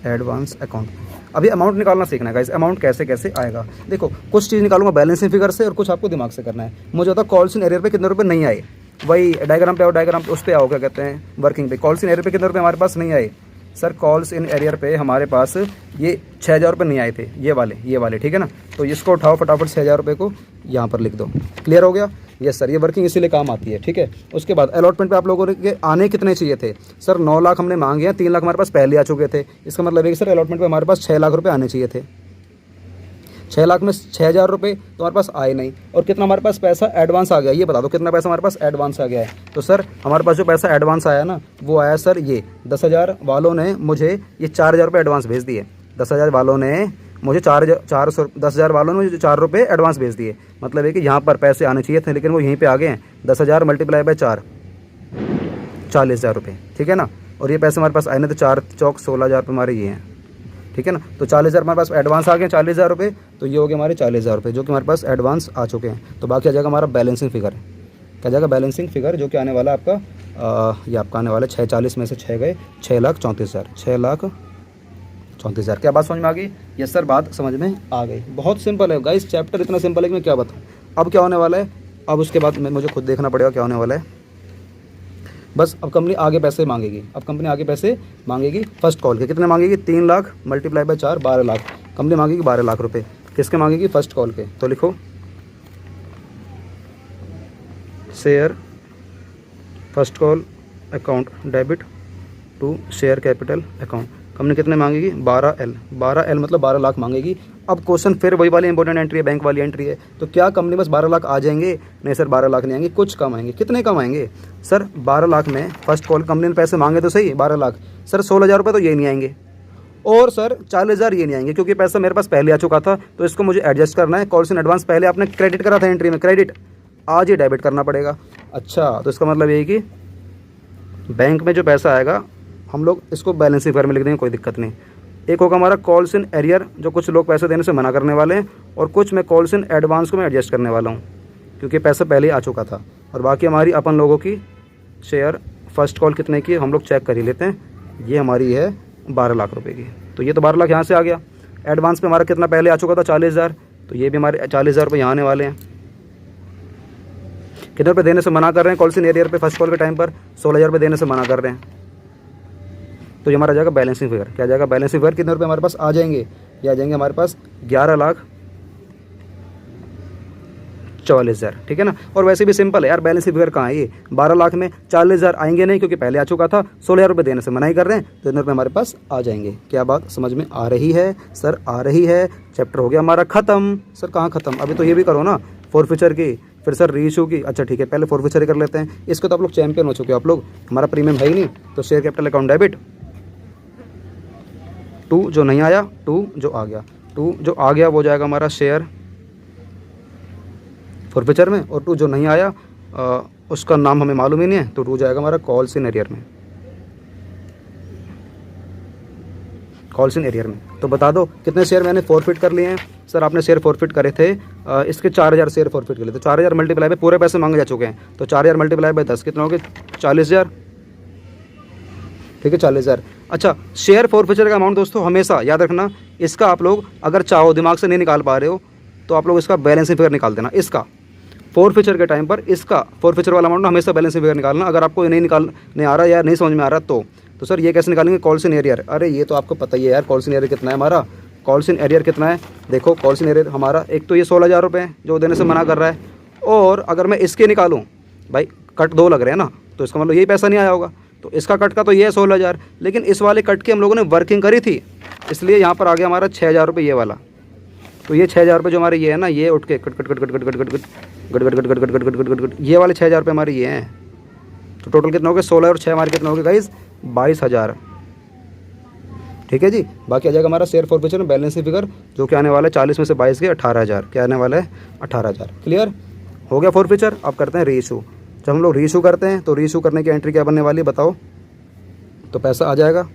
एडवांस अकाउंट। अभी अमाउंट निकालना सीखना है गाइस, अमाउंट कैसे कैसे आएगा। देखो कुछ चीज़ निकालूंगा बैलेंसिंग फिगर से और कुछ आपको दिमाग से करना है। मुझे होता कॉल्स इन एरियर पे कितने रुपए नहीं आए, वही डायग्राम पे आओ, डायग्राम पे उस पे आओ, क्या कहते हैं, वर्किंग पे। कॉल्स इन एरियर पे कितने रुपए हमारे पास नहीं आए? सर कॉल्स इन एरियर पे हमारे पास ये 6,000 रुपये नहीं आए थे, ये वाले ठीक है ना। तो इसको उठाओ फटाफट, 6,000 रुपये को यहाँ पर लिख दो। क्लियर हो गया? यस सर, ये वर्किंग इसीलिए काम आती है। ठीक है, उसके बाद अलॉटमेंट पे आप लोगों के आने कितने चाहिए थे? सर 9 लाख हमने मांगे हैं, 3 लाख हमारे पास पहले आ चुके थे। इसका मतलब है कि सर अलॉटमेंट पे हमारे पास 6 लाख रुपये आने चाहिए थे। 6 लाख में 6,000 रुपये तो हमारे पास आए नहीं। और कितना हमारे पास पैसा एडवांस आ गया, ये बता दो कितना पैसा हमारे पास एडवांस आ गया है? तो सर हमारे पास जो पैसा एडवांस आया ना, वो आया सर ये 10,000 वालों ने मुझे ये 4,000 रुपये एडवांस भेज दिए। 10,000 वालों ने मुझे 10,000 वालों ने मुझे 4 रुपये एडवांस भेज दिए। मतलब है कि यहाँ पर पैसे आने चाहिए थे लेकिन वो यहीं पे आ गए हैं। 10,000 मल्टीप्लाई बाय 4, 40,000 रुपये। ठीक है ना। और ये पैसे हमारे पास आए नहीं तो 4 चौक 16,000 रुपये हमारे ये हैं। ठीक है ना। तो 40,000 हमारे पास एडवांस आ गए, 40,000 रुपये। तो ये हो गए हमारे 40,000 रुपये जो कि हमारे पास एडवांस आ चुके हैं। तो बाकी आ जाएगा हमारा बैलेंसिंग फिगर। क्या जाएगा? बैलेंसिंग फिगर, जो कि आने वाला आपका ये आपका आने वाला 640 में से 6 गए, 6,34,000, 6,34,000। क्या बात समझ में आ गई? यस सर, बात समझ में आ गई। बहुत सिंपल है गाइस, चैप्टर इतना सिंपल है कि मैं क्या बताऊँ। अब क्या होने वाला है, अब उसके बाद मुझे खुद देखना पड़ेगा क्या होने वाला है। बस अब कंपनी आगे पैसे मांगेगी। अब कंपनी आगे पैसे मांगेगी फर्स्ट कॉल के। कितने मांगेगी? 3 lakh multiply by 4, 12 lakh. Company मांगेगी 12 लाख रुपए। किसके मांगेगी? फर्स्ट कॉल के। तो लिखो share first call account debit to share capital account. Company कितने मांगेगी? 12L। 12L मतलब 12 लाख मांगेगी। अब क्वेश्चन फिर वही वाली इंपॉर्टेंट एंट्री है, बैंक वाली एंट्री है। तो क्या कंपनी बस 12 लाख आ जाएंगे? नहीं सर, 12 लाख नहीं आएंगे, कुछ कम आएंगे। कितने कम आएंगे? सर 12 लाख में फर्स्ट कॉल कंपनी ने पैसे मांगे तो सही 12 लाख, सर 16,000 रुपये तो ये नहीं आएंगे। और सर 40,000 ये नहीं आएंगे क्योंकि पैसा मेरे पास पहले आ चुका था। तो इसको मुझे एडजस्ट करना है। कॉल्स इन एडवांस पहले आपने क्रेडिट करा था एंट्री में, क्रेडिट, आज ये डेबिट करना पड़ेगा। अच्छा, तो इसका मतलब ये कि बैंक में जो पैसा आएगा हम लोग इसको बैलेंसिंग फिगर में लिख देंगे, कोई दिक्कत नहीं। एक होगा हमारा कॉल्स इन एरियर, जो कुछ लोग पैसे देने से मना करने वाले हैं, और कुछ मैं कॉल्स इन एडवांस को मैं एडजस्ट करने वाला हूँ क्योंकि पैसा पहले ही आ चुका था। और बाकी हमारी अपन लोगों की शेयर फर्स्ट कॉल कितने की हम लोग चेक कर ही लेते हैं। ये हमारी है 12 लाख रुपए की। तो ये तो 12 लाख यहाँ से आ गया। एडवांस पे हमारा कितना पहले आ चुका था? 40,000। तो ये भी हमारे 40,000 रुपये यहाँ आने वाले हैं। कितने रुपये देने से मना कर रहे हैं कॉल्स इन एरियर पे फर्स्ट कॉल के टाइम पर? 16,000 रुपये देने से मना कर रहे हैं। तो ये हमारा जाएगा बैलेंसिंग फिगर। क्या जाएगा? बैलेंसिंग फिगर कितने रुपये हमारे पास आ जाएंगे? ये आ जाएंगे हमारे पास 11 लाख 44,000, ठीक है ना। और वैसे भी सिंपल है यार, बैलेंस शीट फिगर कहाँ है ये, 12 लाख में 40,000 आएंगे नहीं, क्योंकि पहले आ चुका था। 16,000 रुपये देने से मना ही कर रहे हैं, तो इतने रुपये हमारे पास आ जाएंगे। क्या बात समझ में आ रही है सर? आ रही है। चैप्टर हो गया हमारा ख़त्म। सर कहाँ ख़त्म, अभी तो ये भी करो ना फॉरफीचर की, फिर सर रीइशू की। अच्छा ठीक है, पहले फॉरफीचर कर लेते हैं। इसको तो आप लोग चैंपियन हो चुके हो, आप लोग हमारा प्रीमियम है ही नहीं। तो शेयर कैपिटल अकाउंट डेबिट 2 जो नहीं आया, 2 जो आ गया, 2 जो आ गया वो जाएगा हमारा शेयर फॉरफीचर में, और 2 जो नहीं आया उसका नाम हमें मालूम ही नहीं है, तो 2 जाएगा हमारा कॉल्स इन एरियर में, कॉल्स इन एरियर में। तो बता दो कितने शेयर मैंने फॉरफिट कर लिए हैं। सर आपने शेयर फॉरफिट करे थे इसके 4,000 शेयर फॉरफिट कर लिए, तो 4,000 मल्टीप्लाई बाय पूरे पैसे मांगे जा चुके हैं, तो 4,000 मल्टीप्लाई बाय 10 कितना हो गया, 40,000, ठीक है 40,000। अच्छा शेयर फॉरफीचर का अमाउंट दोस्तों हमेशा याद रखना, इसका आप लोग अगर चाहो दिमाग से नहीं निकाल पा रहे हो तो आप लोग इसका बैलेंसिंग फिगर निकाल देना। इसका फॉरफीचर के टाइम पर इसका फॉरफीचर वाला अमाउंट हमेशा बैलेंसिंग फिगर निकालना। अगर आपको नहीं निकालने आ रहा या नहीं समझ में आ रहा तो सर ये कैसे निकालेंगे, कॉल्स इन एरियर। अरे ये तो आपको पता ही है यार, कॉल्स इन एरियर कितना है हमारा, कॉल्स इन एरियर कितना है, देखो कॉल्स इन एरियर हमारा एक तो ये 16,000 रुपये जो देने से मना कर रहा है, और अगर मैं इसके निकालूँ भाई कट 2 लग रहे हैं ना, तो इसका मतलब यही पैसा नहीं आया होगा, तो इसका कट का तो ये है 16,000, लेकिन इस वाले कट की हम लोगों ने वर्किंग करी थी, इसलिए यहाँ पर आ गया हमारा 6,000 रुपये ये वाला। तो ये 6,000 रुपये जो हमारे ये है ना, ये उठ के cut cut cut cut cut cut cut cut cut cut cut cut cut cut cut cut cut ये वाले 6,000 रुपये हमारे ये हैं। तो टोटल कितना हो गया, 16 और 6 हमारे कितना हो गया गाइस, 22,000, ठीक है जी। बाकी आ जाएगा हमारा शेयर फॉरफीचर में बैलेंस फिगर, जो कि आने वाला है 40 में से 22 के 18,000, क्या आने वाला है 18,000। क्लियर हो गया फॉरफीचर। अब करते हैं रीइशू। जब हम लोग रीइशू करते हैं तो रीइशू करने की एंट्री क्या बनने वाली है बताओ, तो पैसा आ जाएगा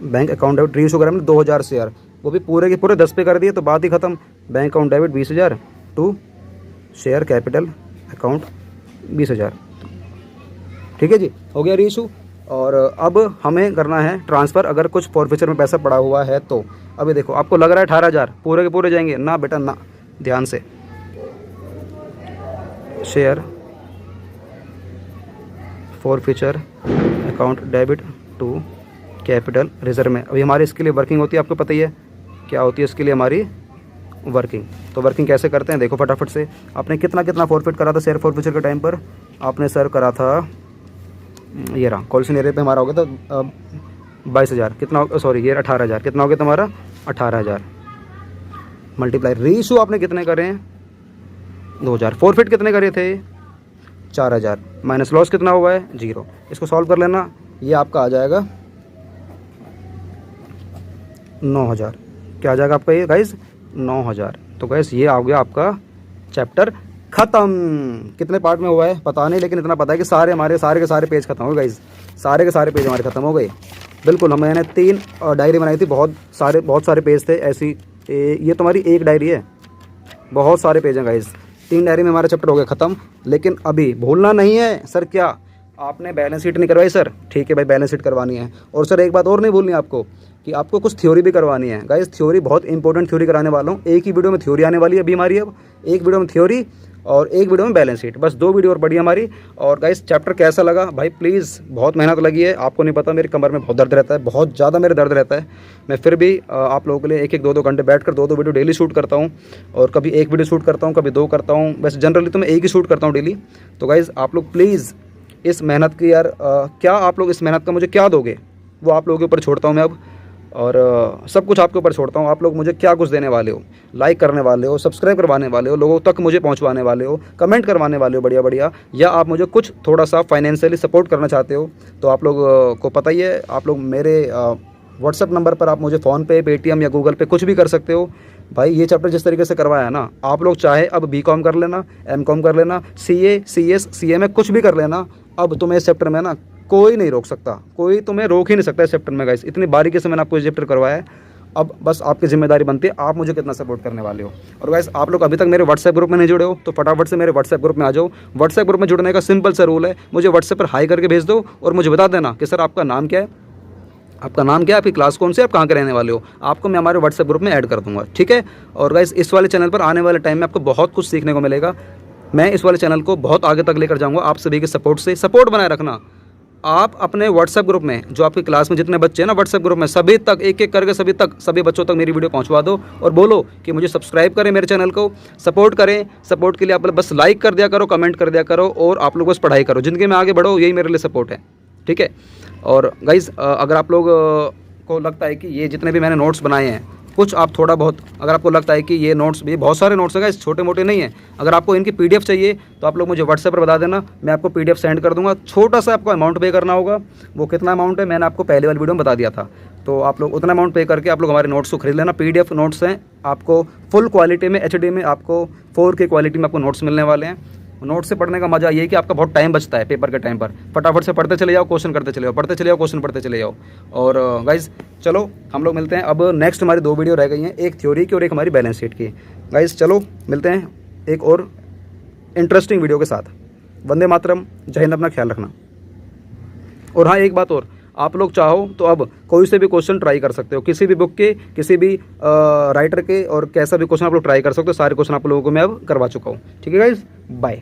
बैंक अकाउंट डेबिट, रीइशू करें 2,000 शेयर, वो भी पूरे के पूरे 10 पे कर दिए तो बात ही ख़त्म। Bank account debit 20,000 to share capital account 20,000, ठीक है जी, हो गया रीइशू। और अब हमें करना है ट्रांसफ़र, अगर कुछ फॉरफीचर में पैसा पड़ा हुआ है तो। अभी देखो आपको लग रहा है 18,000 पूरे के पूरे जाएंगे ना बेटा ना, ध्यान से, share forfeiture account debit to capital reserve में। अभी हमारी इसके लिए वर्किंग होती है, आपको पता ही है क्या होती है इसके लिए हमारी वर्किंग। तो वर्किंग कैसे करते हैं देखो फटाफट से। आपने कितना कितना फॉरफिट करा था शेयर फॉरफीचर के टाइम पर, आपने सर करा था ये रहा कॉल्स इन एरियर पे हमारा हो गया था 22,000, कितना सॉरी ये 18,000, कितना हो गया तुम्हारा 18,000 मल्टीप्लाई। रीइशू आपने कितने करे हैं 2,000, फॉरफिट कितने करे थे 4,000, माइनस लॉस कितना हुआ है 0। इसको सॉल्व कर लेना, ये आपका आ जाएगा 9,000, क्या आ जाएगा आपका ये गाइस 9,000। तो गाइस ये आ गया आपका चैप्टर ख़त्म। कितने पार्ट में हुआ है पता नहीं, लेकिन इतना पता है कि सारे हमारे सारे के सारे पेज खत्म हो गए गाइस, सारे के सारे पेज हमारे ख़त्म हो गए। बिल्कुल मैंने 3 डायरी बनाई थी, बहुत सारे पेज थे ऐसी, ये तुम्हारी एक डायरी है, बहुत सारे पेज हैं गाइस। 3 डायरी में हमारा चैप्टर हो गया ख़त्म। लेकिन अभी भूलना नहीं है सर, क्या आपने बैलेंस शीट नहीं करवाई सर, ठीक है भाई बैलेंस शीट करवानी है। और सर एक बात और नहीं भूलनी आपको कि आपको कुछ थ्योरी भी करवानी है गाइस। थ्योरी बहुत इंपॉर्टेंट थ्योरी कराने वाला हूँ, एक ही वीडियो में थ्योरी आने वाली है अभी हमारी, अब एक वीडियो में थ्योरी और एक वीडियो में बैलेंस शीट, बस 2 वीडियो और बढ़ी हमारी। और गाइस चैप्टर कैसा लगा भाई, प्लीज़ बहुत मेहनत लगी है, आपको नहीं पता मेरी कमर में बहुत दर्द रहता है, बहुत ज़्यादा मेरे दर्द रहता है। मैं फिर भी आप लोगों के लिए 1-1, 2-2 घंटे बैठ कर 2-2 वीडियो डेली शूट करता हूँ, और कभी 1 वीडियो शूट करता हूँ, कभी 2 करता हूँ, वैसे जनरली तो मैं 1 ही शूट करता हूँ डेली। तो गाइस आप लोग प्लीज़ इस मेहनत की यार क्या आप लोग इस मेहनत का मुझे क्या दोगे वो आप लोगों के ऊपर छोड़ता हूँ मैं अब, और सब कुछ आपके ऊपर छोड़ता हूँ। आप लोग मुझे क्या कुछ देने वाले हो, लाइक करने वाले हो, सब्सक्राइब करवाने वाले हो, लोगों तक मुझे पहुँचवाने वाले हो, कमेंट करवाने वाले हो बढ़िया बढ़िया, या आप मुझे कुछ थोड़ा सा फाइनेंशियली सपोर्ट करना चाहते हो तो आप लोग को पता ही है, आप लोग मेरे व्हाट्सअप नंबर पर आप मुझे फ़ोनपे, पेटीएम या गूगल पे कुछ भी कर सकते हो। भाई ये चैप्टर जिस तरीके से करवाया है ना, आप लोग चाहे अब बीकॉम कर लेना, एमकॉम कर लेना, सीए, सीएस, सीए में कुछ भी कर लेना, अब तुम्हें इस चैप्टर में ना कोई नहीं रोक सकता, कोई तुम्हें रोक ही नहीं सकता इस चैप्टर में गाइस। इतनी बारीकी से मैंने आपको इस चैप्टर करवाया है, अब बस आपकी जिम्मेदारी बनती है आप मुझे कितना सपोर्ट करने वाले हो। और गाइस आप लोग अभी तक मेरे व्हाट्सएप ग्रुप में नहीं जुड़े हो तो फटाफट से मेरे व्हाट्सएप ग्रुप में आ जाओ। व्हाट्सएप ग्रुप में जुड़ने का सिंपल सा रूल है, मुझे व्हाट्सएप पर हाई करके भेज दो और मुझे बता देना कि सर आपका नाम क्या है, आपका नाम क्या है, आपकी क्लास कौन सी है, आप कहाँ के रहने वाले हो, आपको मैं हमारे व्हाट्सएप ग्रुप में ऐड कर दूंगा, ठीक है। और गाइस इस वाले चैनल पर आने वाले टाइम में आपको बहुत कुछ सीखने को मिलेगा। मैं इस वाले चैनल को बहुत आगे तक लेकर जाऊँगा आप सभी के सपोर्ट से। सपोर्ट बनाए रखना, आप अपने व्हाट्सएप ग्रुप में, जो आपकी क्लास में जितने बच्चे हैं ना, व्हाट्सएप ग्रुप में सभी तक, एक एक करके सभी बच्चों तक मेरी वीडियो पहुंचवा दो और बोलो कि मुझे सब्सक्राइब करें, मेरे चैनल को सपोर्ट करें। सपोर्ट के लिए आप बस लाइक कर दिया करो, कमेंट कर दिया करो, और आप लोग बस पढ़ाई करो, ज़िंदगी में आगे बढ़ो, यही मेरे लिए सपोर्ट है, ठीक है। और गाइज़, अगर आप लोग को लगता है कि ये जितने भी मैंने नोट्स बनाए हैं, कुछ आप थोड़ा बहुत, अगर आपको लगता है कि ये नोट्स भी, बहुत सारे नोट्स हैं गाइस, छोटे मोटे नहीं हैं, अगर आपको इनकी पीडीएफ चाहिए तो आप लोग मुझे व्हाट्सएप पर बता देना, मैं आपको पीडीएफ सेंड कर दूंगा। छोटा सा आपको अमाउंट पे करना होगा, वो कितना अमाउंट है मैंने आपको पहले वाली वीडियो में बता दिया था, तो आप लोग उतना अमाउंट पे करके आप लोग हमारे नोट्स को खरीद लेना। पीडीएफ नोट्स हैं, आपको फुल क्वालिटी में HD में आपको 4K क्वालिटी में आपको नोट्स मिलने वाले हैं। नोट से पढ़ने का मजा ये है कि आपका बहुत टाइम बचता है पेपर के टाइम पर, फटाफट से पढ़ते चले जाओ, क्वेश्चन करते चले जाओ, पढ़ते चले जाओ, क्वेश्चन पढ़ते चले जाओ। और गाइज़ चलो हम लोग मिलते हैं, अब नेक्स्ट हमारी 2 वीडियो रह गई हैं, एक थ्योरी की और एक हमारी बैलेंस शीट की। गाइज़ चलो मिलते हैं एक और इंटरेस्टिंग वीडियो के साथ। वंदे मातरम, जय हिंद, अपना ख्याल रखना। और हाँ, एक बात और, आप लोग चाहो तो अब कोई से भी क्वेश्चन ट्राई कर सकते हो, किसी भी बुक के, किसी भी राइटर के, और कैसा भी क्वेश्चन आप लोग ट्राई कर सकते हो। सारे क्वेश्चन आप लोगों को मैं अब करवा चुका हूँ, ठीक है गाइज, बाय।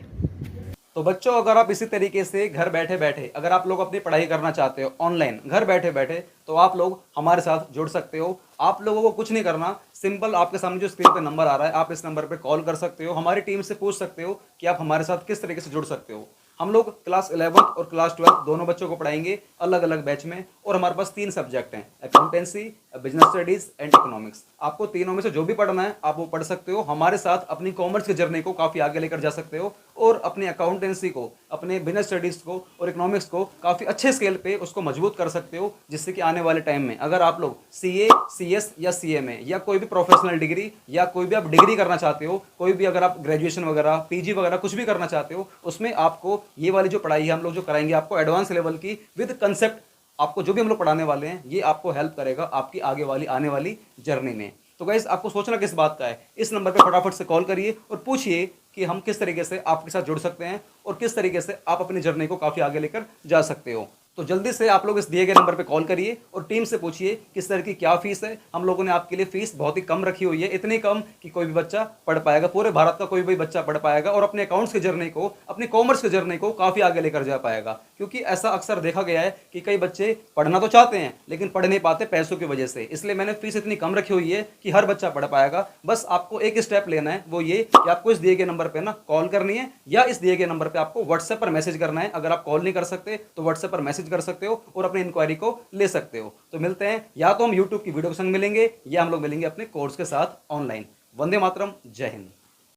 तो बच्चों, अगर आप इसी तरीके से घर बैठे बैठे अगर आप लोग अपनी पढ़ाई करना चाहते हो ऑनलाइन, घर बैठे बैठे, तो आप लोग हमारे साथ जुड़ सकते हो। आप लोगों को कुछ नहीं करना, सिंपल आपके सामने जो स्क्रीन पे नंबर आ रहा है, आप इस नंबर पे कॉल कर सकते हो, हमारी टीम से पूछ सकते हो कि आप हमारे साथ किस तरीके से जुड़ सकते हो। हम लोग क्लास 11th और क्लास 12 दोनों बच्चों को पढ़ाएंगे अलग अलग बैच में, और हमारे पास 3 सब्जेक्ट हैं, accountancy, business studies and economics. आपको तीनों में से जो भी पढ़ना है आप वो पढ़ सकते हो। हमारे साथ अपनी कॉमर्स की जर्नी को काफ़ी आगे लेकर जा सकते हो, और अपनी अकाउंटेंसी को, अपने बिजनेस स्टडीज़ को और इकोनॉमिक्स को काफ़ी अच्छे स्केल पे उसको मजबूत कर सकते हो, जिससे कि आने वाले टाइम में अगर आप लोग CA, CS या CMA या कोई भी प्रोफेशनल डिग्री, या कोई भी आप डिग्री करना चाहते हो, कोई भी अगर आप ग्रेजुएशन वगैरह, PG वगैरह कुछ भी करना चाहते हो, उसमें आपको ये वाली जो पढ़ाई है हम लोग जो कराएंगे आपको एडवांस लेवल की विद कंसेप्ट, आपको जो भी हम लोग पढ़ाने वाले हैं ये आपको हेल्प करेगा आपकी आगे वाली आने वाली जर्नी में। तो गाइस, आपको सोचना किस बात का है, इस नंबर पे फटाफट से कॉल करिए और पूछिए कि हम किस तरीके से आपके साथ जुड़ सकते हैं और किस तरीके से आप अपनी जर्नी को काफ़ी आगे लेकर जा सकते हो। तो जल्दी से आप लोग इस दिए गए नंबर पे कॉल करिए और टीम से पूछिए किस तरह की क्या फीस है। हम लोगों ने आपके लिए फीस बहुत ही कम रखी हुई है, इतनी कम कि कोई भी बच्चा पढ़ पाएगा, पूरे भारत का कोई भी बच्चा पढ़ पाएगा और अपने अकाउंट्स की जर्नी को, अपनी कॉमर्स की जर्नी को काफ़ी आगे लेकर जा पाएगा। क्योंकि ऐसा अक्सर देखा गया है कि कई बच्चे पढ़ना तो चाहते हैं लेकिन पढ़ नहीं पाते पैसों की वजह से, इसलिए मैंने फीस इतनी कम रखी हुई है कि हर बच्चा पढ़ पाएगा। बस आपको एक स्टेप लेना है, वो ये कि आपको इस दिए गए नंबर पर ना कॉल करनी है, या इस दिए गए नंबर पर आपको व्हाट्सएप पर मैसेज करना है। अगर आप कॉल नहीं कर सकते तो व्हाट्सएप पर मैसेज कर सकते हो और अपनी इंक्वायरी को ले सकते हो। तो मिलते हैं, या तो हम यूट्यूब की वीडियो के संग मिलेंगे या हम लोग मिलेंगे अपने कोर्स के साथ ऑनलाइन। वंदे मातरम, जय हिंद।